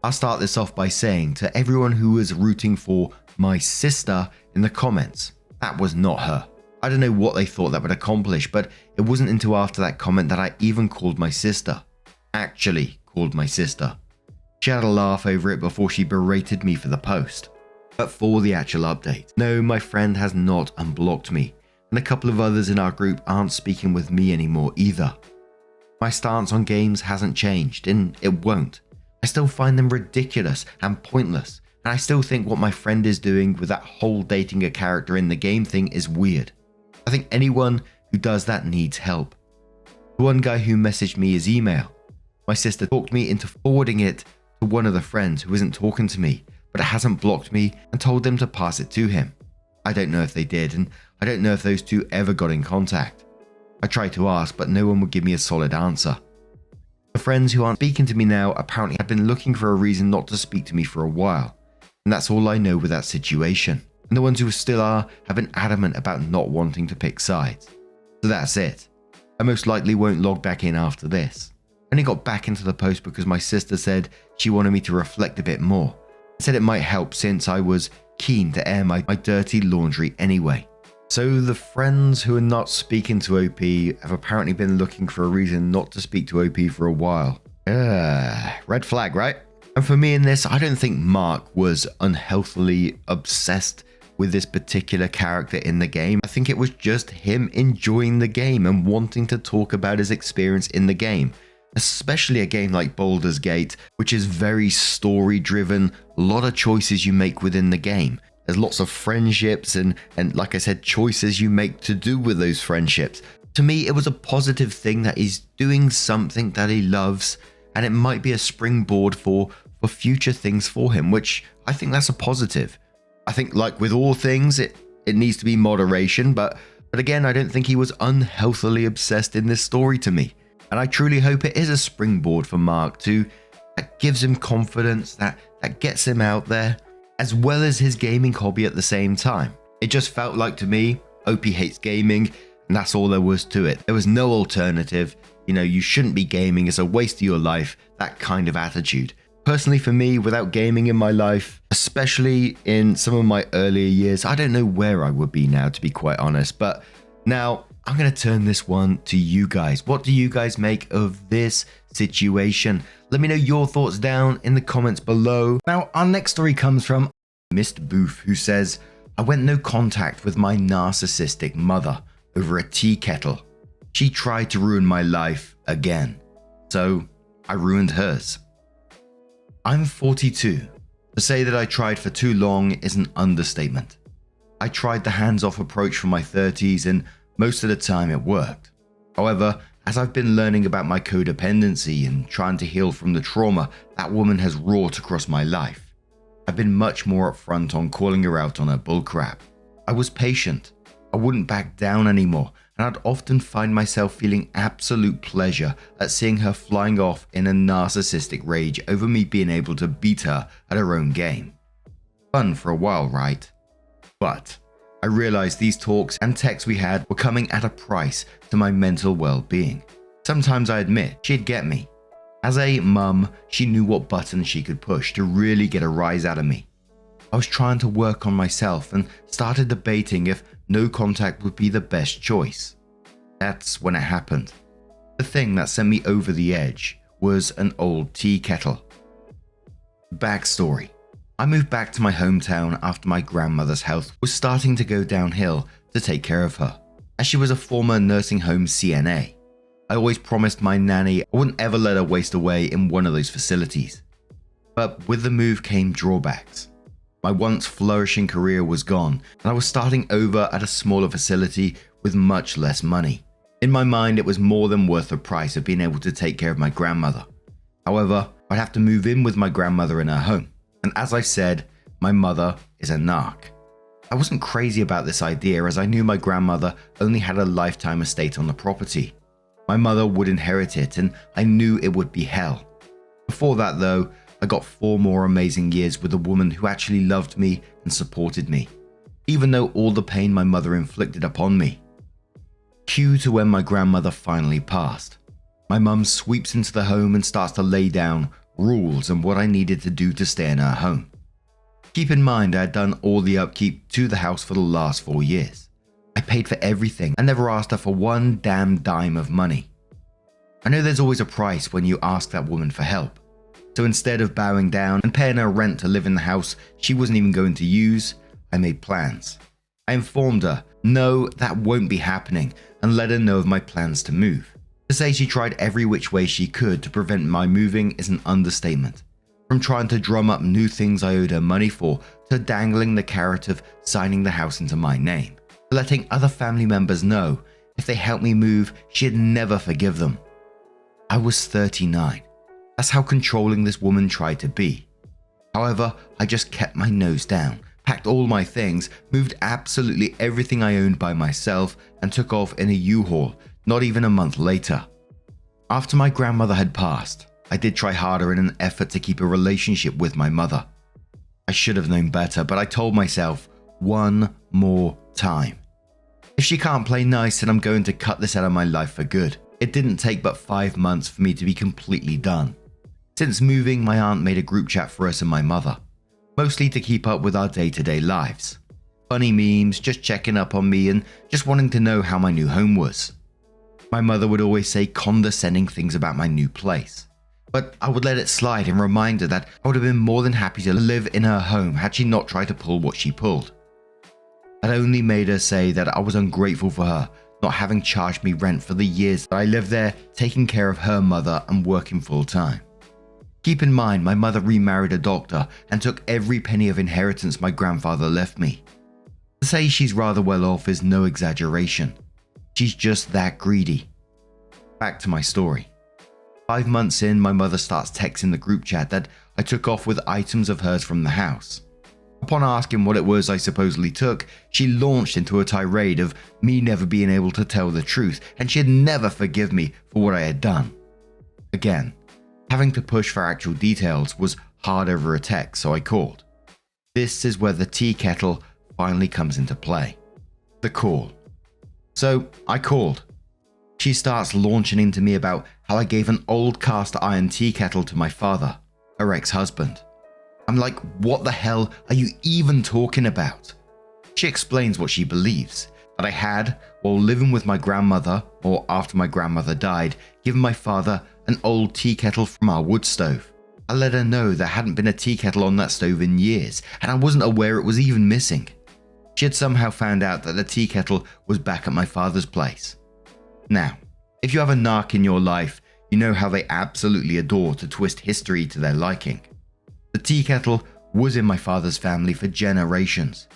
S1: I'll start this off by saying to everyone who was rooting for my sister in the comments, that was not her. I don't know what they thought that would accomplish, but it wasn't until after that comment that I even called my sister. Actually called my sister. She had a laugh over it before she berated me for the post. But for the actual update, no, my friend has not unblocked me, and a couple of others in our group aren't speaking with me anymore either. My stance on games hasn't changed, and it won't. I still find them ridiculous and pointless, and I still think what my friend is doing with that whole dating a character in the game thing is weird. I think anyone who does that needs help. The one guy who messaged me his email, my sister talked me into forwarding it to one of the friends who isn't talking to me, but hasn't blocked me, and told them to pass it to him. I don't know if they did, and I don't know if those two ever got in contact. I tried to ask, but no one would give me a solid answer. The friends who aren't speaking to me now apparently had been looking for a reason not to speak to me for a while, and that's all I know with that situation. And the ones who still are have been adamant about not wanting to pick sides. So that's it. I most likely won't log back in after this. I only got back into the post because my sister said she wanted me to reflect a bit more. Said it might help since I was keen to air my dirty laundry anyway. So the friends who are not speaking to OP have apparently been looking for a reason not to speak to OP for a while. Red flag, right? And for me in this, I don't think Mark was unhealthily obsessed with this particular character in the game. I think it was just him enjoying the game and wanting to talk about his experience in the game. Especially a game like Baldur's Gate, which is very story driven, a lot of choices you make within the game. There's lots of friendships and like I said, choices you make to do with those friendships. To me, it was a positive thing that he's doing something that he loves, and it might be a springboard for future things for him, which I think that's a positive. I think like with all things, it needs to be moderation, but again, I don't think he was unhealthily obsessed in this story to me. And I truly hope it is a springboard for Mark that gives him confidence, that gets him out there, as well as his gaming hobby at the same time. It just felt like to me, OP hates gaming, and that's all there was to it. There was no alternative. You know, you shouldn't be gaming, it's a waste of your life, that kind of attitude. Personally for me, without gaming in my life, especially in some of my earlier years, I don't know where I would be now, to be quite honest. But now I'm going to turn this one to you guys. What do you guys make of this situation? Let me know your thoughts down in the comments below. Now, our next story comes from Mr. Booth, who says, I went no contact with my narcissistic mother over a tea kettle. She tried to ruin my life again. So I ruined hers.
S2: I'm 42. To say that I tried for too long is an understatement. I tried the hands-off approach from my 30s and most of the time it worked. However, as I've been learning about my codependency and trying to heal from the trauma that woman has wrought across my life, I've been much more upfront on calling her out on her bullcrap. I was patient. I wouldn't back down anymore, and I'd often find myself feeling absolute pleasure at seeing her flying off in a narcissistic rage over me being able to beat her at her own game. Fun for a while, right? But I realized these talks and texts we had were coming at a price to my mental well-being. Sometimes I admit she'd get me. As a mum, she knew what buttons she could push to really get a rise out of me. I was trying to work on myself and started debating if no contact would be the best choice. That's when it happened. The thing that sent me over the edge was an old tea kettle. Backstory. I moved back to my hometown after my grandmother's health was starting to go downhill to take care of her, as she was a former nursing home CNA. I always promised my nanny I wouldn't ever let her waste away in one of those facilities. But with the move came drawbacks. My once flourishing career was gone, and I was starting over at a smaller facility with much less money. In my mind, it was more than worth the price of being able to take care of my grandmother. However, I'd have to move in with my grandmother in her home. And as I said, my mother is a narc. I wasn't crazy about this idea as I knew my grandmother only had a lifetime estate on the property. My mother would inherit it and I knew it would be hell. Before that though, I got 4 more amazing years with a woman who actually loved me and supported me, even though all the pain my mother inflicted upon me. Cue to when my grandmother finally passed. My mum sweeps into the home and starts to lay down rules and what I needed to do to stay in her home. Keep in mind I had done all the upkeep to the house for the last 4 years. I paid for everything and never asked her for one damn dime of money. I know there's always a price when you ask that woman for help. So instead of bowing down and paying her rent to live in the house she wasn't even going to use, I made plans. I informed her, no, that won't be happening, and let her know of my plans to move. To say she tried every which way she could to prevent my moving is an understatement. From trying to drum up new things I owed her money for, to dangling the carrot of signing the house into my name, to letting other family members know if they helped me move, she'd never forgive them. I was 39. That's how controlling this woman tried to be. However, I just kept my nose down, packed all my things, moved absolutely everything I owned by myself, and took off in a U-Haul, not even a month later. After my grandmother had passed, I did try harder in an effort to keep a relationship with my mother. I should have known better, but I told myself, one more time. If she can't play nice, then I'm going to cut this out of my life for good. It didn't take but 5 months for me to be completely done. Since moving, my aunt made a group chat for us and my mother, mostly to keep up with our day-to-day lives. Funny memes, just checking up on me and just wanting to know how my new home was. My mother would always say condescending things about my new place, but I would let it slide and remind her that I would have been more than happy to live in her home had she not tried to pull what she pulled. That only made her say that I was ungrateful for her not having charged me rent for the years that I lived there, taking care of her mother and working full-time. Keep in mind, my mother remarried a doctor and took every penny of inheritance my grandfather left me. To say she's rather well off is no exaggeration. She's just that greedy. Back to my story. 5 months in, my mother starts texting the group chat that I took off with items of hers from the house. Upon asking what it was I supposedly took, she launched into a tirade of me never being able to tell the truth and she'd never forgive me for what I had done. Again, having to push for actual details was hard over a text, so I called. This is where the tea kettle finally comes into play. The call. So I called. She starts launching into me about how I gave an old cast iron tea kettle to my father, her ex-husband. I'm like, what the hell are you even talking about? She explains what she believes, that I had, while living with my grandmother, or after my grandmother died, given my father an old tea kettle from our wood stove. I let her know there hadn't been a tea kettle on that stove in years, and I wasn't aware it was even missing. She had somehow found out that the tea kettle was back at my father's place. Now, if you have a narc in your life, you know how they absolutely adore to twist history to their liking. The tea kettle was in my father's family for generations.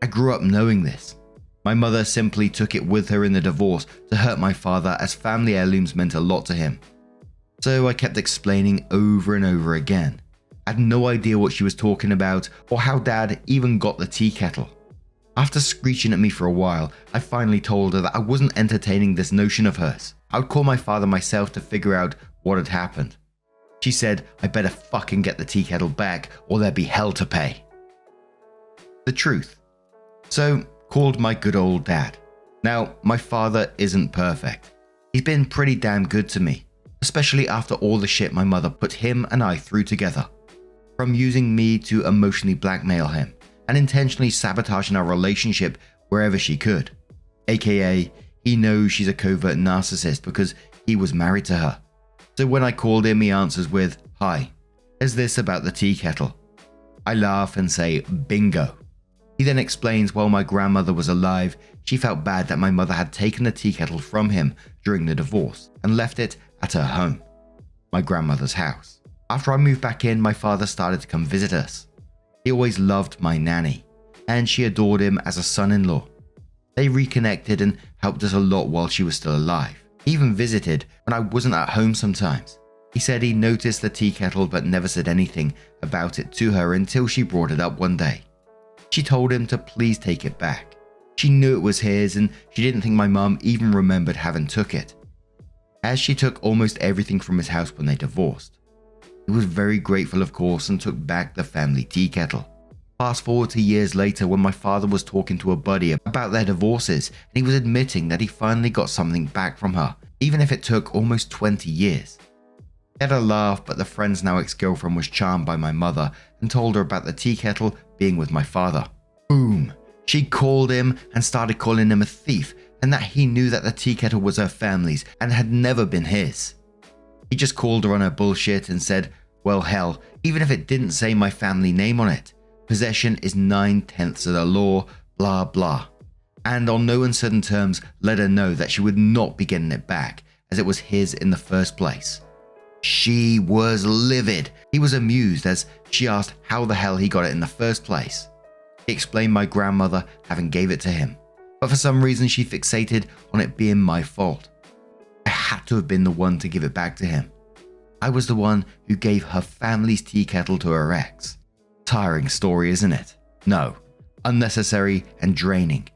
S2: I grew up knowing this. My mother simply took it with her in the divorce to hurt my father, as family heirlooms meant a lot to him. So I kept explaining over and over again. I had no idea what she was talking about or how Dad even got the tea kettle. After screeching at me for a while, I finally told her that I wasn't entertaining this notion of hers. I would call my father myself to figure out what had happened. She said I better fucking get the tea kettle back or there'd be hell to pay. The truth. So, called my good old dad. Now, my father isn't perfect. He's been pretty damn good to me, especially after all the shit my mother put him and I through together. From using me to emotionally blackmail him and intentionally sabotaging our relationship wherever she could. AKA, he knows she's a covert narcissist because he was married to her. So when I called him, he answers with, "Hi, is this about the tea kettle?" I laugh and say, "Bingo." He then explains while my grandmother was alive, she felt bad that my mother had taken the tea kettle from him during the divorce and left it at her home, my grandmother's house. After I moved back in, my father started to come visit us. He always loved my nanny, and she adored him as a son-in-law. They reconnected and helped us a lot while she was still alive. He even visited when I wasn't at home sometimes. He said he noticed the tea kettle but never said anything about it to her until she brought it up one day. She told him to please take it back. She knew it was his and she didn't think my mum even remembered having took it, as she took almost everything from his house when they divorced. He was very grateful, of course, and took back the family tea kettle. Fast forward to years later when my father was talking to a buddy about their divorces, and he was admitting that he finally got something back from her, even if it took almost 20 years. He had a laugh, but the friend's now ex-girlfriend was charmed by my mother and told her about the tea kettle being with my father. Boom! She called him and started calling him a thief, and that he knew that the tea kettle was her family's and had never been his. He just called her on her bullshit and said, well, hell, even if it didn't say my family name on it, possession is 9/10 of the law, blah blah. And on no uncertain terms let her know that she would not be getting it back, as it was his in the first place. She was livid. He was amused as she asked how the hell he got it in the first place. He explained my grandmother having gave it to him, but for some reason she fixated on it being my fault. I had to have been the one to give it back to him. I was the one who gave her family's tea kettle to her ex. Tiring story, isn't it? No, unnecessary and draining.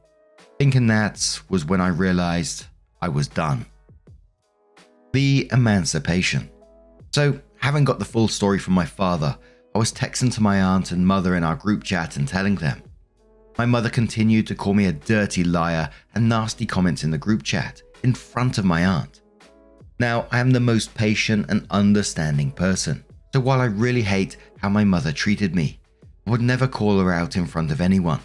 S2: Thinking that was when I realized I was done. The emancipation. So, having got the full story from my father, I was texting to my aunt and mother in our group chat and telling them. My mother continued to call me a dirty liar and nasty comments in the group chat in front of my aunt. Now, I am the most patient and understanding person, so while I really hate how my mother treated me, I would never call her out in front of anyone.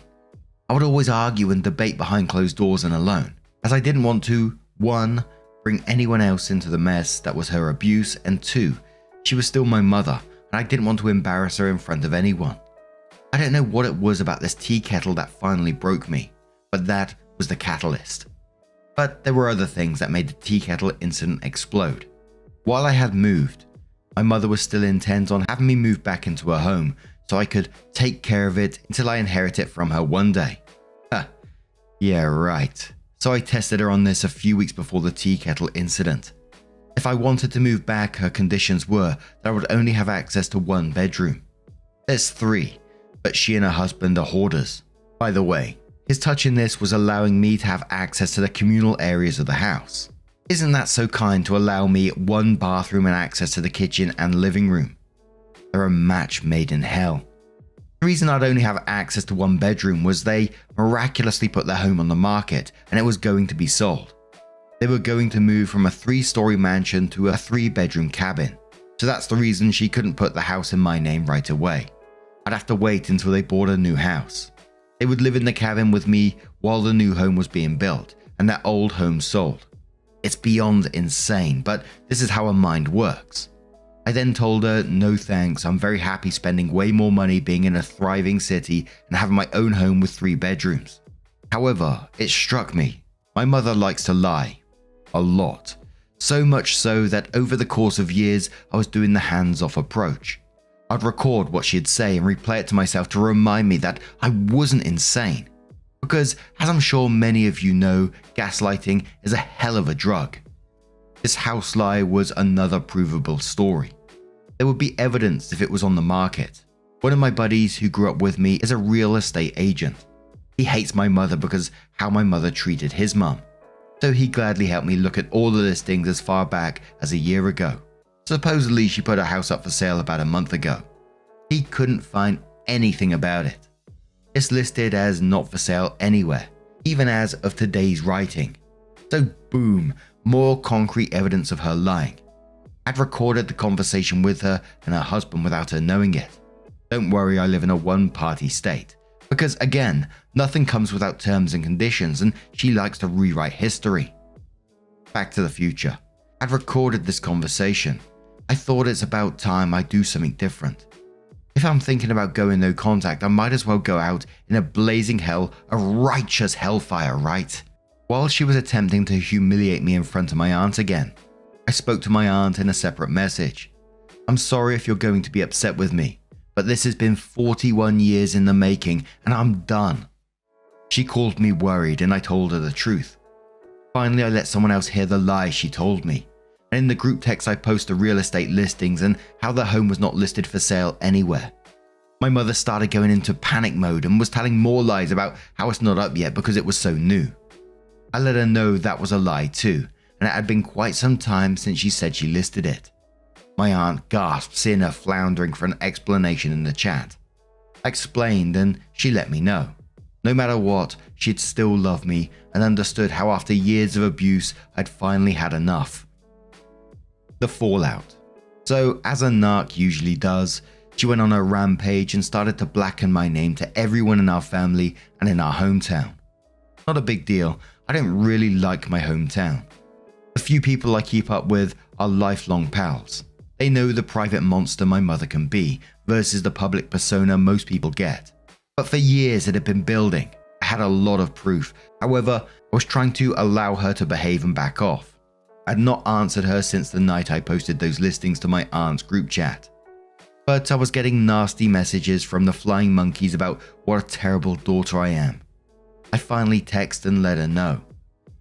S2: I would always argue and debate behind closed doors and alone, as I didn't want to, 1, bring anyone else into the mess that was her abuse, and 2, she was still my mother, and I didn't want to embarrass her in front of anyone. I don't know what it was about this tea kettle that finally broke me, but that was the catalyst. But there were other things that made the tea kettle incident explode. While I had moved, my mother was still intent on having me move back into her home so I could take care of it until I inherit it from her one day. Yeah, right. So I tested her on this a few weeks before the tea kettle incident. If I wanted to move back, her conditions were that I would only have access to 1 bedroom. There's 3, but she and her husband are hoarders. By the way, his touch in this was allowing me to have access to the communal areas of the house. Isn't that so kind to allow me 1 bathroom and access to the kitchen and living room? They're a match made in hell. The reason I'd only have access to 1 bedroom was they miraculously put their home on the market and it was going to be sold. They were going to move from a 3-story mansion to a 3-bedroom cabin. So that's the reason she couldn't put the house in my name right away. I'd have to wait until they bought a new house. They would live in the cabin with me while the new home was being built and their old home sold. It's beyond insane, but this is how her mind works. I then told her, no thanks, I'm very happy spending way more money being in a thriving city and having my own home with 3 bedrooms. However, it struck me, my mother likes to lie. A lot. So much so that over the course of years, I was doing the hands-off approach. I'd record what she'd say and replay it to myself to remind me that I wasn't insane. Because, as I'm sure many of you know, gaslighting is a hell of a drug. This house lie was another provable story. There would be evidence if it was on the market. One of my buddies who grew up with me is a real estate agent. He hates my mother because how my mother treated his mum. So he gladly helped me look at all the listings as far back as a year ago. Supposedly she put her house up for sale about a month ago. He couldn't find anything about it. It's listed as not for sale anywhere, even as of today's writing. So boom, more concrete evidence of her lying. I'd recorded the conversation with her and her husband without her knowing it. Don't worry, I live in a one-party state. Because again, nothing comes without terms and conditions, and she likes to rewrite history. Back to the future. I'd recorded this conversation. I thought it's about time I do something different. If I'm thinking about going no contact, I might as well go out in a blazing hell, a righteous hellfire, right? While she was attempting to humiliate me in front of my aunt again, I spoke to my aunt in a separate message. I'm sorry if you're going to be upset with me, but this has been 41 years in the making and I'm done. She called me worried and I told her the truth. Finally, I let someone else hear the lie she told me. And in the group text, I post the real estate listings and how the home was not listed for sale anywhere. My mother started going into panic mode and was telling more lies about how it's not up yet because it was so new. I let her know that was a lie too, and it had been quite some time since she said she listed it. My aunt gasped, seeing her floundering for an explanation in the chat. I explained and she let me know. No matter what, she'd still love me and understood how after years of abuse, I'd finally had enough. The fallout. So, as a narc usually does, she went on a rampage and started to blacken my name to everyone in our family and in our hometown. Not a big deal, I don't really like my hometown. The few people I keep up with are lifelong pals. They know the private monster my mother can be versus the public persona most people get. But for years it had been building. I had a lot of proof. However, I was trying to allow her to behave and back off. I'd not answered her since the night I posted those listings to my aunt's group chat. But I was getting nasty messages from the flying monkeys about what a terrible daughter I am. I finally texted and let her know.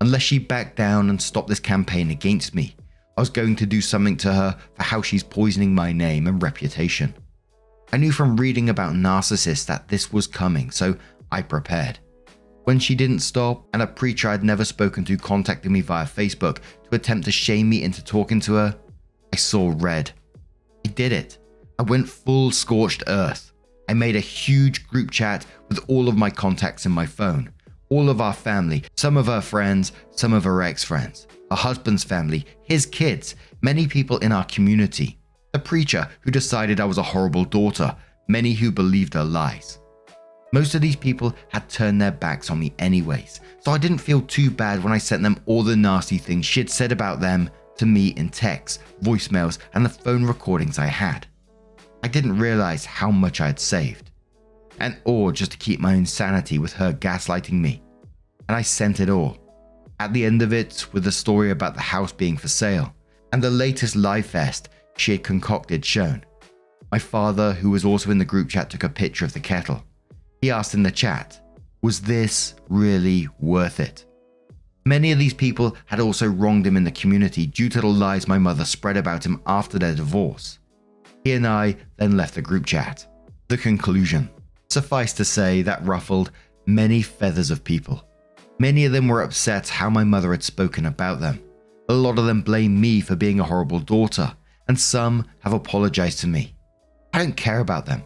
S2: Unless she backed down and stopped this campaign against me, I was going to do something to her for how she's poisoning my name and reputation. I knew from reading about narcissists that this was coming, so I prepared. When she didn't stop, and a preacher I'd never spoken to contacted me via Facebook to attempt to shame me into talking to her, I saw red. I did it. I went full scorched earth. I made a huge group chat with all of my contacts in my phone, all of our family, some of her friends, some of her ex-friends, her husband's family, his kids, many people in our community, the preacher who decided I was a horrible daughter, many who believed her lies. Most of these people had turned their backs on me anyways, so I didn't feel too bad when I sent them all the nasty things she'd said about them to me in texts, voicemails, and the phone recordings I had. I didn't realize how much I had saved, and all just to keep my own sanity with her gaslighting me. And I sent it all. At the end of it, with the story about the house being for sale, and the latest lie fest she had concocted shown. My father, who was also in the group chat, took a picture of the kettle. He asked in the chat, was this really worth it? Many of these people had also wronged him in the community due to the lies my mother spread about him after their divorce. He and I then left the group chat. The conclusion. Suffice to say, that ruffled many feathers of people. Many of them were upset how my mother had spoken about them. A lot of them blame me for being a horrible daughter, and some have apologized to me. I don't care about them.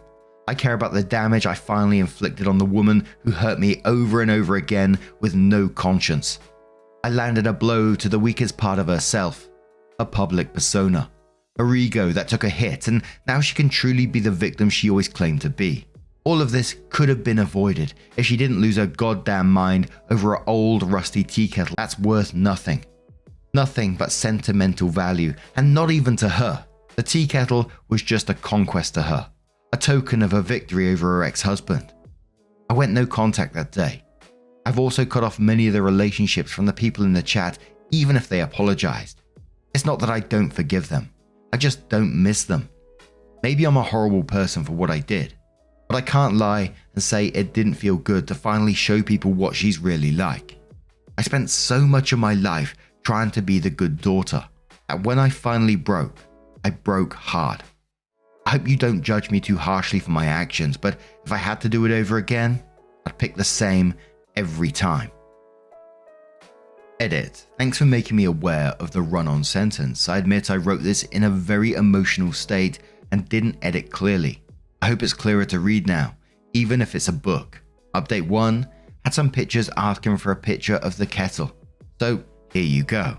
S2: I care about the damage I finally inflicted on the woman who hurt me over and over again with no conscience. I landed a blow to the weakest part of herself, a public persona. Her ego that took a hit, and now she can truly be the victim she always claimed to be. All of this could have been avoided if she didn't lose her goddamn mind over an old rusty tea kettle that's worth nothing. Nothing but sentimental value, and not even to her. The tea kettle was just a conquest to her, a token of her victory over her ex-husband. I went no contact that day. I've also cut off many of the relationships from the people in the chat, even if they apologized. It's not that I don't forgive them. I just don't miss them. Maybe I'm a horrible person for what I did, but I can't lie and say it didn't feel good to finally show people what she's really like. I spent so much of my life trying to be the good daughter, and when I finally broke, I broke hard. I hope you don't judge me too harshly for my actions, but if I had to do it over again, I'd pick the same every time. Edit. Thanks for making me aware of the run-on sentence. I admit I wrote this in a very emotional state and didn't edit clearly. I hope it's clearer to read now, even if it's a book. Update 1 had some pictures asking for a picture of the kettle. So here you go.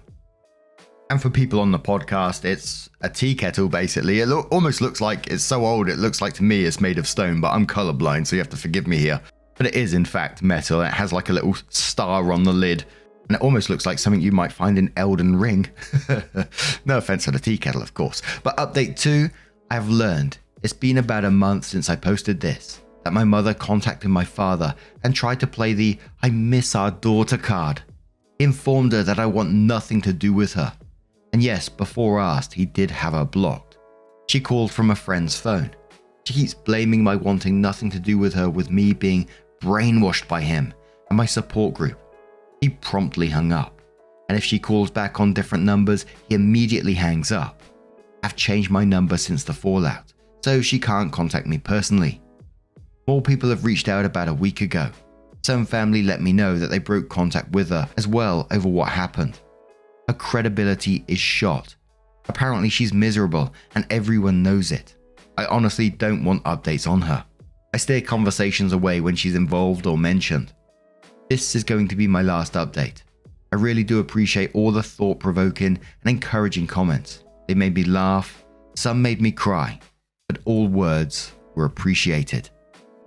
S2: And for people on the podcast, it's a tea kettle basically. It almost looks like, it's so old it looks like to me it's made of stone, but I'm colorblind, so you have to forgive me here. But it is in fact metal. It has like a little star on the lid, and it almost looks like something you might find in Elden Ring. No offense to the tea kettle, of course. But update 2, I've learned, it's been about a month since I posted this, that my mother contacted my father and tried to play the "I miss our daughter" card. He informed her that I want nothing to do with her. And yes, before asked, he did have her blocked. She called from a friend's phone. She keeps blaming my wanting nothing to do with her with me being brainwashed by him and my support group. He promptly hung up. And if she calls back on different numbers, he immediately hangs up. I've changed my number since the fallout, so she can't contact me personally. More people have reached out about a week ago. Some family let me know that they broke contact with her as well over what happened. Her credibility is shot. Apparently she's miserable and everyone knows it. I honestly don't want updates on her. I steer conversations away when she's involved or mentioned. This is going to be my last update. I really do appreciate all the thought-provoking and encouraging comments. They made me laugh, some made me cry, but all words were appreciated.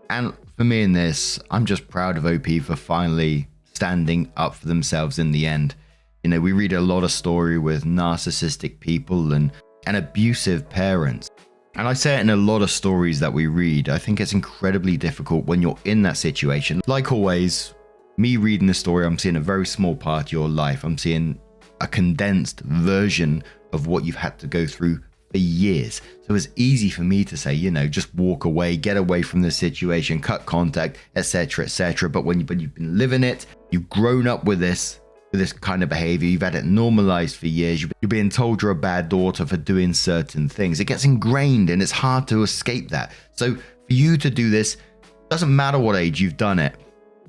S2: And for me in this, I'm just proud of OP for finally standing up for themselves in the end. You know, we read a lot of story with narcissistic people and abusive parents. And I say it in a lot of stories that we read. I think it's incredibly difficult when you're in that situation. Like always, me reading the story, I'm seeing a very small part of your life. I'm seeing a condensed version of what you've had to go through for years. So it's easy for me to say, you know, just walk away, get away from the situation, cut contact, etc., etc. But when you've been living it, you've grown up with this kind of behavior, you've had it normalized for years, you're being told you're a bad daughter for doing certain things. It gets ingrained and it's hard to escape that. So for you to do this, doesn't matter what age you've done it,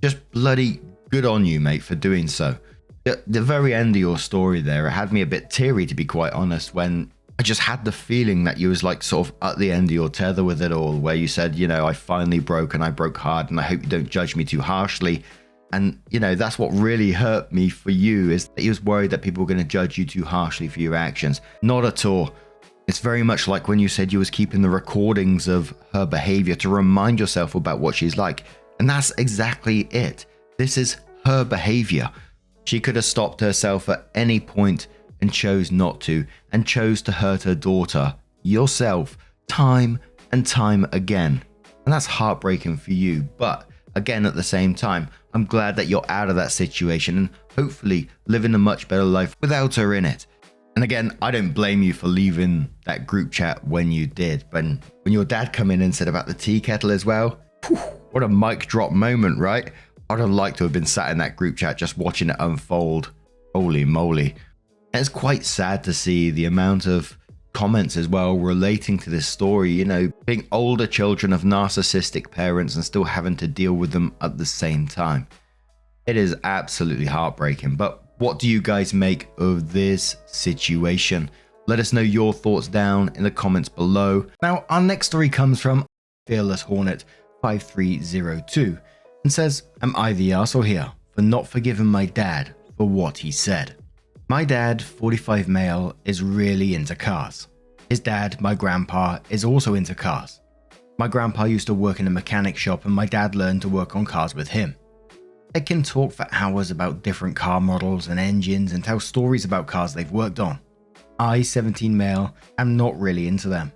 S2: just bloody good on you, mate, for doing so. The very end of your story there, it had me a bit teary, to be quite honest, when I just had the feeling that you was like sort of at the end of your tether with it all, where you said, you know, I finally broke and I broke hard and I hope you don't judge me too harshly. And, you know, that's what really hurt me for you, is that he was worried that people were going to judge you too harshly for your actions. Not at all. It's very much like when you said you was keeping the recordings of her behavior to remind yourself about what she's like. And that's exactly it. This is her behavior. She could have stopped herself at any point and chose not to, and chose to hurt her daughter, yourself, time and time again. And that's heartbreaking for you. But again, at the same time, I'm glad that you're out of that situation and hopefully living a much better life without her in it. And again, I don't blame you for leaving that group chat when you did. But when your dad come in and said about the tea kettle as well, whew, what a mic drop moment, right? I'd have liked to have been sat in that group chat just watching it unfold. Holy moly. And it's quite sad to see the amount of comments as well relating to this story, you know, being older children of narcissistic parents and still having to deal with them at the same time. It is absolutely heartbreaking. But what do you guys make of this situation? Let us know your thoughts down in the comments below. Now, our next story comes from Fearless Hornet 5302 and says, am I the arsehole here for not forgiving my dad for what he said? My dad, 45 male, is really into cars. His dad, my grandpa, is also into cars. My grandpa used to work in a mechanic shop and my dad learned to work on cars with him. They can talk for hours about different car models and engines and tell stories about cars they've worked on. I, 17 male, am not really into them.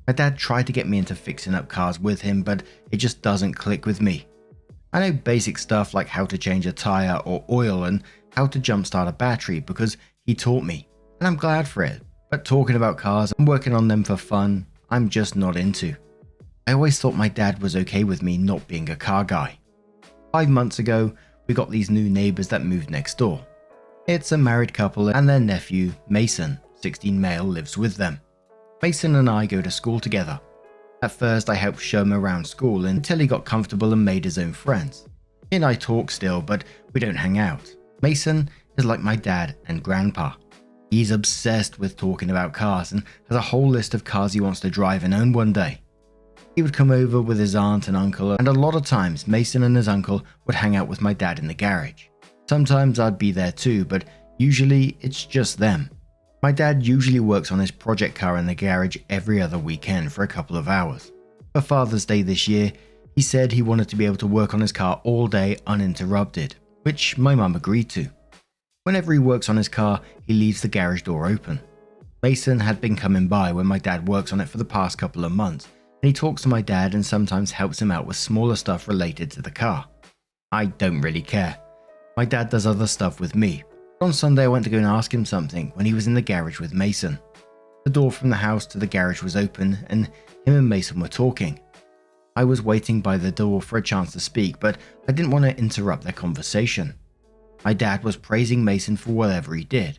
S2: My dad tried to get me into fixing up cars with him, but it just doesn't click with me. I know basic stuff like how to change a tire or oil and how to jumpstart a battery because he taught me, and I'm glad for it. But talking about cars and working on them for fun, I'm just not into. I always thought my dad was okay with me not being a car guy. 5 months ago, we got these new neighbors that moved next door. It's a married couple and their nephew, Mason, 16 male, lives with them. Mason and I go to school together. At first I helped show him around school until he got comfortable and made his own friends. He and I talk still, but we don't hang out. Mason is like my dad and grandpa. He's obsessed with talking about cars and has a whole list of cars he wants to drive and own one day. He would come over with his aunt and uncle, and a lot of times Mason and his uncle would hang out with my dad in the garage. Sometimes I'd be there too, but usually it's just them. My dad usually works on his project car in the garage every other weekend for a couple of hours. For Father's Day this year, he said he wanted to be able to work on his car all day uninterrupted, which my mum agreed to. Whenever he works on his car, he leaves the garage door open. Mason had been coming by when my dad works on it for the past couple of months, and he talks to my dad and sometimes helps him out with smaller stuff related to the car. I don't really care. My dad does other stuff with me. On Sunday I went to go and ask him something when he was in the garage with Mason. The door from the house to the garage was open and him and Mason were talking. I was waiting by the door for a chance to speak, but I didn't want to interrupt their conversation. My dad was praising Mason for whatever he did.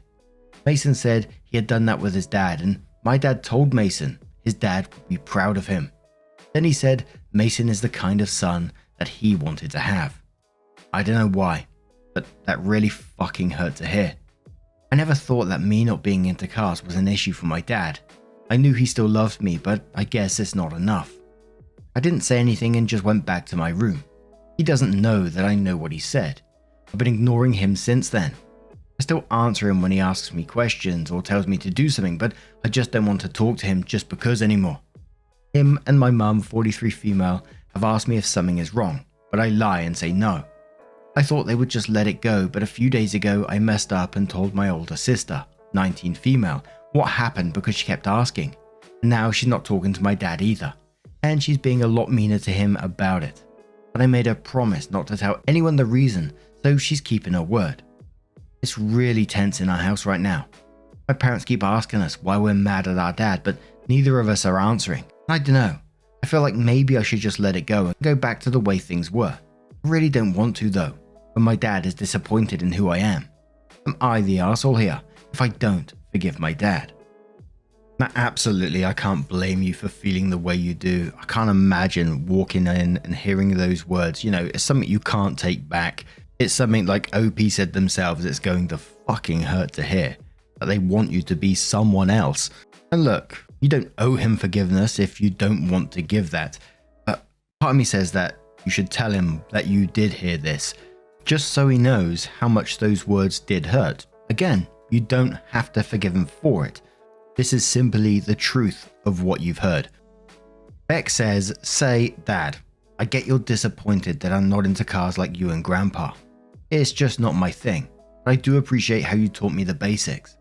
S2: Mason said he had done that with his dad, and my dad told Mason his dad would be proud of him. Then he said Mason is the kind of son that he wanted to have. I don't know why, but that really fucking hurt to hear. I never thought that me not being into cars was an issue for my dad. I knew he still loved me, but I guess it's not enough. I didn't say anything and just went back to my room. He doesn't know that I know what he said. I've been ignoring him since then. I still answer him when he asks me questions or tells me to do something, but I just don't want to talk to him just because anymore. Him and my mum, 43 female, have asked me if something is wrong, but I lie and say no. I thought they would just let it go, but a few days ago I messed up and told my older sister, 19 female, what happened because she kept asking. And now she's not talking to my dad either, and she's being a lot meaner to him about it. But I made her promise not to tell anyone the reason, so she's keeping her word. It's really tense in our house right now. My parents keep asking us why we're mad at our dad, but neither of us are answering. I don't know. I feel like maybe I should just let it go and go back to the way things were. I really don't want to though, when my dad is disappointed in who I am. Am I the arsehole here if I don't forgive my dad? Now, absolutely, I can't blame you for feeling the way you do. I can't imagine walking in and hearing those words. You know, it's something you can't take back. It's something like OP said themselves, it's going to fucking hurt to hear. That they want you to be someone else. And look, you don't owe him forgiveness if you don't want to give that. But part of me says that you should tell him that you did hear this, just so he knows how much those words did hurt. Again, you don't have to forgive him for it. This is simply the truth of what you've heard. Beck says, say, Dad, I get you're disappointed that I'm not into cars like you and Grandpa. It's just not my thing, but I do appreciate how you taught me the basics.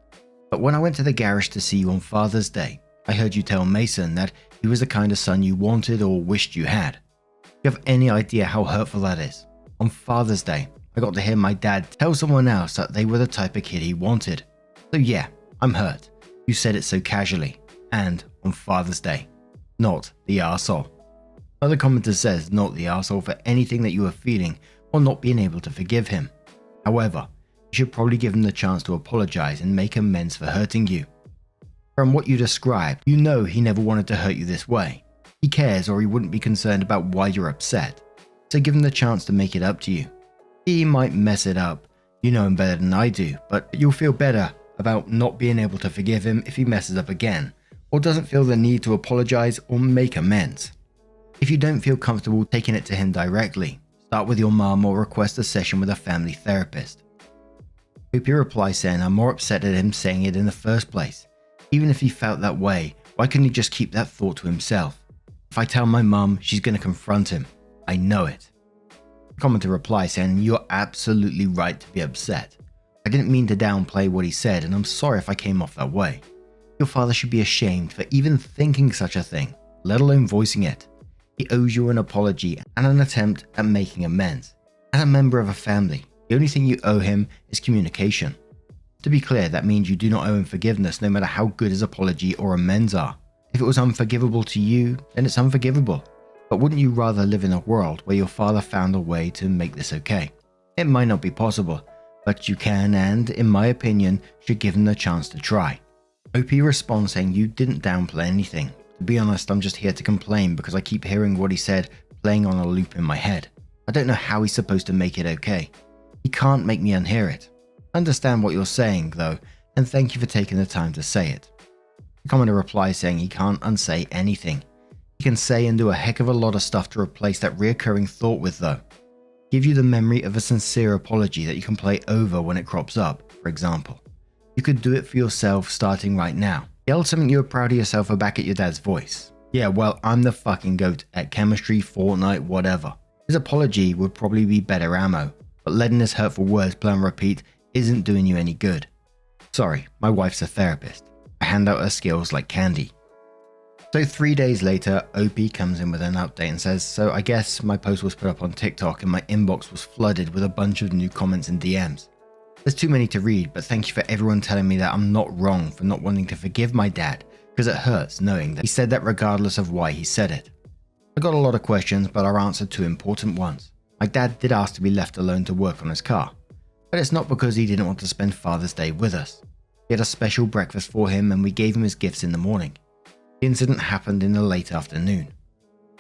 S2: But when I went to the garage to see you on Father's Day, I heard you tell Mason that he was the kind of son you wanted or wished you had. Do you have any idea how hurtful that is? On Father's Day, I got to hear my dad tell someone else that they were the type of kid he wanted. So yeah, I'm hurt. You said it so casually, and on Father's Day. Not the arsehole. Another commenter says not the arsehole for anything that you are feeling or not being able to forgive him. However, you should probably give him the chance to apologize and make amends for hurting you. From what you described, you know he never wanted to hurt you this way. He cares or he wouldn't be concerned about why you're upset. So give him the chance to make it up to you. He might mess it up, you know him better than I do, but you'll feel better about not being able to forgive him if he messes up again, or doesn't feel the need to apologize or make amends. If you don't feel comfortable taking it to him directly, start with your mom or request a session with a family therapist. Hope you reply saying I'm more upset at him saying it in the first place. Even if he felt that way, why couldn't he just keep that thought to himself? If I tell my mum, she's going to confront him. I know it. Commenter reply saying you're absolutely right to be upset. I didn't mean to downplay what he said and I'm sorry if I came off that way. Your father should be ashamed for even thinking such a thing, let alone voicing it. He owes you an apology and an attempt at making amends. As a member of a family, the only thing you owe him is communication. To be clear, that means you do not owe him forgiveness no matter how good his apology or amends are. If it was unforgivable to you, then it's unforgivable. But wouldn't you rather live in a world where your father found a way to make this okay? It might not be possible, but you can and, in my opinion, should give him the chance to try. OP responds saying you didn't downplay anything. To be honest, I'm just here to complain because I keep hearing what he said playing on a loop in my head. I don't know how he's supposed to make it okay. He can't make me unhear it. I understand what you're saying though, and thank you for taking the time to say it. The commenter replies saying he can't unsay anything. He can say and do a heck of a lot of stuff to replace that reoccurring thought with though. Give you the memory of a sincere apology that you can play over when it crops up, for example. You could do it for yourself starting right now. Yell something you're proud of yourself for back at your dad's voice. Yeah, well, I'm the fucking GOAT at chemistry, Fortnite, whatever. His apology would probably be better ammo, but letting his hurtful words play on repeat isn't doing you any good. Sorry, my wife's a therapist. I hand out her skills like candy. So 3 days later, OP comes in with an update and says, so I guess my post was put up on TikTok and my inbox was flooded with a bunch of new comments and DMs. There's too many to read, but thank you for everyone telling me that I'm not wrong for not wanting to forgive my dad, because it hurts knowing that he said that regardless of why he said it. I got a lot of questions, but I'll answer two important ones. My dad did ask to be left alone to work on his car, but it's not because he didn't want to spend Father's Day with us. We had a special breakfast for him and we gave him his gifts in the morning. The incident happened in the late afternoon.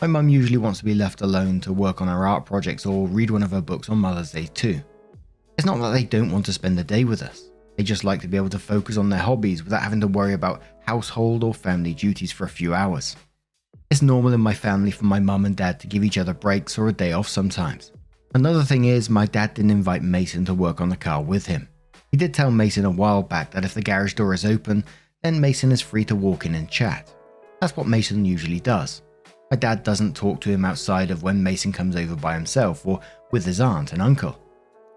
S2: My mum usually wants to be left alone to work on her art projects or read one of her books on Mother's Day too. It's not that they don't want to spend the day with us. They just like to be able to focus on their hobbies without having to worry about household or family duties for a few hours. It's normal in my family for my mum and dad to give each other breaks or a day off sometimes. Another thing is my dad didn't invite Mason to work on the car with him. He did tell Mason a while back that if the garage door is open, then Mason is free to walk in and chat. That's what Mason usually does. My dad doesn't talk to him outside of when Mason comes over by himself or with his aunt and uncle.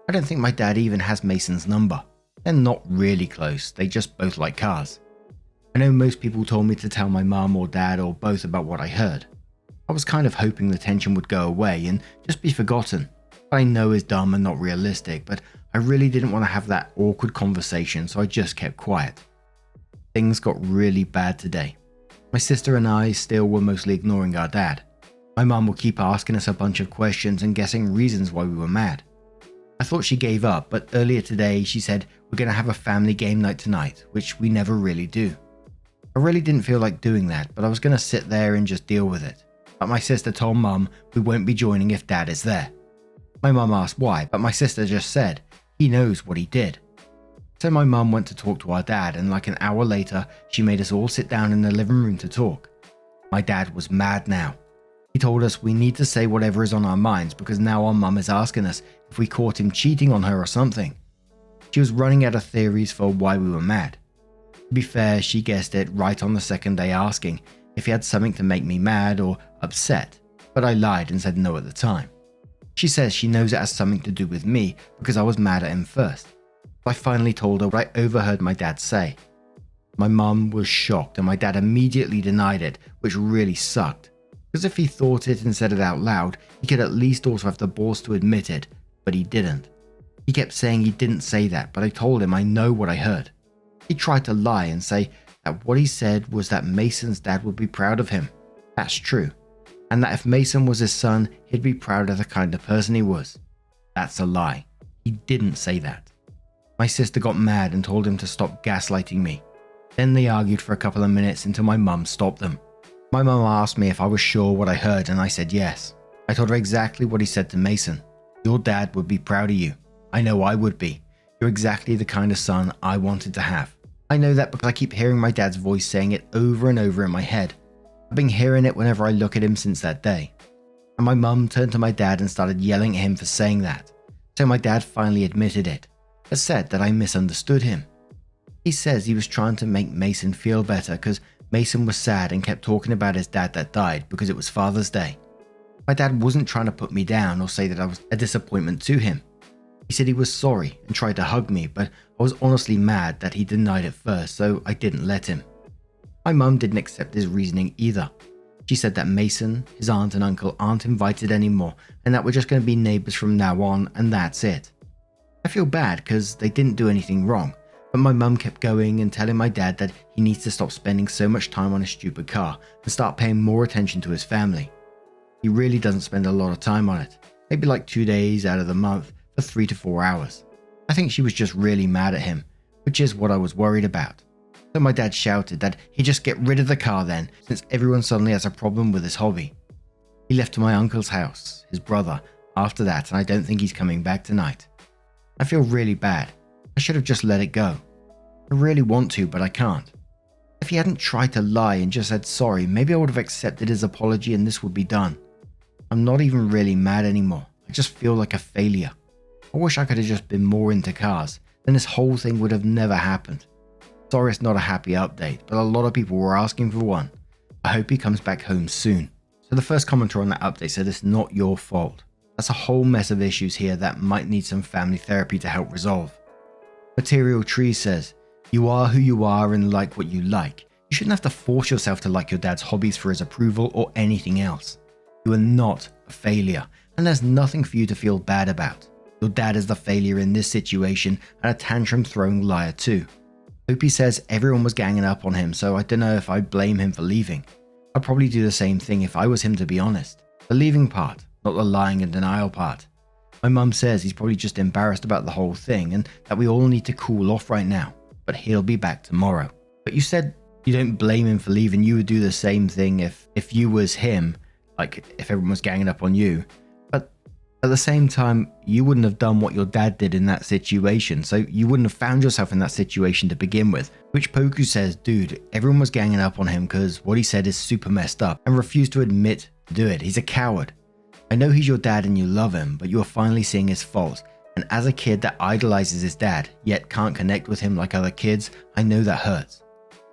S2: I don't think my dad even has Mason's number. They're not really close, they just both like cars. I know most people told me to tell my mum or dad or both about what I heard. I was kind of hoping the tension would go away and just be forgotten. What I know is dumb and not realistic, but I really didn't want to have that awkward conversation, so I just kept quiet. Things got really bad today. My sister and I still were mostly ignoring our dad. My mum would keep asking us a bunch of questions and guessing reasons why we were mad. I thought she gave up, but earlier today she said we're going to have a family game night tonight, which we never really do. I really didn't feel like doing that, but I was going to sit there and just deal with it. But my sister told mum we won't be joining if dad is there. My mum asked why, but my sister just said he knows what he did. So my mum went to talk to our dad, and like an hour later she made us all sit down in the living room to talk. My dad was mad now. He told us we need to say whatever is on our minds because now our mum is asking us if we caught him cheating on her or something. She was running out of theories for why we were mad. To be fair, she guessed it right on the second day asking if he had something to make me mad or upset, but I lied and said no at the time. She says she knows it has something to do with me because I was mad at him first. I finally told her what I overheard my dad say. My mum was shocked and my dad immediately denied it, which really sucked. Because if he thought it and said it out loud, he could at least also have the balls to admit it, but he didn't. He kept saying he didn't say that, but I told him I know what I heard. He tried to lie and say that what he said was that Mason's dad would be proud of him. That's true. And that if Mason was his son, he'd be proud of the kind of person he was. That's a lie. He didn't say that. My sister got mad and told him to stop gaslighting me. Then they argued for a couple of minutes until my mum stopped them. My mum asked me if I was sure what I heard and I said yes. I told her exactly what he said to Mason. Your dad would be proud of you. I know I would be. You're exactly the kind of son I wanted to have. I know that because I keep hearing my dad's voice saying it over and over in my head. I've been hearing it whenever I look at him since that day. And my mum turned to my dad and started yelling at him for saying that. So my dad finally admitted it, but said that I misunderstood him. He says he was trying to make Mason feel better because Mason was sad and kept talking about his dad that died because it was Father's Day. My dad wasn't trying to put me down or say that I was a disappointment to him. He said he was sorry and tried to hug me, but I was honestly mad that he denied it first, so I didn't let him. My mum didn't accept his reasoning either. She said that Mason, his aunt and uncle aren't invited anymore and that we're just going to be neighbours from now on and that's it. I feel bad because they didn't do anything wrong,
S1: But my mum kept going and telling my dad that he needs to stop spending so much time on his stupid car and start paying more attention to his family. He really doesn't spend a lot of time on it, maybe like 2 days out of the month for 3 to 4 hours. I think she was just really mad at him, which is what I was worried about. So my dad shouted that he'd just get rid of the car then, since everyone suddenly has a problem with his hobby. He left to my uncle's house, his brother, after that, and I don't think he's coming back tonight. I feel really bad. I should have just let it go. I really want to, but I can't. If he hadn't tried to lie and just said sorry, maybe I would have accepted his apology and this would be done. I'm not even really mad anymore. I just feel like a failure. I wish I could have just been more into cars, then this whole thing would have never happened. Sorry it's not a happy update, but a lot of people were asking for one. I hope he comes back home soon. So the first commenter on that update said it's not your fault. That's a whole mess of issues here that might need some family therapy to help resolve. Material Tree says, you are who you are and like what you like. You shouldn't have to force yourself to like your dad's hobbies for his approval or anything else. You are not a failure, and there's nothing for you to feel bad about. Your dad is the failure in this situation and a tantrum-throwing liar too. Opie says everyone was ganging up on him, so I don't know if I'd blame him for leaving. I'd probably do the same thing if I was him, to be honest. The leaving part, not the lying and denial part. My mum says he's probably just embarrassed about the whole thing and that we all need to cool off right now, but he'll be back tomorrow. But you said you don't blame him for leaving. You would do the same thing if you was him, like if everyone was ganging up on you. But at the same time, you wouldn't have done what your dad did in that situation, so you wouldn't have found yourself in that situation to begin with. Which Poku says, dude, everyone was ganging up on him because what he said is super messed up and refused to admit to do it. He's a coward. I know he's your dad and you love him, but you are finally seeing his faults. And as a kid that idolizes his dad, yet can't connect with him like other kids, I know that hurts.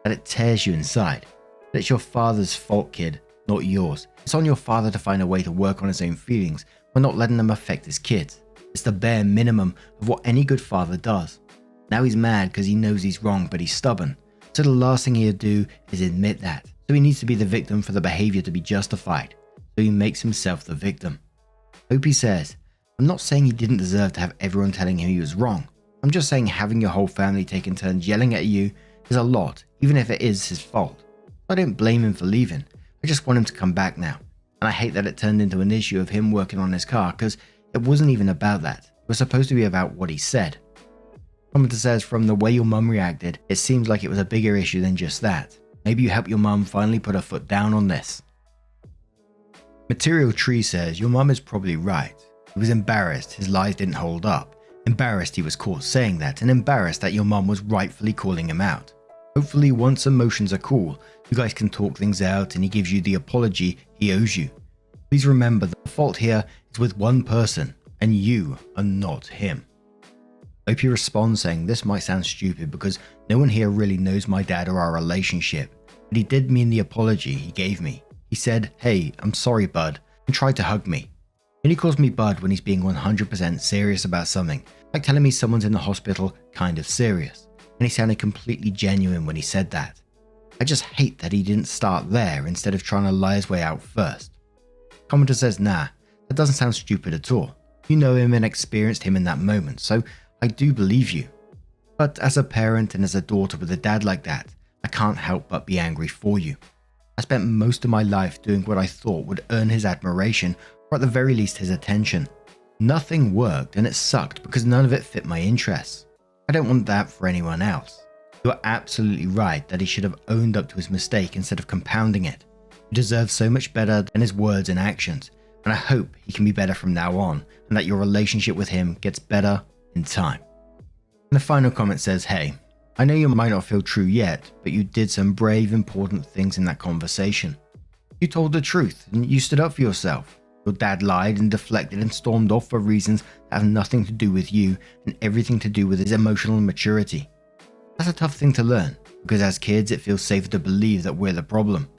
S1: That it tears you inside. That it's your father's fault, kid, not yours. It's on your father to find a way to work on his own feelings while not letting them affect his kids. It's the bare minimum of what any good father does. Now he's mad because he knows he's wrong, but he's stubborn. So the last thing he'll do is admit that. So he needs to be the victim for the behavior to be justified. So he makes himself the victim. Opie says, I'm not saying he didn't deserve to have everyone telling him he was wrong. I'm just saying having your whole family taking turns yelling at you is a lot, even if it is his fault. I don't blame him for leaving. I just want him to come back now. And I hate that it turned into an issue of him working on his car, because it wasn't even about that. It was supposed to be about what he said. Commenter says, from the way your mum reacted, it seems like it was a bigger issue than just that. Maybe you help your mum finally put her foot down on this. Material Tree says, your mum is probably right. He was embarrassed his lies didn't hold up. Embarrassed he was caught saying that, and embarrassed that your mum was rightfully calling him out. Hopefully once emotions are cool, you guys can talk things out and he gives you the apology he owes you. Please remember that the fault here is with one person, and you are not him. Opie responds saying, this might sound stupid because no one here really knows my dad or our relationship, but he did mean the apology he gave me. He said, hey, I'm sorry bud, and tried to hug me. He only calls me bud when he's being 100% serious about something, like telling me someone's in the hospital kind of serious, and he sounded completely genuine when he said that. I just hate that he didn't start there instead of trying to lie his way out first. Commenter says, nah, that doesn't sound stupid at all. You know him and experienced him in that moment, so I do believe you. But as a parent and as a daughter with a dad like that, I can't help but be angry for you. I spent most of my life doing what I thought would earn his admiration, or at the very least his attention. Nothing worked and it sucked because none of it fit my interests. I don't want that for anyone else. You are absolutely right that he should have owned up to his mistake instead of compounding it. He deserves so much better than his words and actions, and I hope he can be better from now on and that your relationship with him gets better in time. And the final comment says, hey, I know you might not feel true yet, but you did some brave, important things in that conversation. You told the truth and you stood up for yourself. Your dad lied and deflected and stormed off for reasons that have nothing to do with you and everything to do with his emotional immaturity. That's a tough thing to learn, because as kids it feels safer to believe that we're the problem,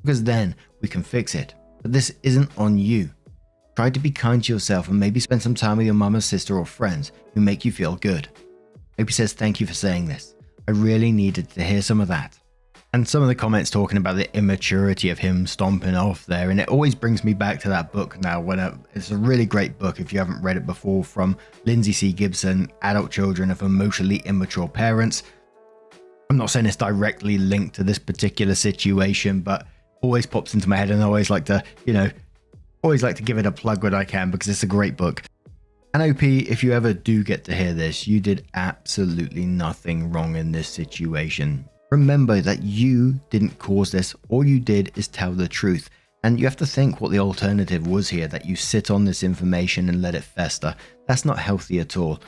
S1: because then we can fix it. But this isn't on you. Try to be kind to yourself and maybe spend some time with your mum or sister or friends who make you feel good. Opie says thank you for saying this. I really needed to hear some of that.
S2: And some of the comments talking about the immaturity of him stomping off there. And it always brings me back to that book now. It's a really great book if you haven't read it before, from Lindsay C. Gibson, Adult Children of Emotionally Immature Parents. I'm not saying it's directly linked to this particular situation, but always pops into my head, and I always like to, give it a plug when I can, because it's a great book. And OP, if you ever do get to hear this, you did absolutely nothing wrong in this situation. Remember that you didn't cause this. All you did is tell the truth. And you have to think what the alternative was here, that you sit on this information and let it fester. That's not healthy at all.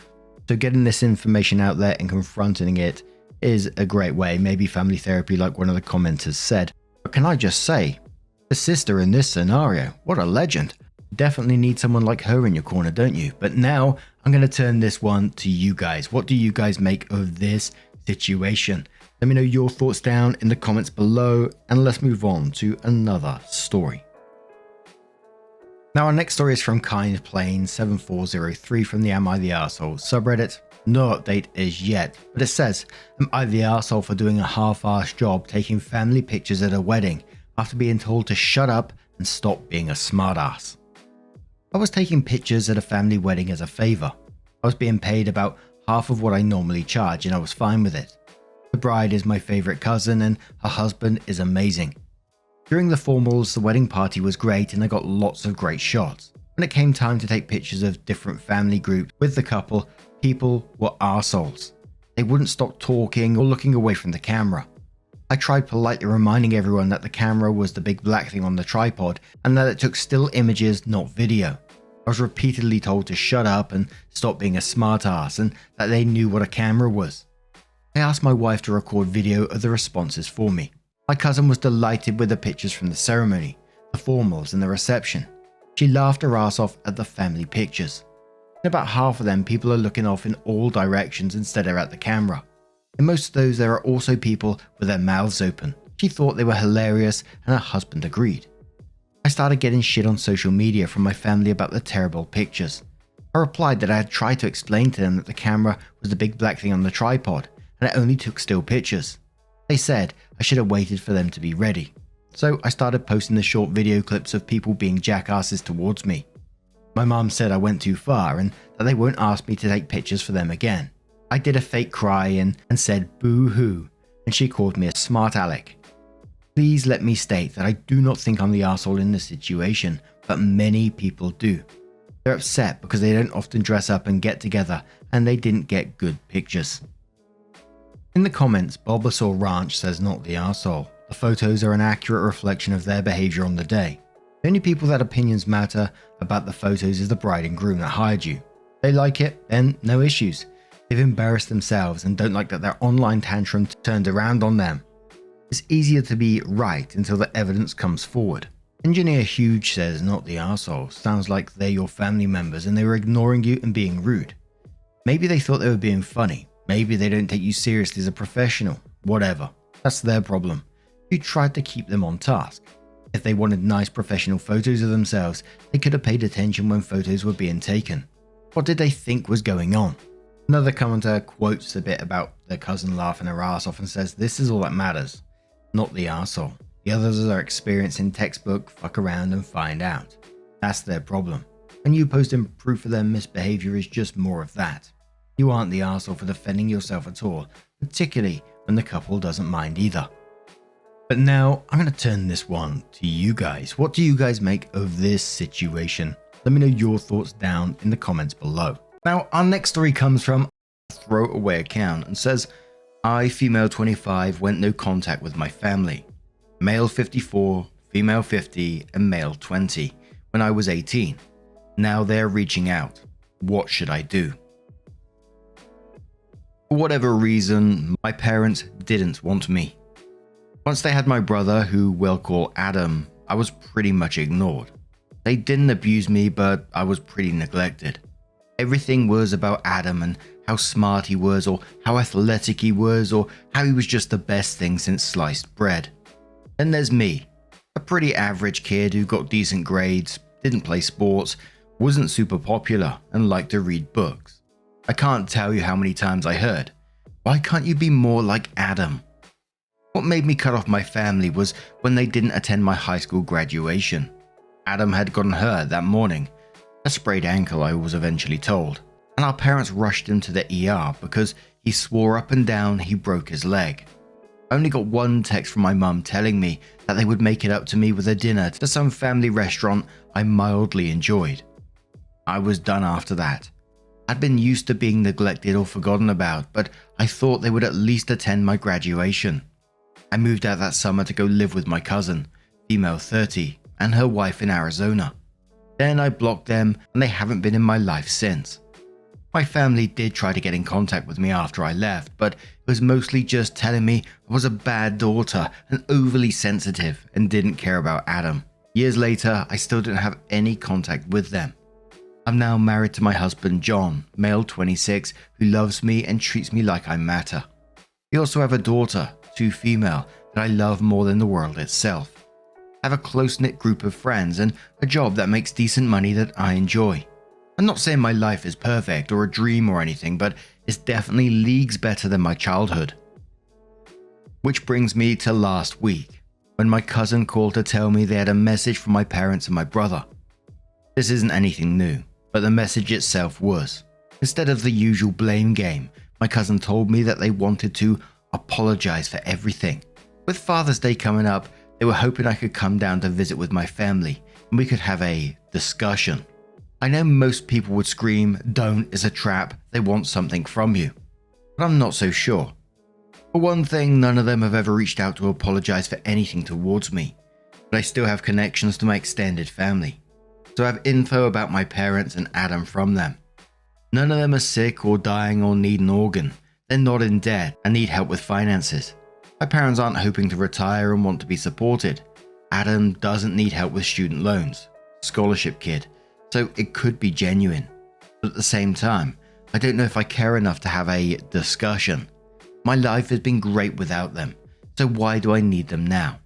S2: So getting this information out there and confronting it is a great way. Maybe family therapy, like one of the commenters said. But can I just say, the sister in this scenario, what a legend. Definitely need someone like her in your corner, don't you? But now I'm going to turn this one to you guys. What do you guys make of this situation? Let me know your thoughts down in the comments below, and let's move on to another story. Now our next story is from Kind Plane 7403 from the Am I the Arsehole subreddit. No update as yet, but it says, am I the arsehole for doing a half-assed job taking family pictures at a wedding after being told to shut up and stop being a smartass? I was taking pictures at a family wedding as a favor. I was being paid about half of what I normally charge, and I was fine with it. The bride is my favorite cousin, and her husband is amazing. During the formals, the wedding party was great, and I got lots of great shots. When it came time to take pictures of different family groups with the couple, people were arseholes. They wouldn't stop talking or looking away from the camera. I tried politely reminding everyone that the camera was the big black thing on the tripod, and that it took still images, not video. I was repeatedly told to shut up and stop being a smartass, and that they knew what a camera was. I asked my wife to record video of the responses for me. My cousin was delighted with the pictures from the ceremony, the formals and the reception. She laughed her ass off at the family pictures. In about half of them, people are looking off in all directions instead of at the camera. In most of those, there are also people with their mouths open. She thought they were hilarious, and her husband agreed. I started getting shit on social media from my family about the terrible pictures. I replied that I had tried to explain to them that the camera was the big black thing on the tripod, and it only took still pictures. They said I should have waited for them to be ready. So I started posting the short video clips of people being jackasses towards me. My mum said I went too far and that they won't ask me to take pictures for them again. I did a fake cry and said boo-hoo, and she called me a smart aleck. Please let me state that I do not think I'm the arsehole in this situation, but many people do. They're upset because they don't often dress up and get together, and they didn't get good pictures. In the comments, Bulbasaur Ranch says not the arsehole. The photos are an accurate reflection of their behavior on the day. The only people that opinions matter about the photos is the bride and groom that hired you. They like it, then no issues. They've embarrassed themselves and don't like that their online tantrum turned around on them. It's easier to be right until the evidence comes forward. Engineer Huge says not the arsehole. Sounds like they're your family members and they were ignoring you and being rude. Maybe they thought they were being funny. Maybe they don't take you seriously as a professional. Whatever. That's their problem. You tried to keep them on task. If they wanted nice professional photos of themselves, they could have paid attention when photos were being taken. What did they think was going on? Another commenter quotes a bit about their cousin laughing her ass off and says, this is all that matters, not the arsehole. The others are experiencing textbook, fuck around and find out. That's their problem. And you posting proof of their misbehavior is just more of that. You aren't the arsehole for defending yourself at all, particularly when the couple doesn't mind either. But now I'm going to turn this one to you guys. What do you guys make of this situation? Let me know your thoughts down in the comments below. Now our next story comes from a throwaway account and says, I, female 25, went no contact with my family. Male 54, female 50, and male 20 when I was 18. Now they're reaching out. What should I do? For whatever reason, my parents didn't want me. Once they had my brother, who we'll call Adam, I was pretty much ignored. They didn't abuse me, but I was pretty neglected. Everything was about Adam and how smart he was, or how athletic he was, or how he was just the best thing since sliced bread. Then there's me, a pretty average kid who got decent grades, didn't play sports, wasn't super popular, and liked to read books. I can't tell you how many times I heard, why can't you be more like Adam? What made me cut off my family was when they didn't attend my high school graduation. Adam had gotten hurt that morning. A sprained ankle, I was eventually told, and our parents rushed him to the ER because he swore up and down he broke his leg. I only got one text from my mum telling me that they would make it up to me with a dinner to some family restaurant I mildly enjoyed. I was done after that. I'd been used to being neglected or forgotten about, but I thought they would at least attend my graduation. I moved out that summer to go live with my cousin, female 30, and her wife in Arizona. Then I blocked them and they haven't been in my life since. My family did try to get in contact with me after I left, but it was mostly just telling me I was a bad daughter and overly sensitive and didn't care about Adam. Years later, I still didn't have any contact with them. I'm now married to my husband John, male 26, who loves me and treats me like I matter. We also have a daughter, 2 female, that I love more than the world itself. I have a close-knit group of friends and a job that makes decent money that I enjoy. I'm not saying my life is perfect or a dream or anything, but it's definitely leagues better than my childhood. Which brings me to last week, when my cousin called to tell me they had a message from my parents and my brother. This isn't anything new, but the message itself was. Instead of the usual blame game, my cousin told me that they wanted to apologize for everything. With Father's Day coming up, they were hoping I could come down to visit with my family and we could have a discussion. I know most people would scream, "Don't, it's a trap, they want something from you." But I'm not so sure. For one thing, none of them have ever reached out to apologize for anything towards me, but I still have connections to my extended family, so I have info about my parents and Adam from them. None of them are sick or dying or need an organ. They're not in debt and need help with finances. My parents aren't hoping to retire and want to be supported. Adam doesn't need help with student loans. Scholarship kid. So it could be genuine. But at the same time, I don't know if I care enough to have a discussion. My life has been great without them, so why do I need them now?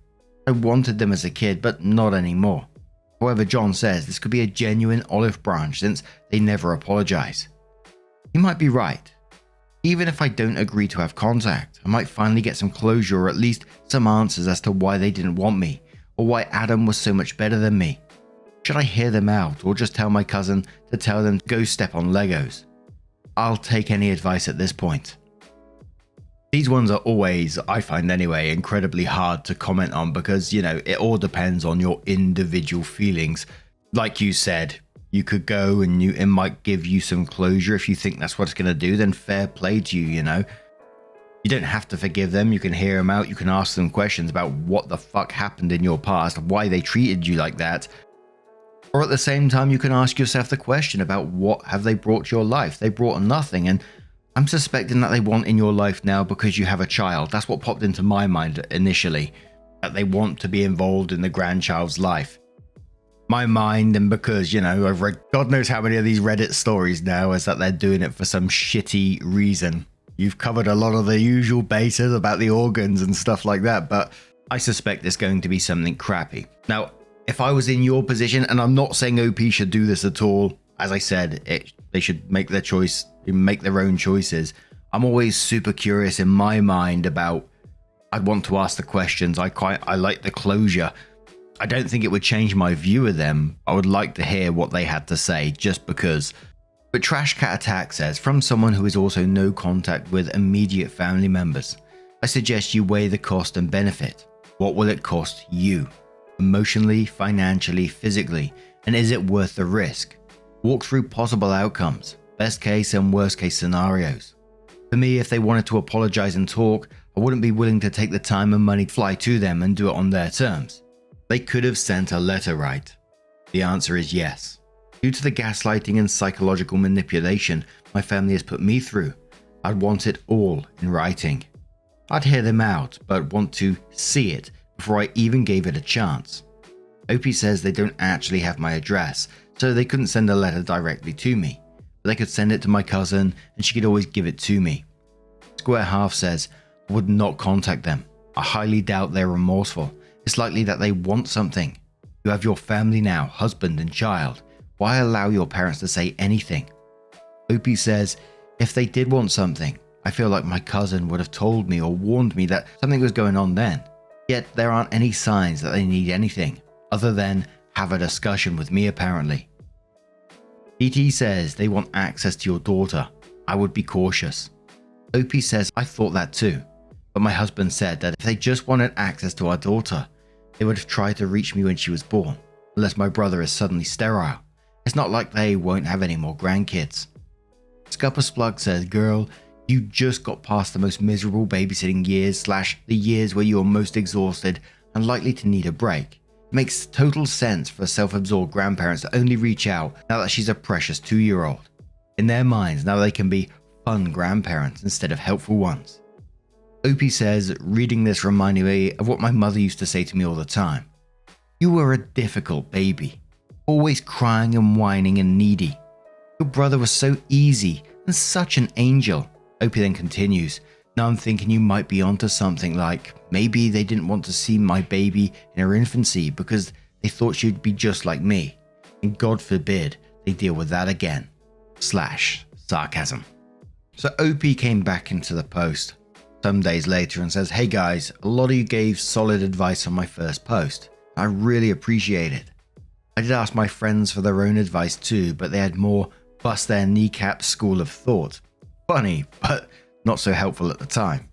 S2: I wanted them as a kid, but not anymore. However, John says this could be a genuine olive branch since they never apologize. He might be right. Even if I don't agree to have contact, I might finally get some closure or at least some answers as to why they didn't want me, or why Adam was so much better than me. Should I hear them out or just tell my cousin to tell them to go step on Legos? I'll take any advice at this point. These ones are always, I find anyway, incredibly hard to comment on because, it all depends on your individual feelings. Like you said, you could go and it might give you some closure. If you think that's what it's going to do, then fair play to you, You don't have to forgive them. You can hear them out. You can ask them questions about what the fuck happened in your past, why they treated you like that. Or at the same time, you can ask yourself the question about what have they brought to your life? They brought nothing, and I'm suspecting that they want in your life now because you have a child. That's what popped into my mind initially, that they want to be involved in the grandchild's life. My mind, and because, I've read God knows how many of these Reddit stories now, is that they're doing it for some shitty reason. You've covered a lot of the usual bases about the organs and stuff like that, but I suspect it's going to be something crappy. Now, if I was in your position, and I'm not saying OP should do this at all, as I said, they should make their choice, make their own choices. I'm always super curious in my mind about, I'd want to ask the questions. I like the closure. I don't think it would change my view of them. I would like to hear what they had to say, just because. But Trash Cat Attack says, from someone who is also no contact with immediate family members, I suggest you weigh the cost and benefit. What will it cost you? Emotionally, financially, physically, and is it worth the risk? Walk through possible outcomes, best case and worst case scenarios. For me, if they wanted to apologize and talk, I wouldn't be willing to take the time and money to fly to them and do it on their terms. They could have sent a letter, right? The answer is yes. Due to the gaslighting and psychological manipulation my family has put me through, I'd want it all in writing. I'd hear them out, but want to see it before I even gave it a chance. Opie says they don't actually have my address, so they couldn't send a letter directly to me, but they could send it to my cousin and she could always give it to me. Square Half says, I would not contact them. I highly doubt they're remorseful. It's likely that they want something. You have your family now, husband and child. Why allow your parents to say anything? Opie says, if they did want something, I feel like my cousin would have told me or warned me that something was going on then. Yet there aren't any signs that they need anything, other than have a discussion with me apparently. DT says they want access to your daughter. I would be cautious. OP says I thought that too, but my husband said that if they just wanted access to our daughter, they would have tried to reach me when she was born, unless my brother is suddenly sterile. It's not like they won't have any more grandkids. Scuppersplug says, girl, you just got past the most miserable babysitting years / the years where you are most exhausted and likely to need a break. It makes total sense for self-absorbed grandparents to only reach out now that she's a precious 2-year-old. In their minds, now they can be fun grandparents instead of helpful ones. OP says, reading this reminded me of what my mother used to say to me all the time. You were a difficult baby, always crying and whining and needy. Your brother was so easy and such an angel. OP then continues, now I'm thinking you might be onto something, like maybe they didn't want to see my baby in her infancy because they thought she'd be just like me. And God forbid they deal with that again. / sarcasm. So OP came back into the post some days later and says, hey guys, a lot of you gave solid advice on my first post. I really appreciate it. I did ask my friends for their own advice too, but they had more bust their kneecap school of thought. Funny, but not so helpful at the time.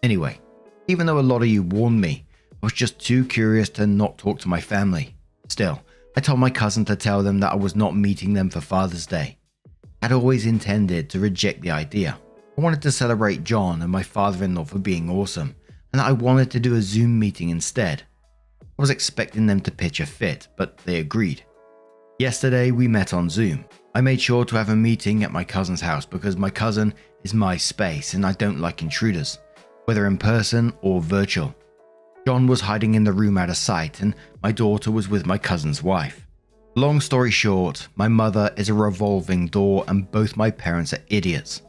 S2: Anyway, even though a lot of you warned me, I was just too curious to not talk to my family. Still, I told my cousin to tell them that I was not meeting them for Father's Day. I'd always intended to reject the idea. I wanted to celebrate John and my father-in-law for being awesome, and that I wanted to do a Zoom meeting instead. I was expecting them to pitch a fit, but they agreed. Yesterday we met on Zoom. I made sure to have a meeting at my cousin's house because my cousin is my space and I don't like intruders, whether in person or virtual. John was hiding in the room out of sight and my daughter was with my cousin's wife. Long story short, my mother is a revolving door and both my parents are idiots.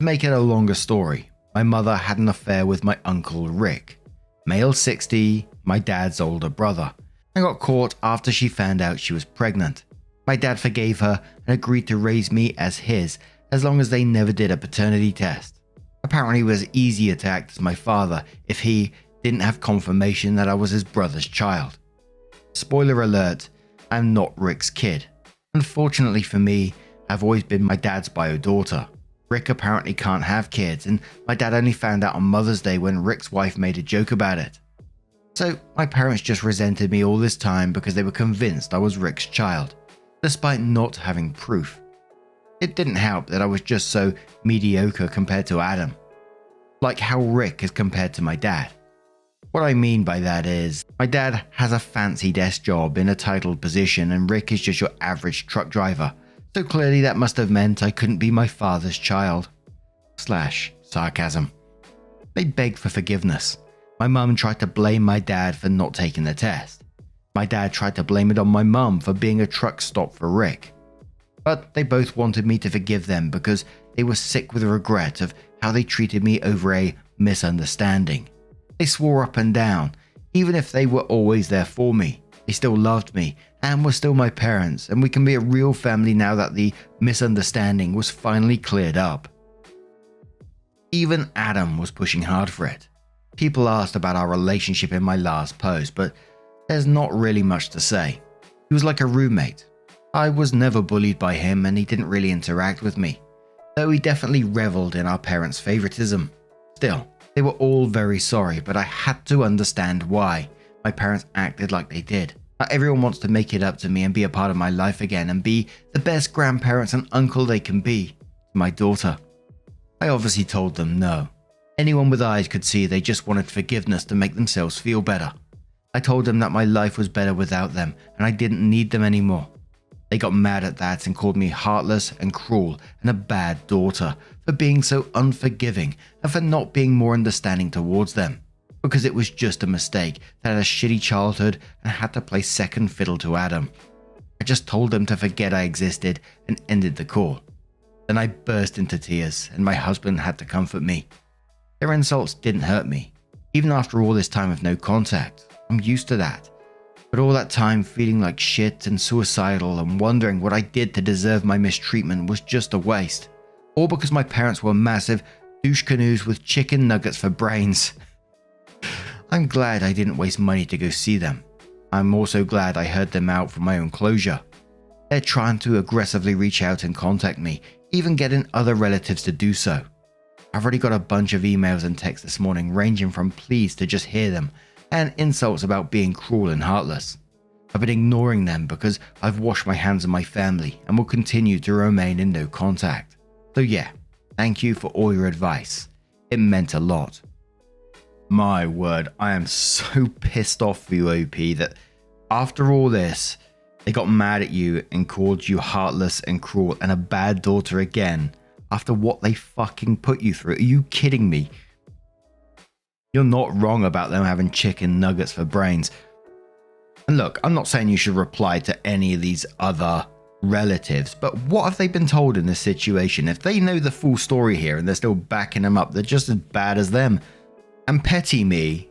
S2: To make it a longer story, my mother had an affair with my uncle Rick, male 60, my dad's older brother, and got caught after she found out she was pregnant. My dad forgave her and agreed to raise me as his as long as they never did a paternity test. Apparently it was easier to act as my father if he didn't have confirmation that I was his brother's child. Spoiler alert, I'm not Rick's kid. Unfortunately for me, I've always been my dad's bio daughter. Rick apparently can't have kids and my dad only found out on Mother's Day when Rick's wife made a joke about it. So my parents just resented me all this time because they were convinced I was Rick's child, despite not having proof. It didn't help that I was just so mediocre compared to Adam, like how Rick is compared to my dad. What I mean by that is, my dad has a fancy desk job in a titled position and Rick is just your average truck driver, so clearly that must have meant I couldn't be my father's child. / sarcasm. They begged for forgiveness. My mum tried to blame my dad for not taking the test. My dad tried to blame it on my mum for being a truck stop for Rick. But they both wanted me to forgive them because they were sick with regret of how they treated me over a misunderstanding. They swore up and down, even if they were always there for me. They still loved me and were still my parents, and we can be a real family now that the misunderstanding was finally cleared up. Even Adam was pushing hard for it. People asked about our relationship in my last post, but there's not really much to say. He was like a roommate. I was never bullied by him and he didn't really interact with me, though he definitely reveled in our parents' favoritism. Still, they were all very sorry, but I had to understand why my parents acted like they did. Not everyone wants to make it up to me and be a part of my life again and be the best grandparents and uncle they can be to my daughter. I obviously told them no. Anyone with eyes could see they just wanted forgiveness to make themselves feel better. I told them that my life was better without them and I didn't need them anymore. They got mad at that and called me heartless and cruel and a bad daughter for being so unforgiving and for not being more understanding towards them, because it was just a mistake that had a shitty childhood and had to play second fiddle to Adam. I just told them to forget I existed and ended the call. Then I burst into tears and my husband had to comfort me. Their insults didn't hurt me, even after all this time of no contact. I'm used to that. But all that time feeling like shit and suicidal and wondering what I did to deserve my mistreatment was just a waste. All because my parents were massive douche canoes with chicken nuggets for brains. I'm glad I didn't waste money to go see them. I'm also glad I heard them out for my own closure. They're trying to aggressively reach out and contact me, even getting other relatives to do so. I've already got a bunch of emails and texts this morning ranging from pleas to just hear them, and insults about being cruel and heartless. I've been ignoring them because I've washed my hands of my family and will continue to remain in no contact. So yeah, thank you for all your advice. It meant a lot. My word, I am so pissed off for you, OP, that after all this, they got mad at you and called you heartless and cruel and a bad daughter again after what they fucking put you through. Are you kidding me? You're not wrong about them having chicken nuggets for brains. And look, I'm not saying you should reply to any of these other relatives, but what have they been told in this situation? If they know the full story here and they're still backing them up, they're just as bad as them. And petty me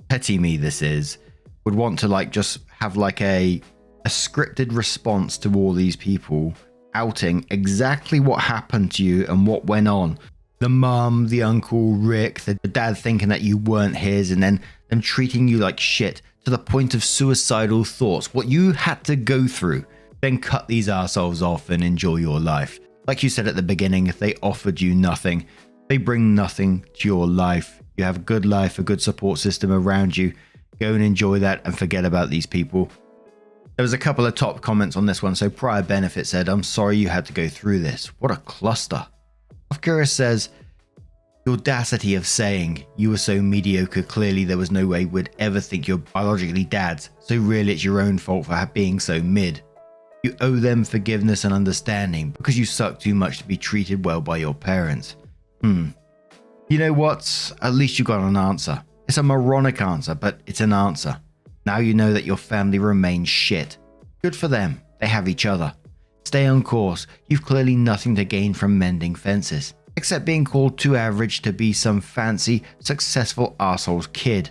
S2: this is, would want to like just have like a scripted response to all these people outing exactly what happened to you and what went on. The mum, the uncle, Rick, the dad thinking that you weren't his, and then them treating you like shit to the point of suicidal thoughts. What you had to go through, then cut these assholes off and enjoy your life. Like you said at the beginning, if they offered you nothing, they bring nothing to your life. You have a good life, a good support system around you. Go and enjoy that and forget about these people. There was a couple of top comments on this one. So Prior Benefit said, I'm sorry you had to go through this. What a cluster. Off Curious says, the audacity of saying you were so mediocre, clearly there was no way we'd ever think you're biologically dads, so really it's your own fault for being so mid. You owe them forgiveness and understanding because you suck too much to be treated well by your parents. You know what? At least you got an answer. It's a moronic answer, but it's an answer. Now you know that your family remains shit. Good for them. They have each other. Stay on course. You've clearly nothing to gain from mending fences, except being called too average to be some fancy, successful arsehole's kid.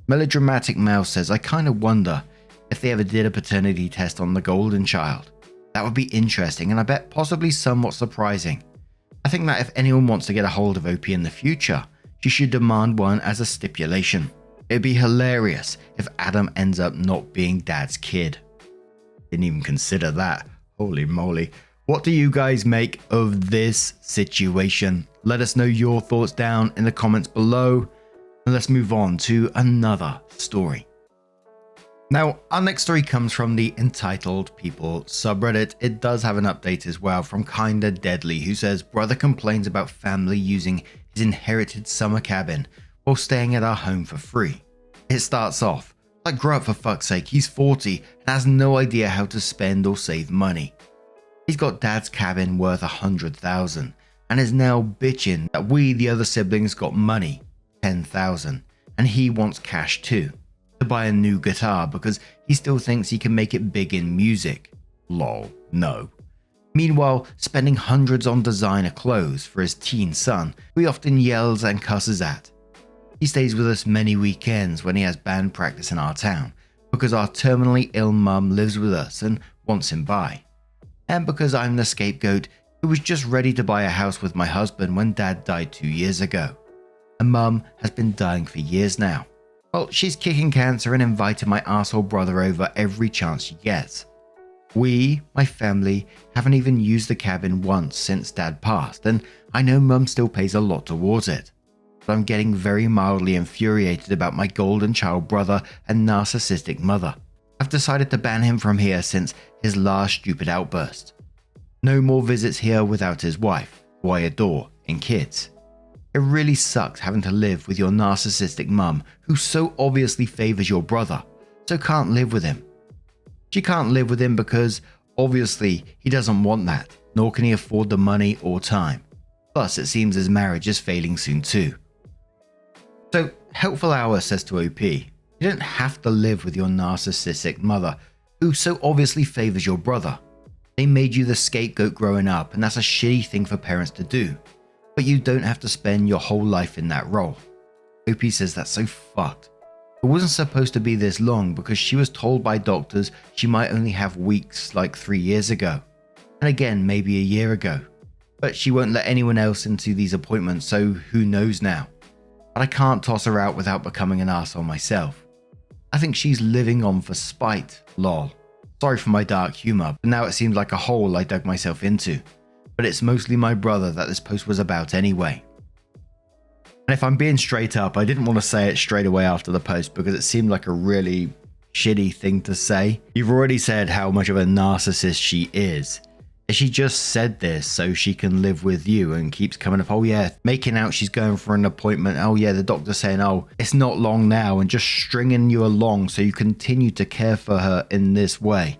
S2: Melodramatic Mouse says, I kind of wonder if they ever did a paternity test on the golden child. That would be interesting and I bet possibly somewhat surprising. I think that if anyone wants to get a hold of OP in the future, she should demand one as a stipulation. It'd be hilarious if Adam ends up not being Dad's kid. Didn't even consider that. Holy moly. What do you guys make of this situation? Let us know your thoughts down in the comments below. And let's move on to another story. Now, our next story comes from the Entitled People subreddit. It does have an update as well from Kinda Deadly, who says, brother complains about family using his inherited summer cabin while staying at our home for free. It starts off, like grow up for fuck's sake, he's 40 and has no idea how to spend or save money. He's got dad's cabin worth 100,000 and is now bitching that we, the other siblings, got money, 10,000, and he wants cash too, to buy a new guitar because he still thinks he can make it big in music. Lol, no. Meanwhile, spending hundreds on designer clothes for his teen son, who he often yells and cusses at. He stays with us many weekends when he has band practice in our town, because our terminally ill mum lives with us and wants him by. And because I'm the scapegoat who was just ready to buy a house with my husband when dad died 2 years ago. And mum has been dying for years now. Well, she's kicking cancer and inviting my arsehole brother over every chance she gets. We, my family, haven't even used the cabin once since dad passed, and I know mum still pays a lot towards it. But I'm getting very mildly infuriated about my golden child brother and narcissistic mother. I've decided to ban him from here since his last stupid outburst. No more visits here without his wife, who I adore, and kids. It really sucks having to live with your narcissistic mum who so obviously favors your brother, so can't live with him. She can't live with him because obviously he doesn't want that, nor can he afford the money or time. Plus it seems his marriage is failing soon too. So Helpful Hour says to OP, you don't have to live with your narcissistic mother, who so obviously favors your brother. They made you the scapegoat growing up, and that's a shitty thing for parents to do. But you don't have to spend your whole life in that role. OP says that's so fucked. It wasn't supposed to be this long because she was told by doctors she might only have weeks like 3 years ago. And again, maybe a year ago. but she won't let anyone else into these appointments, so who knows now. But I can't toss her out without becoming an arsehole myself. I think she's living on for spite, lol. Sorry for my dark humour, but now it seems like a hole I dug myself into. But it's mostly my brother that this post was about anyway. And if I'm being straight up, I didn't want to say it straight away after the post because it seemed like a really shitty thing to say. You've already said how much of a narcissist she is. She just said this so she can live with you and keeps coming up, oh yeah, making out she's going for an appointment. Oh yeah, the doctor's saying, oh, it's not long now, and just stringing you along so you continue to care for her in this way.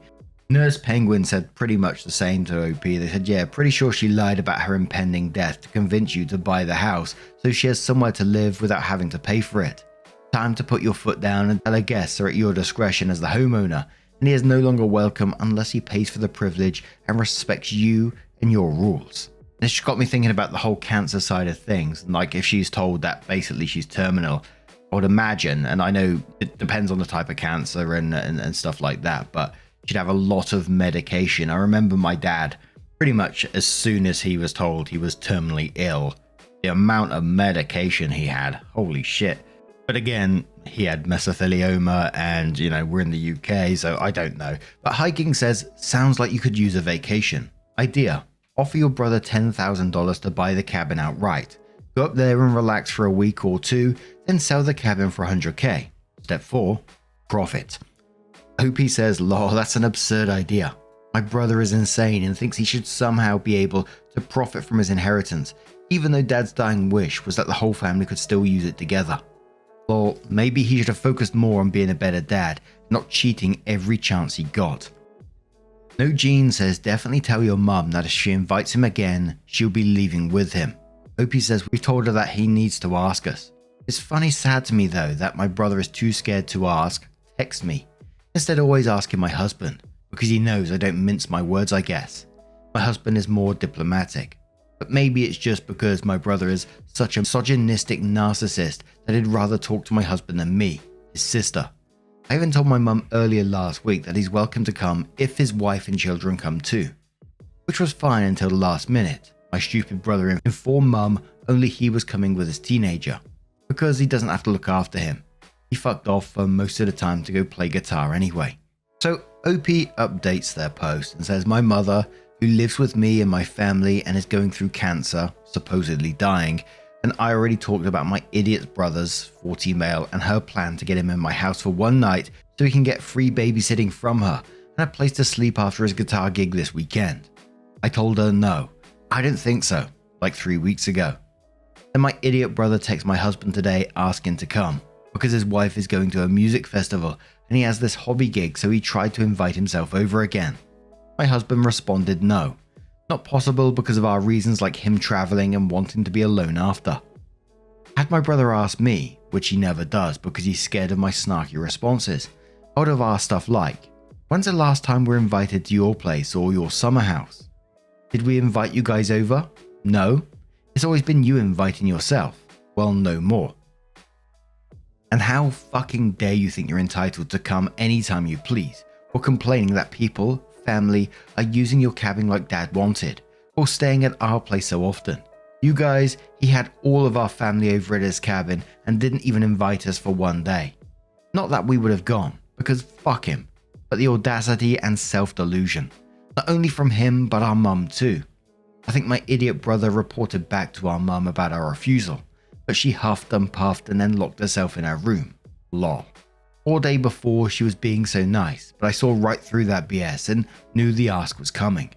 S2: Nurse Penguin said pretty much the same to OP. They said, yeah, pretty sure she lied about her impending death to convince you to buy the house so she has somewhere to live without having to pay for it. Time to put your foot down and tell her guests are at your discretion as the homeowner, and he is no longer welcome unless he pays for the privilege and respects you and your rules. This just got me thinking about the whole cancer side of things, and like if she's told that basically she's terminal, I would imagine, and I know it depends on the type of cancer and stuff like that, but she'd have a lot of medication. I remember my dad, pretty much as soon as he was told he was terminally ill, the amount of medication he had, holy shit. But again, he had mesothelioma and, you know, we're in the UK, so I don't know. But Hiking says, sounds like you could use a vacation. Idea, offer your brother $10,000 to buy the cabin outright. Go up there and relax for a week or two, then sell the cabin for $100K. Step 4, profit. OP says, lol, that's an absurd idea. My brother is insane and thinks he should somehow be able to profit from his inheritance, even though Dad's dying wish was that the whole family could still use it together. Lol, maybe he should have focused more on being a better dad, not cheating every chance he got. No Gene says, definitely tell your mum that if she invites him again, she'll be leaving with him. OP says, we've told her that he needs to ask us. It's funny sad to me though that my brother is too scared to ask, text me. Instead always asking my husband, because he knows I don't mince my words, I guess. My husband is more diplomatic. But maybe it's just because my brother is such a misogynistic narcissist that he'd rather talk to my husband than me, his sister. I even told my mum earlier last week that he's welcome to come if his wife and children come too. Which was fine until the last minute. My stupid brother informed mum only he was coming with his teenager, because he doesn't have to look after him. He fucked off for most of the time to go play guitar anyway. So OP updates their post and says, my mother, who lives with me and my family and is going through cancer, supposedly dying, and I already talked about my idiot brother's 40 male and her plan to get him in my house for one night so he can get free babysitting from her and a place to sleep after his guitar gig this weekend. I told her no, I didn't think so, like 3 weeks ago. Then my idiot brother texts my husband today asking to come, because his wife is going to a music festival and he has this hobby gig, so he tried to invite himself over again. My husband responded no. Not possible because of our reasons like him traveling and wanting to be alone after. Had my brother asked me, which he never does because he's scared of my snarky responses, I would have asked stuff like, when's the last time we're invited to your place or your summer house? Did we invite you guys over? No. It's always been you inviting yourself. Well, no more. And how fucking dare you think you're entitled to come anytime you please, or complaining that people, family, are using your cabin like Dad wanted, or staying at our place so often. You guys, he had all of our family over at his cabin and didn't even invite us for one day. Not that we would have gone, because fuck him, but the audacity and self-delusion. Not only from him, but our mum too. I think my idiot brother reported back to our mum about our refusal, but she huffed and puffed and then locked herself in her room. Lol. All day before she was being so nice, but I saw right through that BS and knew the ask was coming.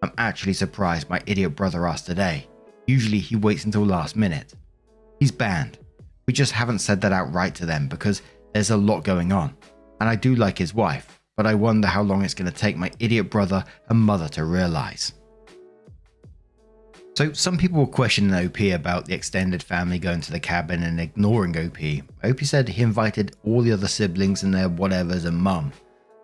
S2: I'm actually surprised my idiot brother asked today. Usually he waits until last minute. He's banned. We just haven't said that outright to them because there's a lot going on. And I do like his wife, but I wonder how long it's going to take my idiot brother and mother to realize. So some people were questioning OP about the extended family going to the cabin and ignoring OP. OP said he invited all the other siblings and their whatevers and mum.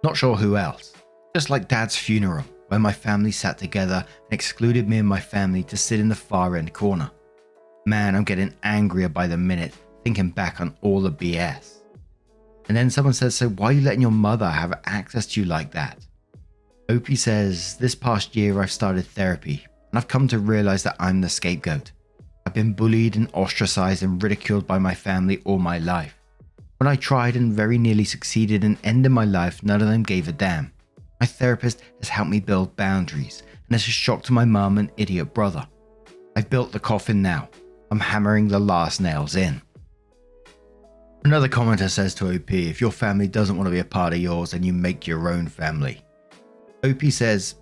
S2: Not sure who else. Just like Dad's funeral, where my family sat together and excluded me and my family to sit in the far end corner. Man, I'm getting angrier by the minute thinking back on all the BS. And then someone says, so why are you letting your mother have access to you like that? OP says, this past year I've started therapy. and I've come to realize that I'm the scapegoat. I've been bullied and ostracized and ridiculed by my family all my life. When I tried and very nearly succeeded in ending my life, none of them gave a damn. My therapist has helped me build boundaries, and it's a shock to my mum and idiot brother. I've built the coffin now. I'm hammering the last nails in. Another commenter says to OP, if your family doesn't want to be a part of yours, then you make your own family. OP says,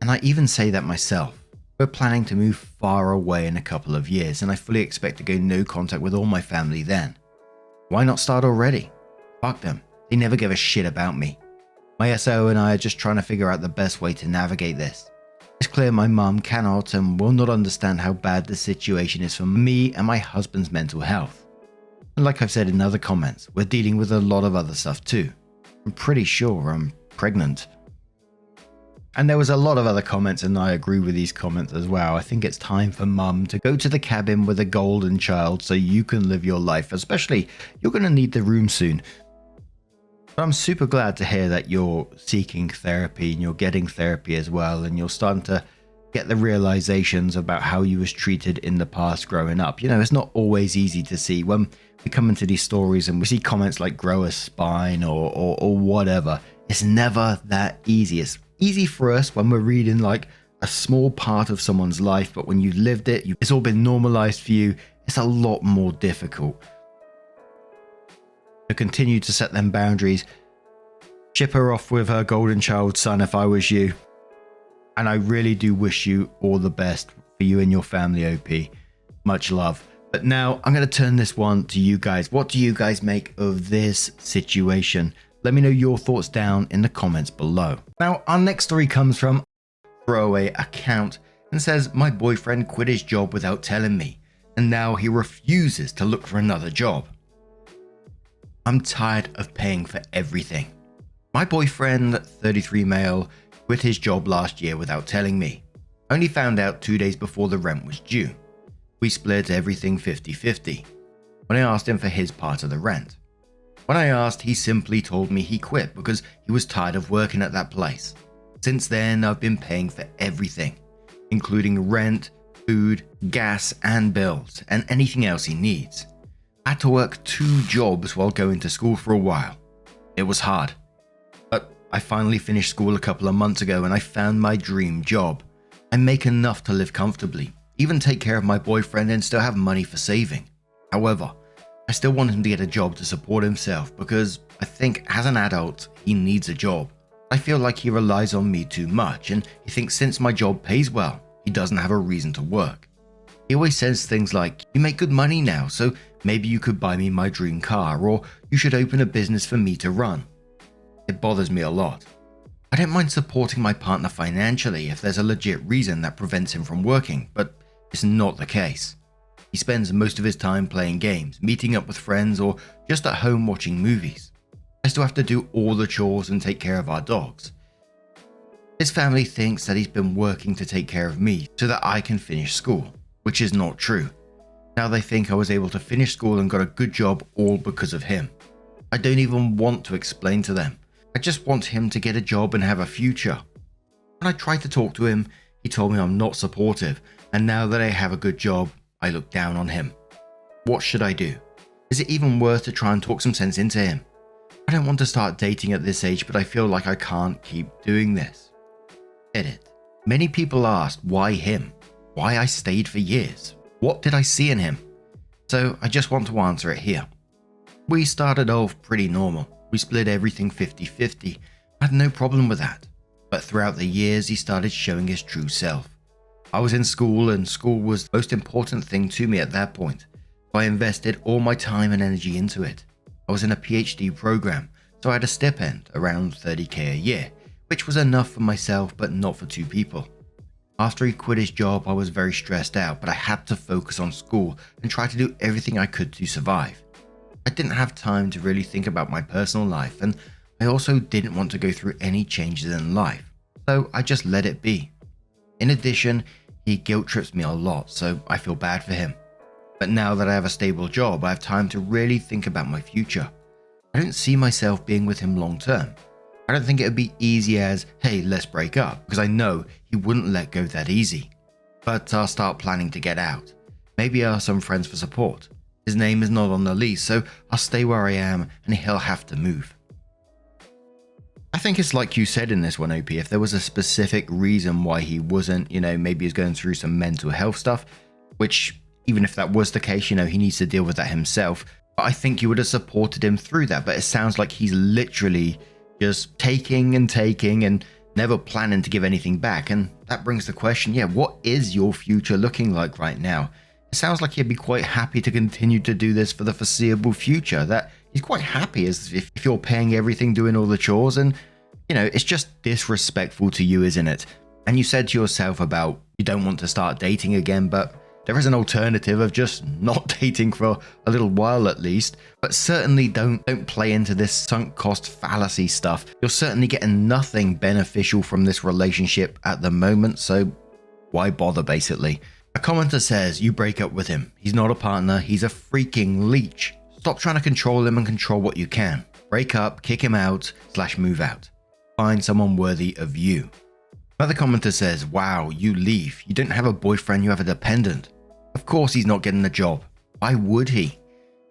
S2: and I even say that myself. We're planning to move far away in a couple of years, and I fully expect to gain no contact with all my family then. Why not start already? Fuck them. They never give a shit about me. My SO and I are just trying to figure out the best way to navigate this. It's clear my mum cannot and will not understand how bad the situation is for me and my husband's mental health. And like I've said in other comments, we're dealing with a lot of other stuff too. I'm pretty sure I'm pregnant. And there was a lot of other comments, and I agree with these comments as well. I think it's time for mum to go to the cabin with a golden child so you can live your life, especially you're going to need the room soon. But I'm super glad to hear that you're seeking therapy and you're getting therapy as well, and you're starting to get the realizations about how you was treated in the past growing up. You know, it's not always easy to see when we come into these stories and we see comments like grow a spine or whatever. It's never that easy. It's easy for us when we're reading like a small part of someone's life, but when you've lived it, it's all been normalized for you. It's a lot more difficult to continue to set them boundaries. Ship her off with her golden child son if I was you. And I really do wish you all the best for you and your family, OP. Much love. But now I'm going to turn this one to you guys. What do you guys make of this situation? Let me know your thoughts down in the comments below. Now, our next story comes from throwaway account and says, my boyfriend quit his job without telling me, and now he refuses to look for another job. I'm tired of paying for everything. My boyfriend, 33 male, quit his job last year without telling me. Only found out 2 days before the rent was due. We split everything 50-50 when I asked him for his part of the rent. When I asked, he simply told me he quit because he was tired of working at that place. Since then, I've been paying for everything, including rent, food, gas, and bills, and anything else he needs. I had to work 2 jobs while going to school for a while. It was hard. But I finally finished school a couple of months ago and I found my dream job. I make enough to live comfortably, even take care of my boyfriend and still have money for saving. However, I still want him to get a job to support himself because I think as an adult, he needs a job. I feel like he relies on me too much and he thinks since my job pays well, he doesn't have a reason to work. He always says things like, you make good money now, so maybe you could buy me my dream car, or you should open a business for me to run. It bothers me a lot. I don't mind supporting my partner financially if there's a legit reason that prevents him from working, but it's not the case. He spends most of his time playing games, meeting up with friends, or just at home watching movies. I still have to do all the chores and take care of our dogs. His family thinks that he's been working to take care of me so that I can finish school, which is not true. Now they think I was able to finish school and got a good job all because of him. I don't even want to explain to them. I just want him to get a job and have a future. When I tried to talk to him, he told me I'm not supportive, and now that I have a good job, I look down on him. What should I do? Is it even worth to try and talk some sense into him? I don't want to start dating at this age, but I feel like I can't keep doing this. Edit. Many people asked why him? Why I stayed for years? What did I see in him? So I just want to answer it here. We started off pretty normal. We split everything 50-50. I had no problem with that. But throughout the years, he started showing his true self. I was in school and school was the most important thing to me at that point. So I invested all my time and energy into it. I was in a PhD program, so I had a stipend around 30k a year, which was enough for myself but not for 2 people. After he quit his job, I was very stressed out, but I had to focus on school and try to do everything I could to survive. I didn't have time to really think about my personal life, and I also didn't want to go through any changes in life, so I just let it be. In addition, he guilt trips me a lot, so I feel bad for him. But now that I have a stable job, I have time to really think about my future. I don't see myself being with him long term. I don't think it would be easy as, hey, let's break up, because I know he wouldn't let go that easy. But I'll start planning to get out. Maybe ask some friends for support. His name is not on the lease, so I'll stay where I am and he'll have to move. I think it's like you said in this one, OP, if there was a specific reason why he wasn't, maybe he's going through some mental health stuff, which even if that was the case, he needs to deal with that himself. But I think you would have supported him through that. But it sounds like he's literally just taking and never planning to give anything back. And that brings the question, what is your future looking like right now? It sounds like he'd be quite happy to continue to do this for the foreseeable future, that he's quite happy as if you're paying everything, doing all the chores, and, it's just disrespectful to you, isn't it? And you said to yourself about you don't want to start dating again, but there is an alternative of just not dating for a little while at least. But certainly don't play into this sunk cost fallacy stuff. You're certainly getting nothing beneficial from this relationship at the moment, so why bother basically? A commenter says, you break up with him. He's not a partner, he's a freaking leech. Stop trying to control him and control what you can. Break up, kick him out, / move out. Find someone worthy of you. Another commenter says, wow, you leave. You don't have a boyfriend, you have a dependent. Of course he's not getting a job. Why would he?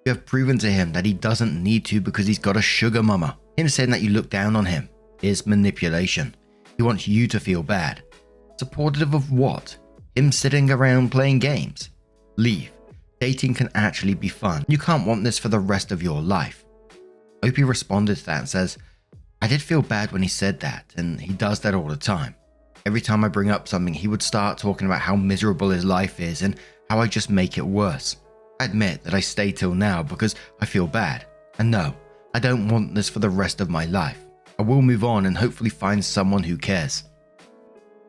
S2: You have proven to him that he doesn't need to because he's got a sugar mama. Him saying that you look down on him is manipulation. He wants you to feel bad. Supportive of what? Him sitting around playing games? Leave. Dating can actually be fun. You can't want this for the rest of your life. Opie responded to that and says, I did feel bad when he said that, and he does that all the time. Every time I bring up something, he would start talking about how miserable his life is and how I just make it worse. I admit that I stay till now because I feel bad. And no, I don't want this for the rest of my life. I will move on and hopefully find someone who cares.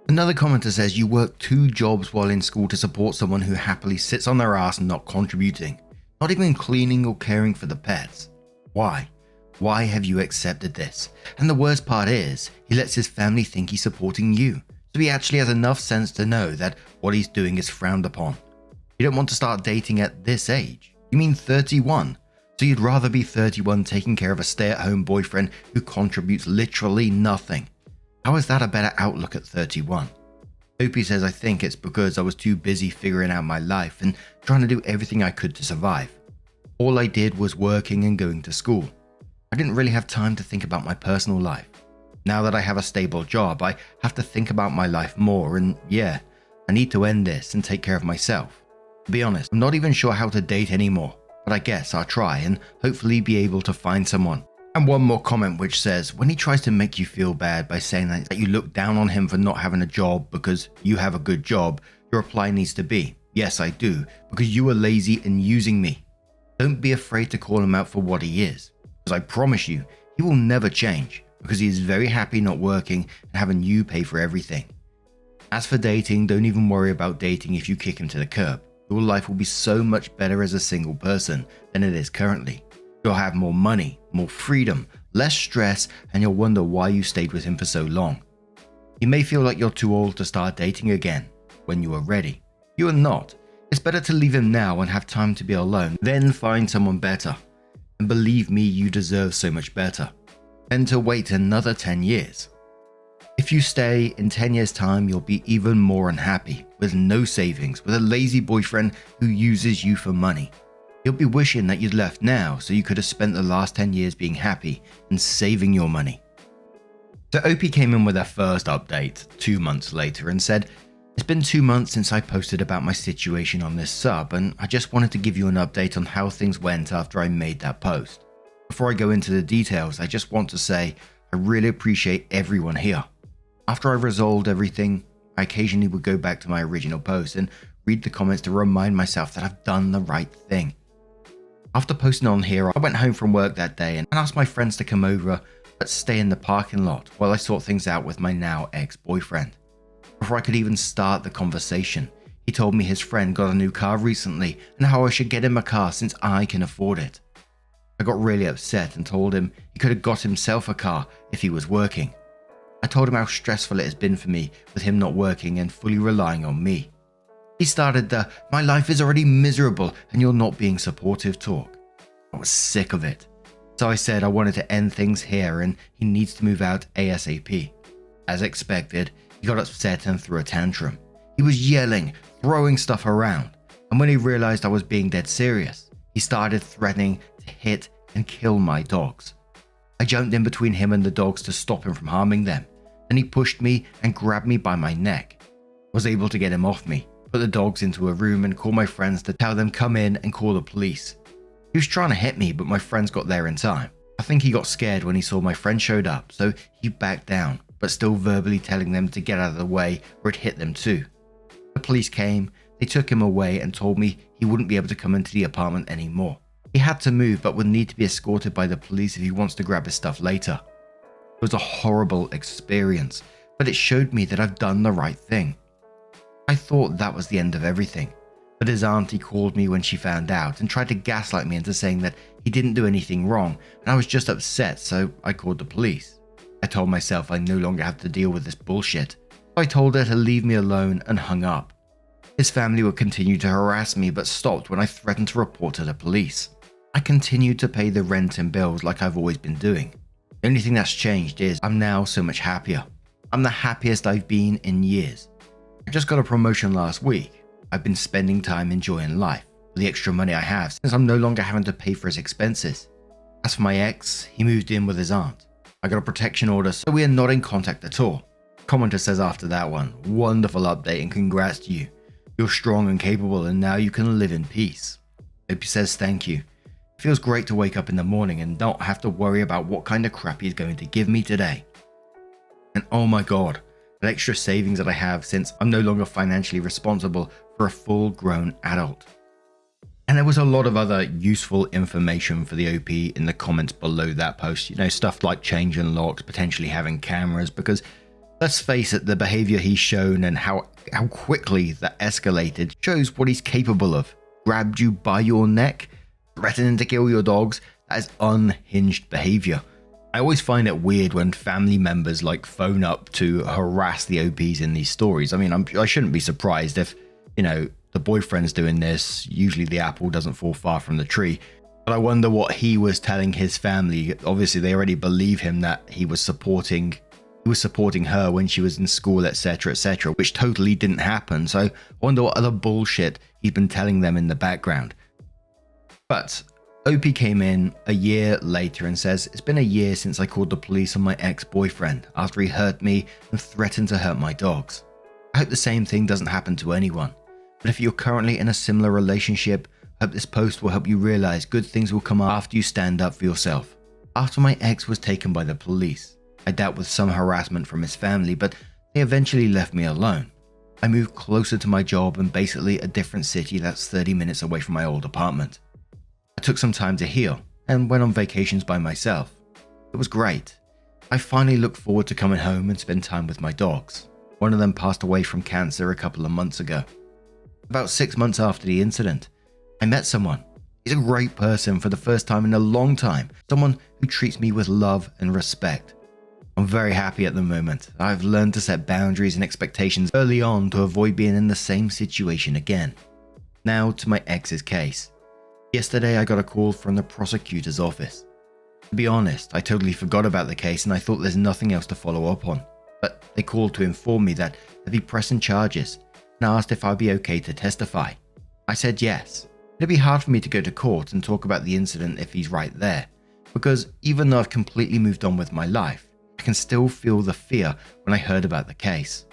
S2: Another commenter says you work 2 jobs while in school to support someone who happily sits on their ass and not contributing, not even cleaning or caring for the pets. Why? Why have you accepted this? And the worst part is, he lets his family think he's supporting you. So he actually has enough sense to know that what he's doing is frowned upon. You don't want to start dating at this age. You mean 31. So you'd rather be 31 taking care of a stay-at-home boyfriend who contributes literally nothing. How is that a better outlook at 31? Opie says, I think it's because I was too busy figuring out my life and trying to do everything I could to survive. All I did was working and going to school. I didn't really have time to think about my personal life. Now that I have a stable job, I have to think about my life more, and I need to end this and take care of myself. To be honest, I'm not even sure how to date anymore, but I guess I'll try and hopefully be able to find someone. And one more comment which says, when he tries to make you feel bad by saying that you look down on him for not having a job because you have a good job, your reply needs to be, yes I do, because you are lazy and using me. Don't be afraid to call him out for what he is, because I promise you, he will never change, because he is very happy not working and having you pay for everything. As for dating, don't even worry about dating if you kick him to the curb. Your life will be so much better as a single person than it is currently. You'll have more money, more freedom, less stress, and you'll wonder why you stayed with him for so long. You may feel like you're too old to start dating again when you are ready. You are not. It's better to leave him now and have time to be alone, then find someone better. And believe me, you deserve so much better. And to wait another 10 years. If you stay, in 10 years' time, you'll be even more unhappy, with no savings, with a lazy boyfriend who uses you for money. You'll be wishing that you'd left now so you could have spent the last 10 years being happy and saving your money. So Opie came in with her first update 2 months later and said, it's been 2 months since I posted about my situation on this sub, and I just wanted to give you an update on how things went after I made that post. Before I go into the details, I just want to say I really appreciate everyone here. After I resolved everything, I occasionally would go back to my original post and read the comments to remind myself that I've done the right thing. After posting on here, I went home from work that day and asked my friends to come over but stay in the parking lot while I sort things out with my now ex-boyfriend. Before I could even start the conversation, he told me his friend got a new car recently and how I should get him a car since I can afford it. I got really upset and told him he could have got himself a car if he was working. I told him how stressful it has been for me with him not working and fully relying on me. He started the "my life is already miserable and you're not being supportive" talk. I was sick of it. So I said I wanted to end things here and he needs to move out ASAP. As expected, he got upset and threw a tantrum. He was yelling, throwing stuff around, and when he realized I was being dead serious, he started threatening to hit and kill my dogs. I jumped in between him and the dogs to stop him from harming them. Then he pushed me and grabbed me by my neck. I was able to get him off me, put the dogs into a room and call my friends to tell them come in and call the police. He was trying to hit me, but my friends got there in time. I think he got scared when he saw my friend showed up, so he backed down, but still verbally telling them to get out of the way or it'd hit them too. The police came, they took him away and told me he wouldn't be able to come into the apartment anymore. He had to move but would need to be escorted by the police if he wants to grab his stuff later. It was a horrible experience, but it showed me that I've done the right thing. I thought that was the end of everything, but his auntie called me when she found out and tried to gaslight me into saying that he didn't do anything wrong and I was just upset, so I called the police. I told myself I no longer have to deal with this bullshit. I told her to leave me alone and hung up. His family would continue to harass me but stopped when I threatened to report to the police. I continued to pay the rent and bills like I've always been doing. The only thing that's changed is I'm now so much happier. I'm the happiest I've been in years. I just got a promotion last week. I've been spending time enjoying life with the extra money I have since I'm no longer having to pay for his expenses. As for my ex, he moved in with his aunt. I got a protection order, so we are not in contact at all. Commenter says after that one, wonderful update and congrats to you. You're strong and capable and now you can live in peace. Opie says thank you. It feels great to wake up in the morning and not have to worry about what kind of crap he's going to give me today. And oh my god, that extra savings that I have since I'm no longer financially responsible for a full-grown adult. And there was a lot of other useful information for the OP in the comments below that post. Stuff like changing locks, potentially having cameras, because let's face it, the behavior he's shown and how quickly that escalated shows what he's capable of. Grabbed you by your neck, threatening to kill your dogs. That is unhinged behavior. I always find it weird when family members phone up to harass the OPs in these stories. I mean, I shouldn't be surprised if, the boyfriend's doing this. Usually the apple doesn't fall far from the tree. But I wonder what he was telling his family. Obviously, they already believe him that he was supporting her when she was in school, etc., etc., which totally didn't happen. So I wonder what other bullshit he's been telling them in the background. But OP came in a year later and says, it's been a year since I called the police on my ex-boyfriend after he hurt me and threatened to hurt my dogs. I hope the same thing doesn't happen to anyone. But if you're currently in a similar relationship, I hope this post will help you realize good things will come after you stand up for yourself. After my ex was taken by the police, I dealt with some harassment from his family, but they eventually left me alone. I moved closer to my job and basically a different city that's 30 minutes away from my old apartment. I took some time to heal and went on vacations by myself. It was great. I finally looked forward to coming home and spend time with my dogs. One of them passed away from cancer a couple of months ago. About 6 months after the incident, I met someone. He's a great person for the first time in a long time. Someone who treats me with love and respect. I'm very happy at the moment. I've learned to set boundaries and expectations early on to avoid being in the same situation again. Now to my ex's case. Yesterday I got a call from the prosecutor's office. To be honest, I totally forgot about the case and I thought there's nothing else to follow up on. But they called to inform me that they'd be pressing charges and asked if I'd be okay to testify. I said yes. It'd be hard for me to go to court and talk about the incident if he's right there, because even though I've completely moved on with my life, I can still feel the fear when I heard about the case.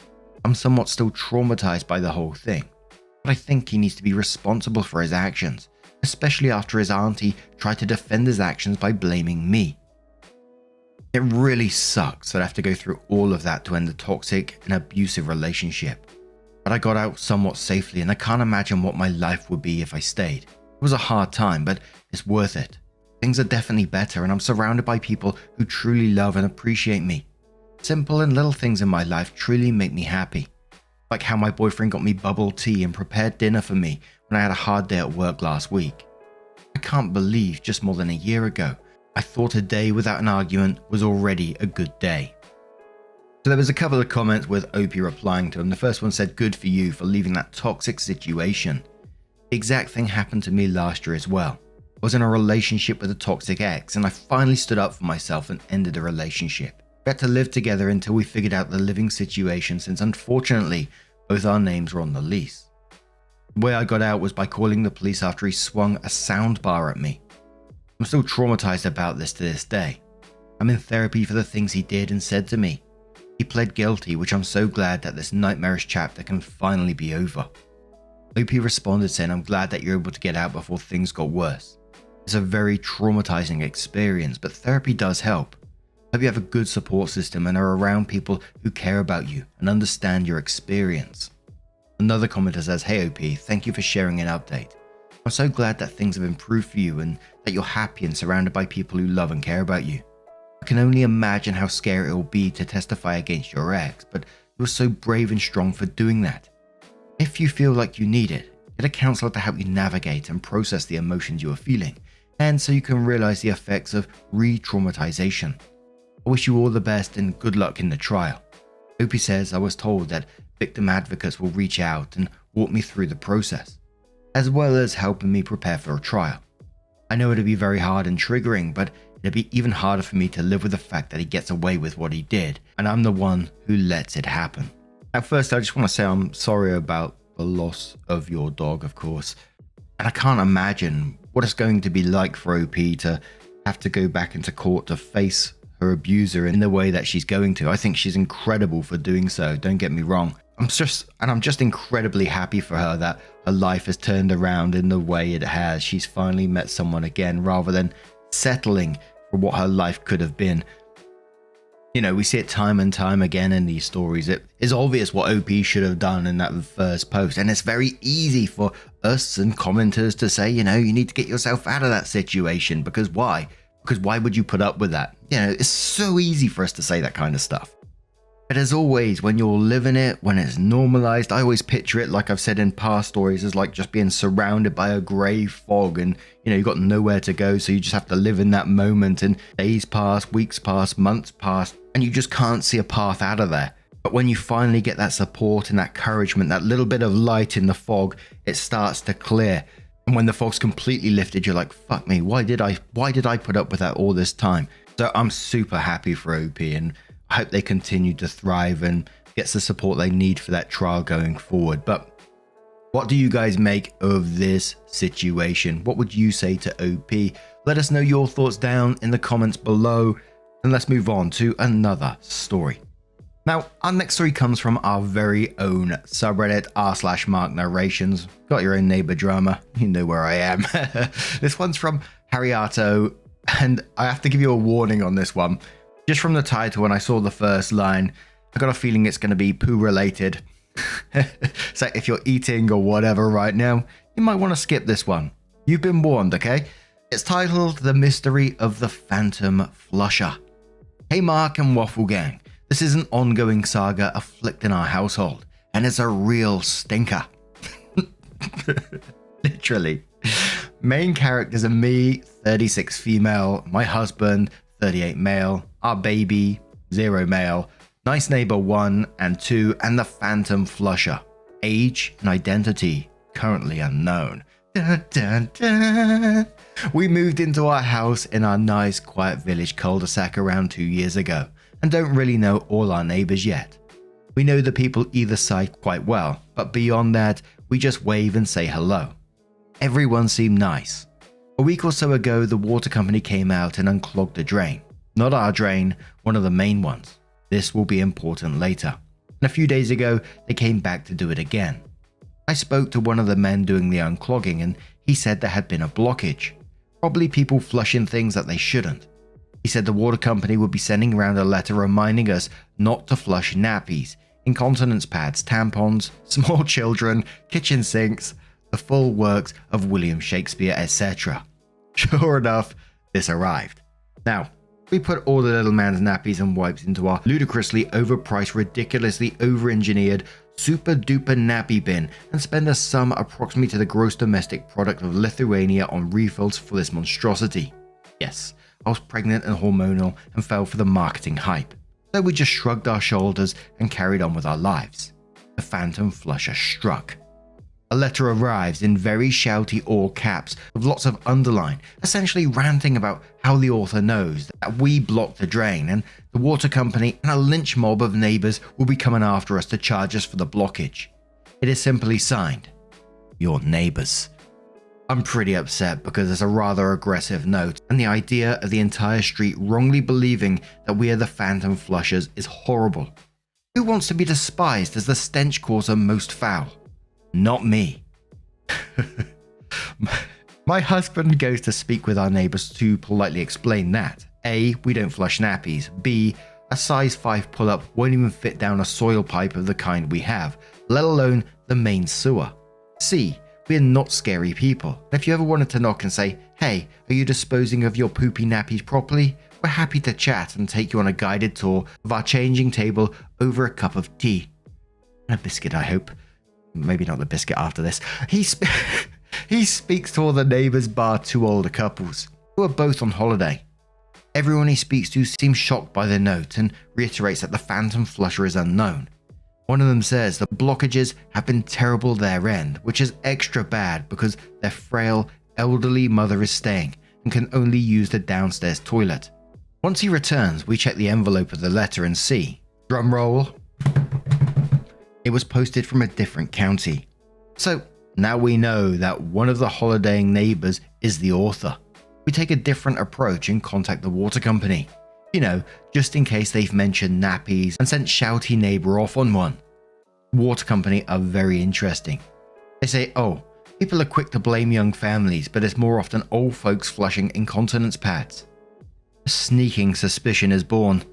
S2: I'm somewhat still traumatized by the whole thing, but I think he needs to be responsible for his actions, especially after his auntie tried to defend his actions by blaming me. It really sucks that I have to go through all of that to end a toxic and abusive relationship. But I got out somewhat safely and I can't imagine what my life would be if I stayed. It was a hard time, but it's worth it. Things are definitely better and I'm surrounded by people who truly love and appreciate me. Simple and little things in my life truly make me happy. Like how my boyfriend got me bubble tea and prepared dinner for me when I had a hard day at work last week. I can't believe just more than a year ago, I thought a day without an argument was already a good day. So there was a couple of comments with Opie replying to him. The first one said, good for you for leaving that toxic situation. The exact thing happened to me last year as well. I was in a relationship with a toxic ex, and I finally stood up for myself and ended the relationship. We had to live together until we figured out the living situation, since unfortunately both our names were on the lease. The way I got out was by calling the police after he swung a sound bar at me. I'm still traumatized about this to this day. I'm in therapy for the things he did and said to me. He pled guilty, which I'm so glad that this nightmarish chapter can finally be over. OP responded saying, "I'm glad that you're able to get out before things got worse. It's a very traumatizing experience, but therapy does help. Hope you have a good support system and are around people who care about you and understand your experience." Another commenter says, "Hey OP, thank you for sharing an update. I'm so glad that things have improved for you and that you're happy and surrounded by people who love and care about you. I can only imagine how scary it will be to testify against your ex, but you were so brave and strong for doing that. If you feel like you need it, get a counselor to help you navigate and process the emotions you are feeling, and so you can realize the effects of re-traumatization. I wish you all the best and good luck in the trial." OP says, "I was told that victim advocates will reach out and walk me through the process, as well as helping me prepare for a trial. I know it'll be very hard and triggering, but it'll be even harder for me to live with the fact that he gets away with what he did, and I'm the one who lets it happen." At first, I just want to say I'm sorry about the loss of your dog, of course. And I can't imagine what it's going to be like for OP to have to go back into court to face her abuser in the way that she's going to. I think she's incredible for doing so, don't get me wrong. I'm just incredibly happy for her that her life has turned around in the way it has. She's finally met someone again rather than settling for what her life could have been. You know, we see it time and time again in these stories. It is obvious what OP should have done in that first post, and it's very easy for us and commenters to say, you know, you need to get yourself out of that situation, because why? Because why would you put up with that? You know, it's so easy for us to say that kind of stuff. But as always, when you're living it, when it's normalized, I always picture it, like I've said in past stories, as like just being surrounded by a grey fog, and you know, you've got nowhere to go, so you just have to live in that moment, and days pass, weeks pass, months pass, and you just can't see a path out of there. But when you finally get that support and that encouragement, that little bit of light in the fog, it starts to clear. And when the fog's completely lifted, you're like, fuck me, why did I put up with that all this time? So I'm super happy for OP, and I hope they continue to thrive and gets the support they need for that trial going forward. But what do you guys make of this situation? What would you say to OP? Let us know your thoughts down in the comments below, and let's move on to another story. Now, our next story comes from our very own subreddit, r/Mark Narrations. Got your own neighbor drama, you know where I am. This one's from Harriato, and I have to give you a warning on this one. Just from the title, when I saw the first line, I got a feeling it's going to be poo related. So if you're eating or whatever right now, you might want to skip this one. You've been warned, okay? It's titled The Mystery of the Phantom Flusher. Hey Mark and Waffle Gang, this is an ongoing saga afflicting our household, and it's a real stinker. Literally. Main characters are me, 36 female, my husband, 38 male, our baby, 0 male, nice neighbor 1 and 2, and the Phantom Flusher. Age and identity currently unknown. Dun, dun, dun. We moved into our house in our nice quiet village cul-de-sac around 2 years ago, and don't really know all our neighbors yet. We know the people either side quite well, but beyond that, we just wave and say hello. Everyone seemed nice. A week or so ago, the water company came out and unclogged a drain. Not our drain, one of the main ones. This will be important later. And a few days ago, they came back to do it again. I spoke to one of the men doing the unclogging, and he said there had been a blockage. Probably people flushing things that they shouldn't. He said the water company would be sending around a letter reminding us not to flush nappies, incontinence pads, tampons, small children, kitchen sinks, the full works of William Shakespeare, etc. Sure enough, this arrived. Now, we put all the little man's nappies and wipes into our ludicrously overpriced, ridiculously over-engineered, super-duper nappy bin and spend a sum approximately to the gross domestic product of Lithuania on refills for this monstrosity. Yes, I was pregnant and hormonal and fell for the marketing hype. So we just shrugged our shoulders and carried on with our lives. The Phantom Flusher struck. A letter arrives in very shouty all caps with lots of underline, essentially ranting about how the author knows that we blocked the drain and the water company and a lynch mob of neighbours will be coming after us to charge us for the blockage. It is simply signed, your neighbours. I'm pretty upset because there's a rather aggressive note, and the idea of the entire street wrongly believing that we are the phantom flushers is horrible. Who wants to be despised as the stench causer most foul? Not me. My husband goes to speak with our neighbours to politely explain that A, we don't flush nappies, B, a size 5 pull-up won't even fit down a soil pipe of the kind we have, let alone the main sewer. C, we're not scary people. If you ever wanted to knock and say, hey, are you disposing of your poopy nappies properly? We're happy to chat and take you on a guided tour of our changing table over a cup of tea. And a biscuit, I hope. Maybe not the biscuit after this. He speaks to all the neighbours bar 2 older couples, who are both on holiday. Everyone he speaks to seems shocked by the note and reiterates that the phantom flusher is unknown. One of them says the blockages have been terrible their end, which is extra bad because their frail, elderly mother is staying and can only use the downstairs toilet. Once he returns, we check the envelope of the letter and see, drum roll, it was posted from a different county. So now we know that one of the holidaying neighbours is the author. We take a different approach and contact the water company. You know, just in case they've mentioned nappies and sent shouty neighbour off on one. Water company are very interesting. They say, oh, people are quick to blame young families, but it's more often old folks flushing incontinence pads. A sneaking suspicion is born.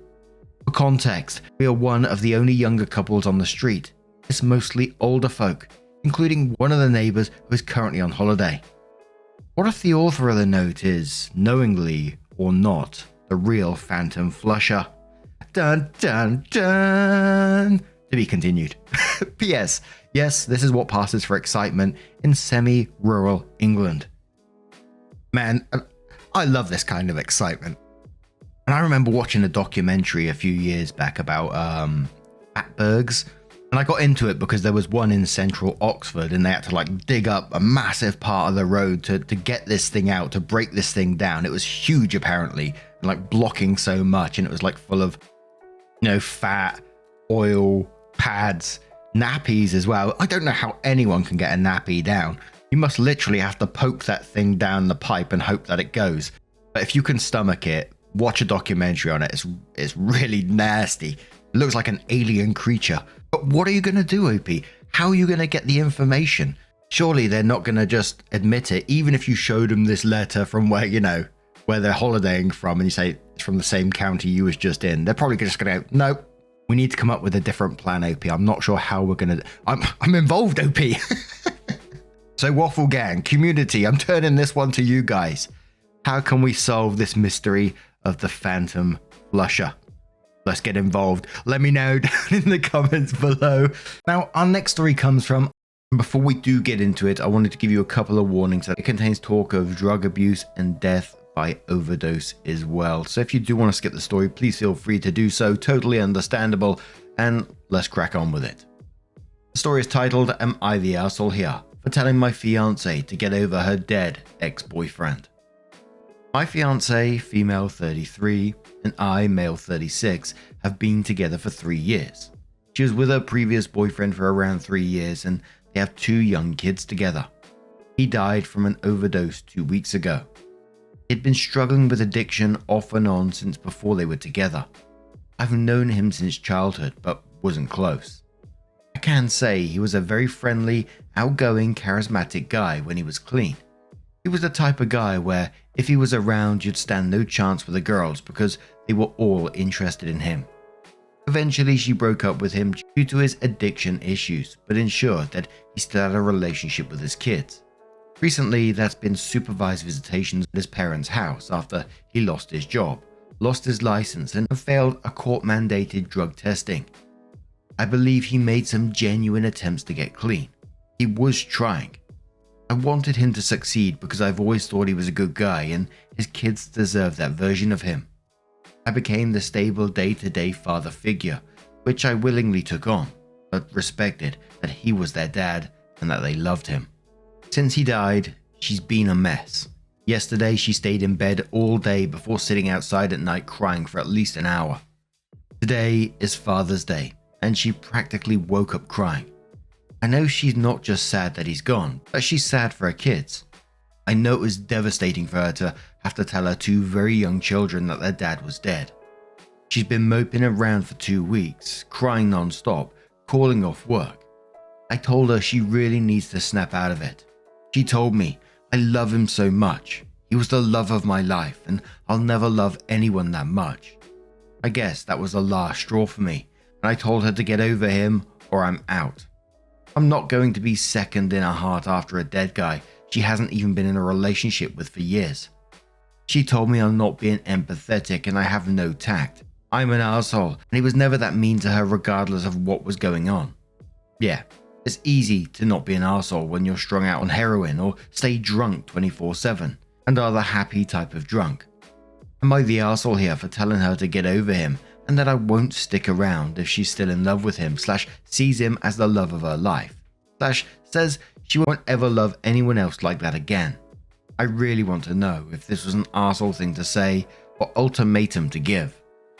S2: For context, we are one of the only younger couples on the street. It's mostly older folk, including one of the neighbours who is currently on holiday. What if the author of the note is, knowingly or not, the real phantom flusher? Dun dun dun! To be continued. P.S. Yes, this is what passes for excitement in semi-rural England. Man, I love this kind of excitement. And I remember watching a documentary a few years back about fatbergs. And I got into it because there was one in central Oxford and they had to dig up a massive part of the road to get this thing out, to break this thing down. It was huge apparently, and blocking so much, and it was full of, fat, oil, pads, nappies as well. I don't know how anyone can get a nappy down. You must literally have to poke that thing down the pipe and hope that it goes. But if you can stomach it, watch a documentary on it. It's really nasty. It looks like an alien creature. But what are you going to do, OP? How are you going to get the information? Surely they're not going to just admit it, even if you showed them this letter from where they're holidaying from and you say it's from the same county you was just in. They're probably just going to go, nope, we need to come up with a different plan, OP. I'm not sure how we're going to... I'm involved, OP. So Waffle Gang, community, I'm turning this one to you guys. How can we solve this mystery of the phantom flusher? Let's get involved. Let me know down in the comments below. Now, our next story comes from... Before we do get into it, I wanted to give you a couple of warnings. It contains talk of drug abuse and death by overdose as well. So if you do want to skip the story, please feel free to do so. Totally understandable. And let's crack on with it. The story is titled, Am I the Arsehole Here? For telling my fiance to get over her dead ex-boyfriend. My fiance, female 33, and I, male 36, have been together for 3 years. She was with her previous boyfriend for around 3 years and they have 2 young kids together. He died from an overdose 2 weeks ago. He'd been struggling with addiction off and on since before they were together. I've known him since childhood but wasn't close. I can say he was a very friendly, outgoing, charismatic guy when he was clean. He was the type of guy where if he was around, you'd stand no chance with the girls because they were all interested in him. Eventually, she broke up with him due to his addiction issues, but ensured that he still had a relationship with his kids. Recently, that's been supervised visitations at his parents' house after he lost his job, lost his license, and failed a court-mandated drug testing. I believe he made some genuine attempts to get clean. He was trying. I wanted him to succeed because I've always thought he was a good guy and his kids deserve that version of him. I became the stable day-to-day father figure, which I willingly took on, but respected that he was their dad
S1: and that they loved him. Since he died, she's been a mess. Yesterday, she stayed in bed all day before sitting outside at night crying for at least an hour. Today is Father's Day, and she practically woke up crying. I know she's not just sad that he's gone, but she's sad for her kids. I know it was devastating for her to have to tell her two very young children that their dad was dead. She's been moping around for 2 weeks, crying non-stop, calling off work. I told her she really needs to snap out of it. She told me, I love him so much. He was the love of my life, and I'll never love anyone that much. I guess that was the last straw for me, and I told her to get over him or I'm out. I'm not going to be second in her heart after a dead guy she hasn't even been in a relationship with for years. She told me I'm not being empathetic and I have no tact. I'm an arsehole, and he was never that mean to her regardless of what was going on. Yeah, it's easy to not be an arsehole when you're strung out on heroin or stay drunk 24/7 and are the happy type of drunk. Am I the arsehole here for telling her to get over him and that I won't stick around if she's still in love with him / sees him as the love of her life / says she won't ever love anyone else like that again? I really want to know if this was an arsehole thing to say or ultimatum to give.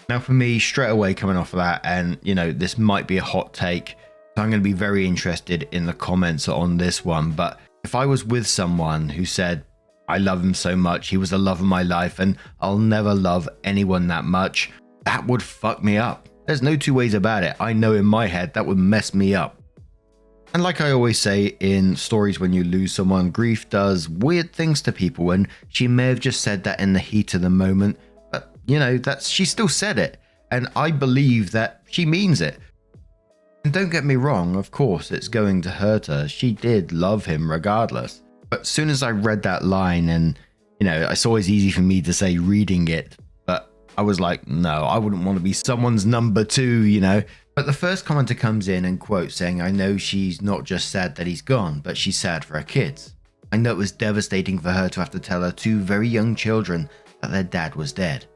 S1: Now for me, straight away coming off of that, and this might be a hot take, so I'm going to be very interested in the comments on this one, but if I was with someone who said, I love him so much, he was the love of my life, and I'll never love anyone that much, that would fuck me up. There's no two ways about it. I know in my head that would mess me up. And like I always say in stories when you lose someone, grief does weird things to people, and she may have just said that in the heat of the moment, but she still said it, and I believe that she means it. And don't get me wrong, of course it's going to hurt her. She did love him regardless. But as soon as I read that line, and it's always easy for me to say reading it, but I was like, no, I wouldn't want to be someone's number two. But the first commenter comes in and quotes saying, I know she's not just sad that he's gone, but she's sad for her kids. I know it was devastating for her to have to tell her two very young children that their dad was dead.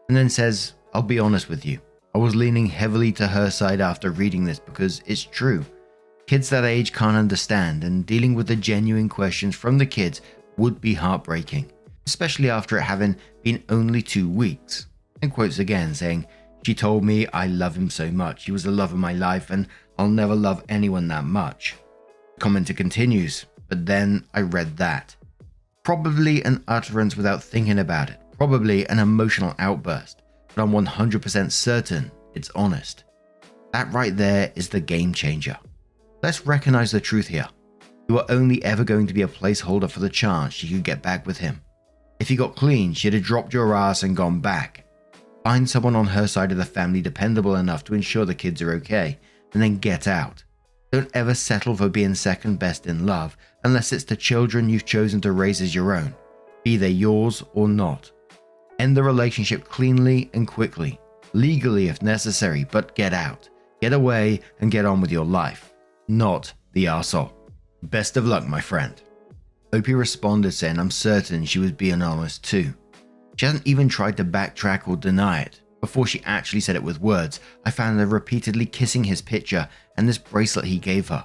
S1: And then says, I'll be honest with you. I was leaning heavily to her side after reading this because it's true. Kids that age can't understand, and dealing with the genuine questions from the kids would be heartbreaking, especially after it having been only 2 weeks. And quotes again saying, she told me I love him so much. He was the love of my life, and I'll never love anyone that much. The commenter continues, but then I read that. Probably an utterance without thinking about it. Probably an emotional outburst, but I'm 100% certain it's honest. That right there is the game changer. Let's recognize the truth here. You were only ever going to be a placeholder for the chance she could get back with him. If he got clean, she'd have dropped your ass and gone back. Find someone on her side of the family dependable enough to ensure the kids are okay, and then get out. Don't ever settle for being second best in love unless it's the children you've chosen to raise as your own, be they yours or not. End the relationship cleanly and quickly, legally if necessary, but get out, get away, and get on with your life. Not the arsehole. Best of luck, my friend. Opie responded saying, I'm certain she was being honest too. She hasn't even tried to backtrack or deny it. Before she actually said it with words, I found her repeatedly kissing his picture and this bracelet he gave her.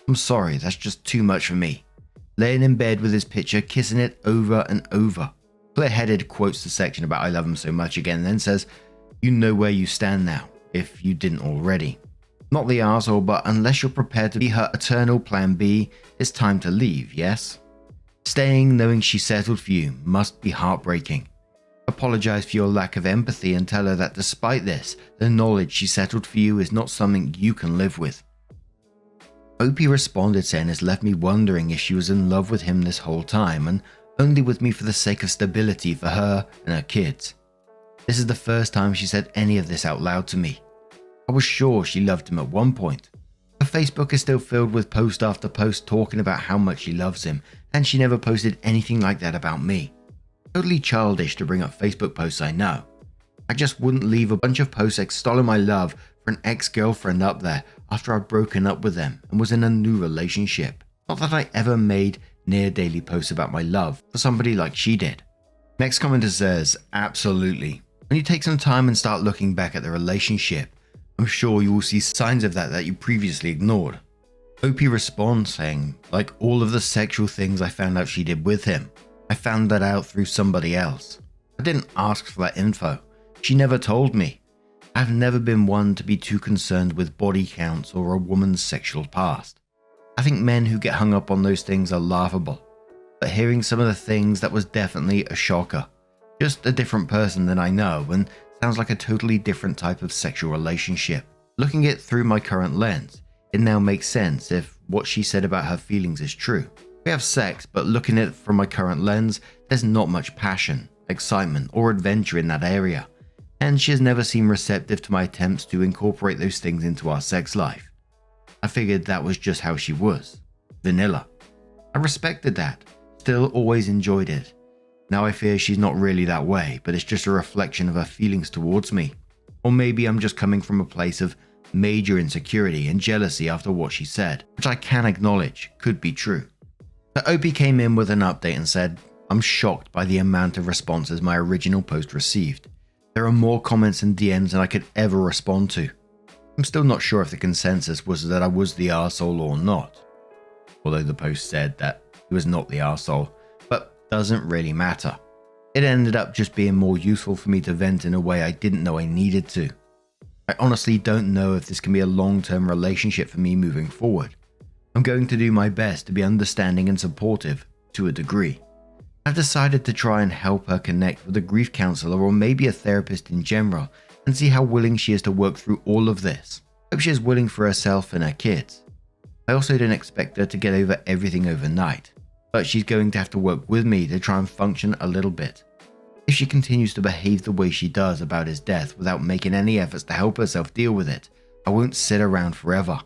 S1: I'm sorry, that's just too much for me. Laying in bed with his picture, kissing it over and over. Clear-headed quotes the section about I love him so much again, then says, you know where you stand now, if you didn't already. Not the arsehole, but unless you're prepared to be her eternal plan B, it's time to leave, yes? Staying knowing she settled for you must be heartbreaking. Apologize for your lack of empathy and tell her that despite this, the knowledge she settled for you is not something you can live with. Opie responded saying it's left me wondering if she was in love with him this whole time and only with me for the sake of stability for her and her kids. This is the first time she said any of this out loud to me. I was sure she loved him at one point. Her Facebook is still filled with post after post talking about how much she loves him, and she never posted anything like that about me. Totally childish to bring up Facebook posts, I know. I just wouldn't leave a bunch of posts extolling my love for an ex-girlfriend up there after I'd broken up with them and was in a new relationship. Not that I ever made near daily posts about my love for somebody like she did. Next commenter says, absolutely. When you take some time and start looking back at the relationship, I'm sure you will see signs of that you previously ignored. Opie responds saying, like all of the sexual things I found out she did with him, I found that out through somebody else. I didn't ask for that info. She never told me. I've never been one to be too concerned with body counts or a woman's sexual past. I think men who get hung up on those things are laughable. But hearing some of the things, that was definitely a shocker. Just a different person than I know, and sounds like a totally different type of sexual relationship. Looking at it through my current lens, it now makes sense if what she said about her feelings is true. We have sex, but looking at it from my current lens, there's not much passion, excitement, or adventure in that area. And she has never seemed receptive to my attempts to incorporate those things into our sex life. I figured that was just how she was. Vanilla. I respected that. Still always enjoyed it. Now I fear she's not really that way, but it's just a reflection of her feelings towards me. Or maybe I'm just coming from a place of major insecurity and jealousy after what she said, which I can acknowledge could be true. So Opie came in with an update and said, I'm shocked by the amount of responses my original post received. There are more comments and DMs than I could ever respond to. I'm still not sure if the consensus was that I was the arsehole or not. Although the post said that he was not the arsehole, but doesn't really matter. It ended up just being more useful for me to vent in a way I didn't know I needed to. I honestly don't know if this can be a long-term relationship for me moving forward. I'm going to do my best to be understanding and supportive to a degree. I've decided to try and help her connect with a grief counselor or maybe a therapist in general and see how willing she is to work through all of this. Hope she is willing for herself and her kids. I also don't expect her to get over everything overnight, but she's going to have to work with me to try and function a little bit. If she continues to behave the way she does about his death without making any efforts to help herself deal with it, I won't sit around forever.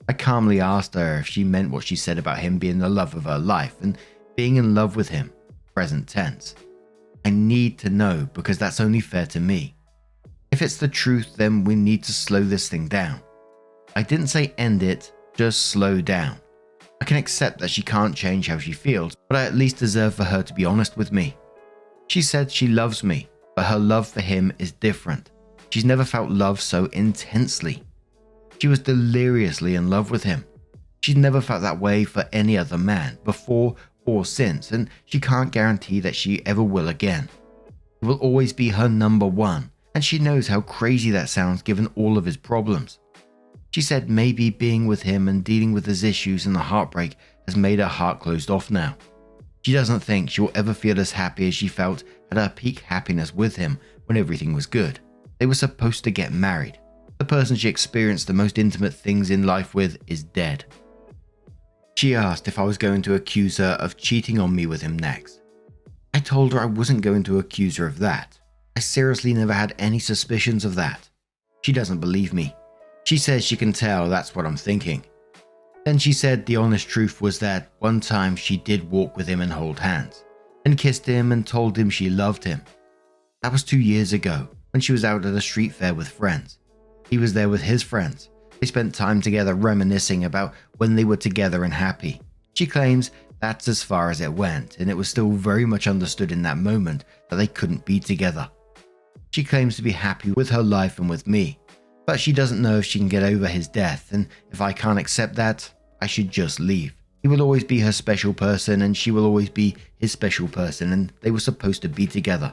S1: I calmly asked her if she meant what she said about him being the love of her life and being in love with him, present tense. I need to know because that's only fair to me. If it's the truth, then we need to slow this thing down. I didn't say end it, just slow down. I can accept that she can't change how she feels, but I at least deserve for her to be honest with me. She said she loves me, but her love for him is different. She's never felt love so intensely. She was deliriously in love with him. She's never felt that way for any other man, before or since, and she can't guarantee that she ever will again. He will always be her number one, and she knows how crazy that sounds given all of his problems. She said maybe being with him and dealing with his issues and the heartbreak has made her heart closed off now. She doesn't think she will ever feel as happy as she felt at her peak happiness with him when everything was good. They were supposed to get married. The person she experienced the most intimate things in life with is dead. She asked if I was going to accuse her of cheating on me with him next. I told her I wasn't going to accuse her of that. I seriously never had any suspicions of that. She doesn't believe me. She says she can tell that's what I'm thinking. Then she said the honest truth was that one time she did walk with him and hold hands, and kissed him and told him she loved him. That was 2 years ago when she was out at a street fair with friends. He was there with his friends. They spent time together reminiscing about when they were together and happy. She claims that's as far as it went, and it was still very much understood in that moment that they couldn't be together. She claims to be happy with her life and with me, but she doesn't know if she can get over his death, and if I can't accept that, I should just leave. He will always be her special person, and she will always be his special person, and they were supposed to be together.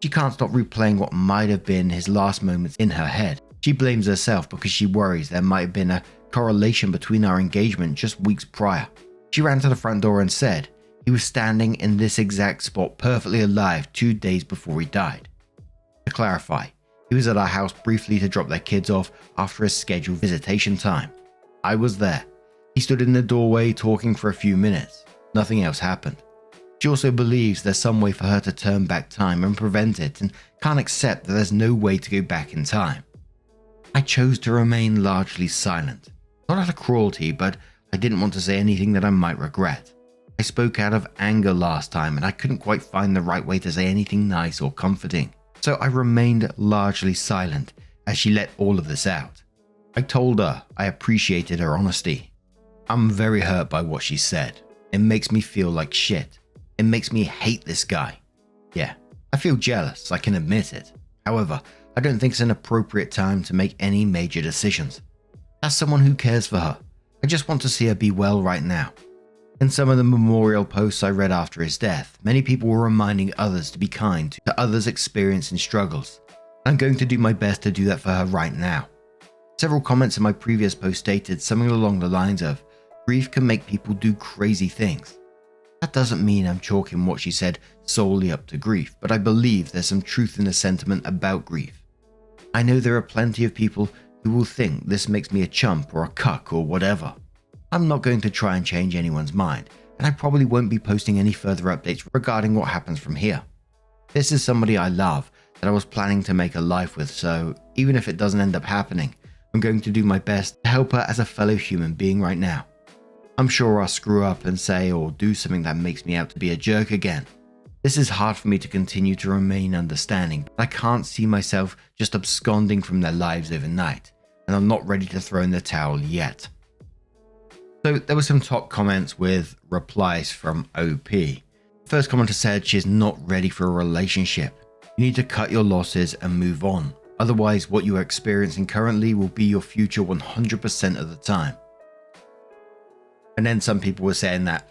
S1: She can't stop replaying what might have been his last moments in her head. She blames herself because she worries there might have been a correlation between our engagement just weeks prior. She ran to the front door and said he was standing in this exact spot perfectly alive 2 days before he died. To clarify, he was at our house briefly to drop their kids off after a scheduled visitation time. I was there. He stood in the doorway talking for a few minutes. Nothing else happened. She also believes there's some way for her to turn back time and prevent it, and can't accept that there's no way to go back in time. I chose to remain largely silent. Not out of cruelty, but I didn't want to say anything that I might regret. I spoke out of anger last time, and I couldn't quite find the right way to say anything nice or comforting. So I remained largely silent as she let all of this out. I told her I appreciated her honesty. I'm very hurt by what she said. It makes me feel like shit. It makes me hate this guy. Yeah, I feel jealous, I can admit it. However, I don't think it's an appropriate time to make any major decisions. As someone who cares for her, I just want to see her be well right now. In some of the memorial posts I read after his death, many people were reminding others to be kind to others experiencing struggles. I'm going to do my best to do that for her right now. Several comments in my previous post stated something along the lines of, grief can make people do crazy things. That doesn't mean I'm chalking what she said solely up to grief, but I believe there's some truth in the sentiment about grief. I know there are plenty of people who will think this makes me a chump or a cuck or whatever. I'm not going to try and change anyone's mind, and I probably won't be posting any further updates regarding what happens from here. This is somebody I love that I was planning to make a life with, so even if it doesn't end up happening, I'm going to do my best to help her as a fellow human being right now. I'm sure I'll screw up and say or do something that makes me out to be a jerk again. This is hard for me to continue to remain understanding, but I can't see myself just absconding from their lives overnight, and I'm not ready to throw in the towel yet. So there were some top comments with replies from OP. First commenter said she is not ready for a relationship. You need to cut your losses and move on. Otherwise, what you are experiencing currently will be your future 100% of the time. And then some people were saying that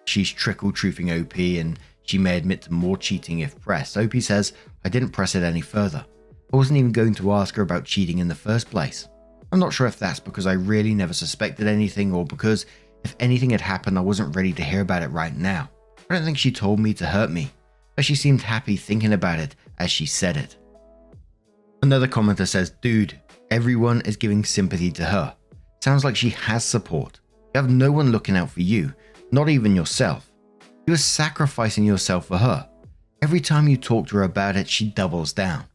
S1: she's trickle-truthing OP and she may admit to more cheating if pressed. OP says, I didn't press it any further. I wasn't even going to ask her about cheating in the first place. I'm not sure if that's because I really never suspected anything or because if anything had happened I wasn't ready to hear about it right now. I don't think she told me to hurt me, but she seemed happy thinking about it as she said it. Another commenter says, dude, everyone is giving sympathy to her. Sounds like she has support. You have no one looking out for you, not even yourself. You are sacrificing yourself for her. Every time you talk to her about it, she doubles down.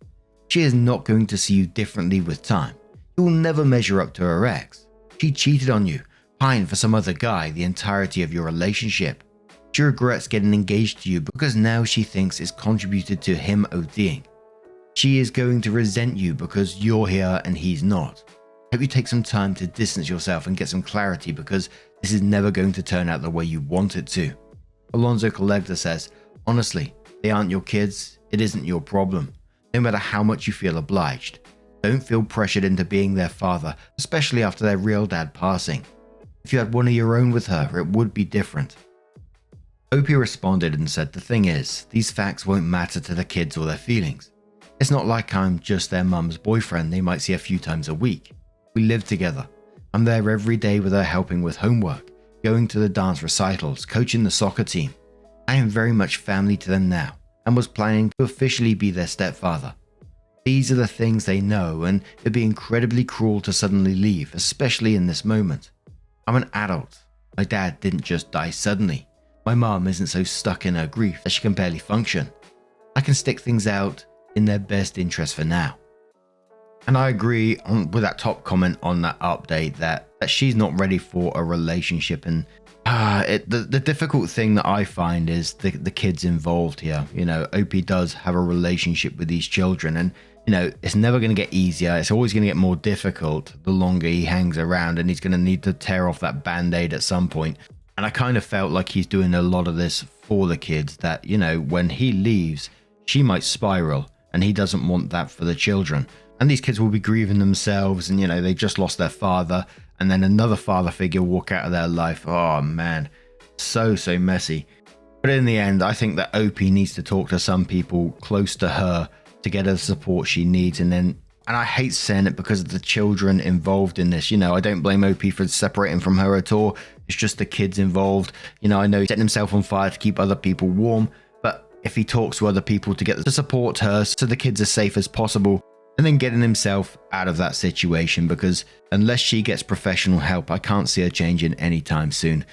S1: She is not going to see you differently with time. You will never measure up to her ex. She cheated on you, pined for some other guy the entirety of your relationship. She regrets getting engaged to you because now she thinks it's contributed to him ODing. She is going to resent you because you're here and he's not. Hope you take some time to distance yourself and get some clarity because this is never going to turn out the way you want it to. Alonzo Collector says, honestly, they aren't your kids, it isn't your problem. No matter how much you feel obliged. Don't feel pressured into being their father, especially after their real dad passing. If you had one of your own with her, it would be different. OP responded and said, the thing is, these facts won't matter to the kids or their feelings. It's not like I'm just their mum's boyfriend they might see a few times a week. We live together. I'm there every day with her helping with homework, going to the dance recitals, coaching the soccer team. I am very much family to them now and was planning to officially be their stepfather. These are the things they know and it'd be incredibly cruel to suddenly leave, especially in this moment. I'm an adult. My dad didn't just die suddenly. My mom isn't so stuck in her grief that she can barely function. I can stick things out in their best interest for now. And I agree with that top comment on that update that she's not ready for a relationship. And the difficult thing that I find is the kids involved here. You know, OP does have a relationship with these children and, you know, it's never going to get easier. It's always going to get more difficult the longer he hangs around and he's going to need to tear off that band-aid at some point. And I kind of felt like he's doing a lot of this for the kids that, you know, when he leaves, she might spiral and he doesn't want that for the children. And these kids will be grieving themselves and, you know, they just lost their father and then another father figure walk out of their life. Oh man, so messy. But in the end, I think that OP needs to talk to some people close to her to get her the support she needs. And I hate saying it because of the children involved in this. You know, I don't blame OP for separating from her at all. It's just the kids involved. You know, I know he's setting himself on fire to keep other people warm, but if he talks to other people to get to support her so the kids are safe as possible, and then getting himself out of that situation, because unless she gets professional help, I can't see her changing anytime soon.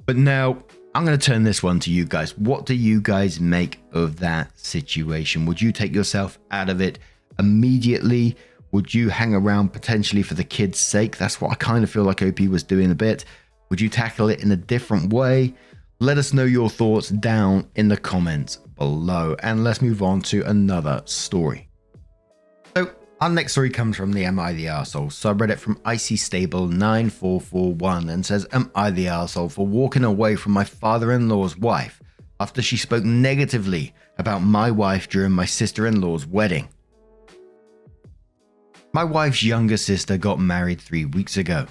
S1: But now I'm going to turn this one to you guys. What do you guys make of that situation? Would you take yourself out of it immediately? Would you hang around potentially for the kids' sake? That's what I kind of feel like OP was doing a bit. Would you tackle it in a different way? Let us know your thoughts down in the comments below. And let's move on to another story. So our next story comes from the Am I the Arsehole subreddit from Icy Stable 9441 and says, am I the arsehole for walking away from my father-in-law's wife after she spoke negatively about my wife during my sister-in-law's wedding? My wife's younger sister got married 3 weeks ago.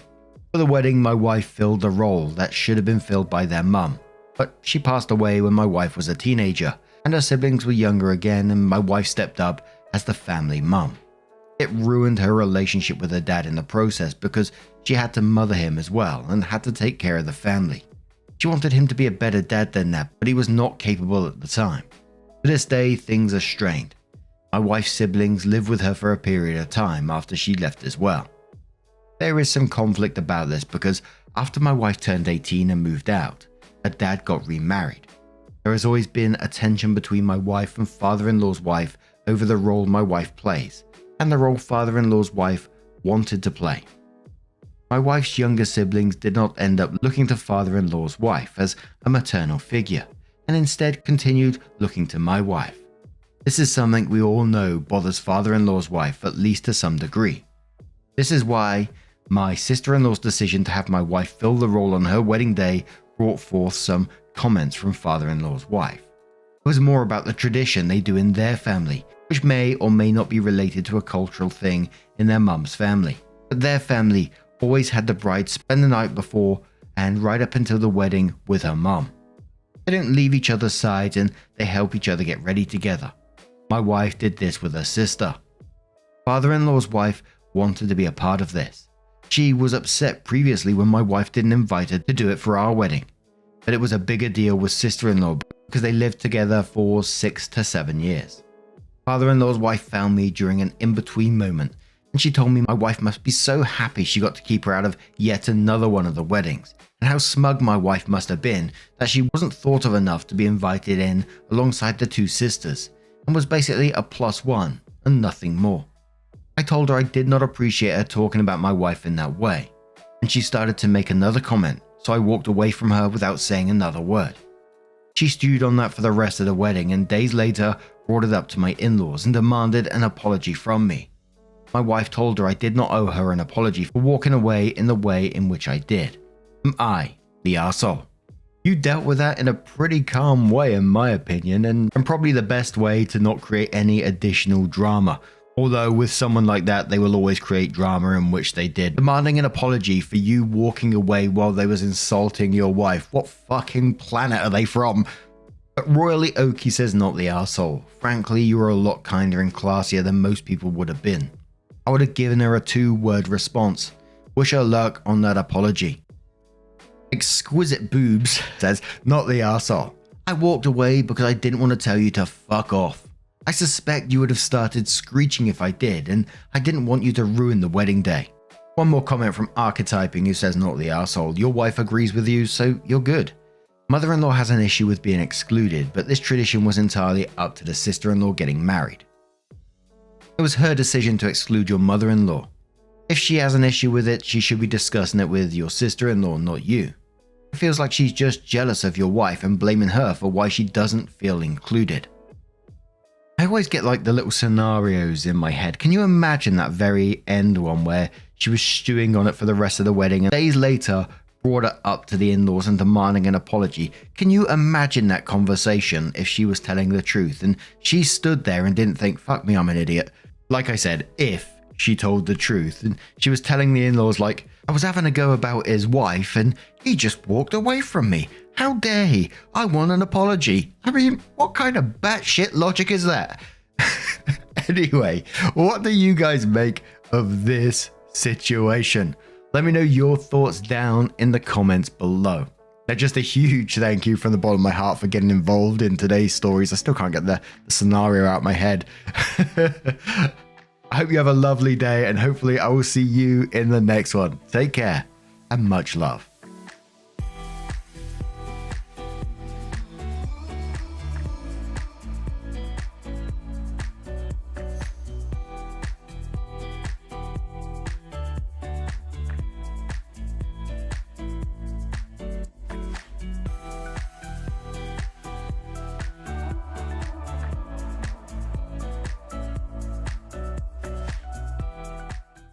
S2: For the wedding, my wife filled the role that should have been filled by their mum, but she passed away when my wife was a teenager, and her siblings were younger again, and my wife stepped up as the family mum. It ruined her relationship with her dad in the process because she had to mother him as well and had to take care of the family. She wanted him to be a better dad than that, but he was not capable at the time. To this day, things are strained. My wife's siblings live with her for a period of time after she left as well. There is some conflict about this because after my wife turned 18 and moved out, her dad got remarried. There has always been a tension between my wife and father-in-law's wife over the role my wife plays, and the role father-in-law's wife wanted to play. My wife's younger siblings did not end up looking to father-in-law's wife as a maternal figure, and instead continued looking to my wife. This is something we all know bothers father-in-law's wife at least to some degree. This is why my sister-in-law's decision to have my wife fill the role on her wedding day brought forth some comments from father-in-law's wife. It was more about the tradition they do in their family, which may or may not be related to a cultural thing in their mum's family. But their family always had the bride spend the night before and right up until the wedding with her mum. They don't leave each other's sides and they help each other get ready together. My wife did this with her sister. Father-in-law's wife wanted to be a part of this. She was upset previously when my wife didn't invite her to do it for our wedding, but it was a bigger deal with sister-in-law because they lived together for 6 to 7 years. Father-in-law's wife found me during an in-between moment, and she told me my wife must be so happy she got to keep her out of yet another one of the weddings, and how smug my wife must have been that she wasn't thought of enough to be invited in alongside the two sisters, and was basically a +1 and nothing more. I told her I did not appreciate her talking about my wife in that way, and she started to make another comment, so I walked away from her without saying another word. She stewed on that for the rest of the wedding and days later brought it up to my in-laws and demanded an apology from me. My wife told her I did not owe her an apology for walking away in the way in which I did. Am I the arsehole? You dealt with that in a pretty calm way in my opinion, and probably the best way to not create any additional drama. Although with someone like that, they will always create drama, in which they did. Demanding an apology for you walking away while they was insulting your wife. What fucking planet are they from? But Royally Oaky says not the arsehole. Frankly, you were a lot kinder and classier than most people would have been. I would have given her a 2-word response. Wish her luck on that apology. Exquisite Boobs says, not the arsehole. I walked away because I didn't want to tell you to fuck off. I suspect you would have started screeching if I did, and I didn't want you to ruin the wedding day. One more comment from Archetyping who says, not the arsehole. Your wife agrees with you, so you're good. Mother-in-law has an issue with being excluded, but this tradition was entirely up to the sister-in-law getting married. It was her decision to exclude your mother-in-law. If she has an issue with it, she should be discussing it with your sister-in-law, not you. It feels like she's just jealous of your wife and blaming her for why she doesn't feel included. I always get like the little scenarios in my head. Can you imagine that very end one where she was stewing on it for the rest of the wedding and days later brought it up to the in-laws and demanding an apology? Can you imagine that conversation if she was telling the truth and she stood there and didn't think, fuck me, I'm an idiot? Like I said, if she told the truth and she was telling the in-laws like, I was having a go about his wife and he just walked away from me. How dare he? I want an apology. I mean, what kind of batshit logic is that? Anyway, what do you guys make of this situation? Let me know your thoughts down in the comments below. Now, just a huge thank you from the bottom of my heart for getting involved in today's stories. I still can't get the scenario out of my head. I hope you have a lovely day and hopefully I will see you in the next one. Take care and much love.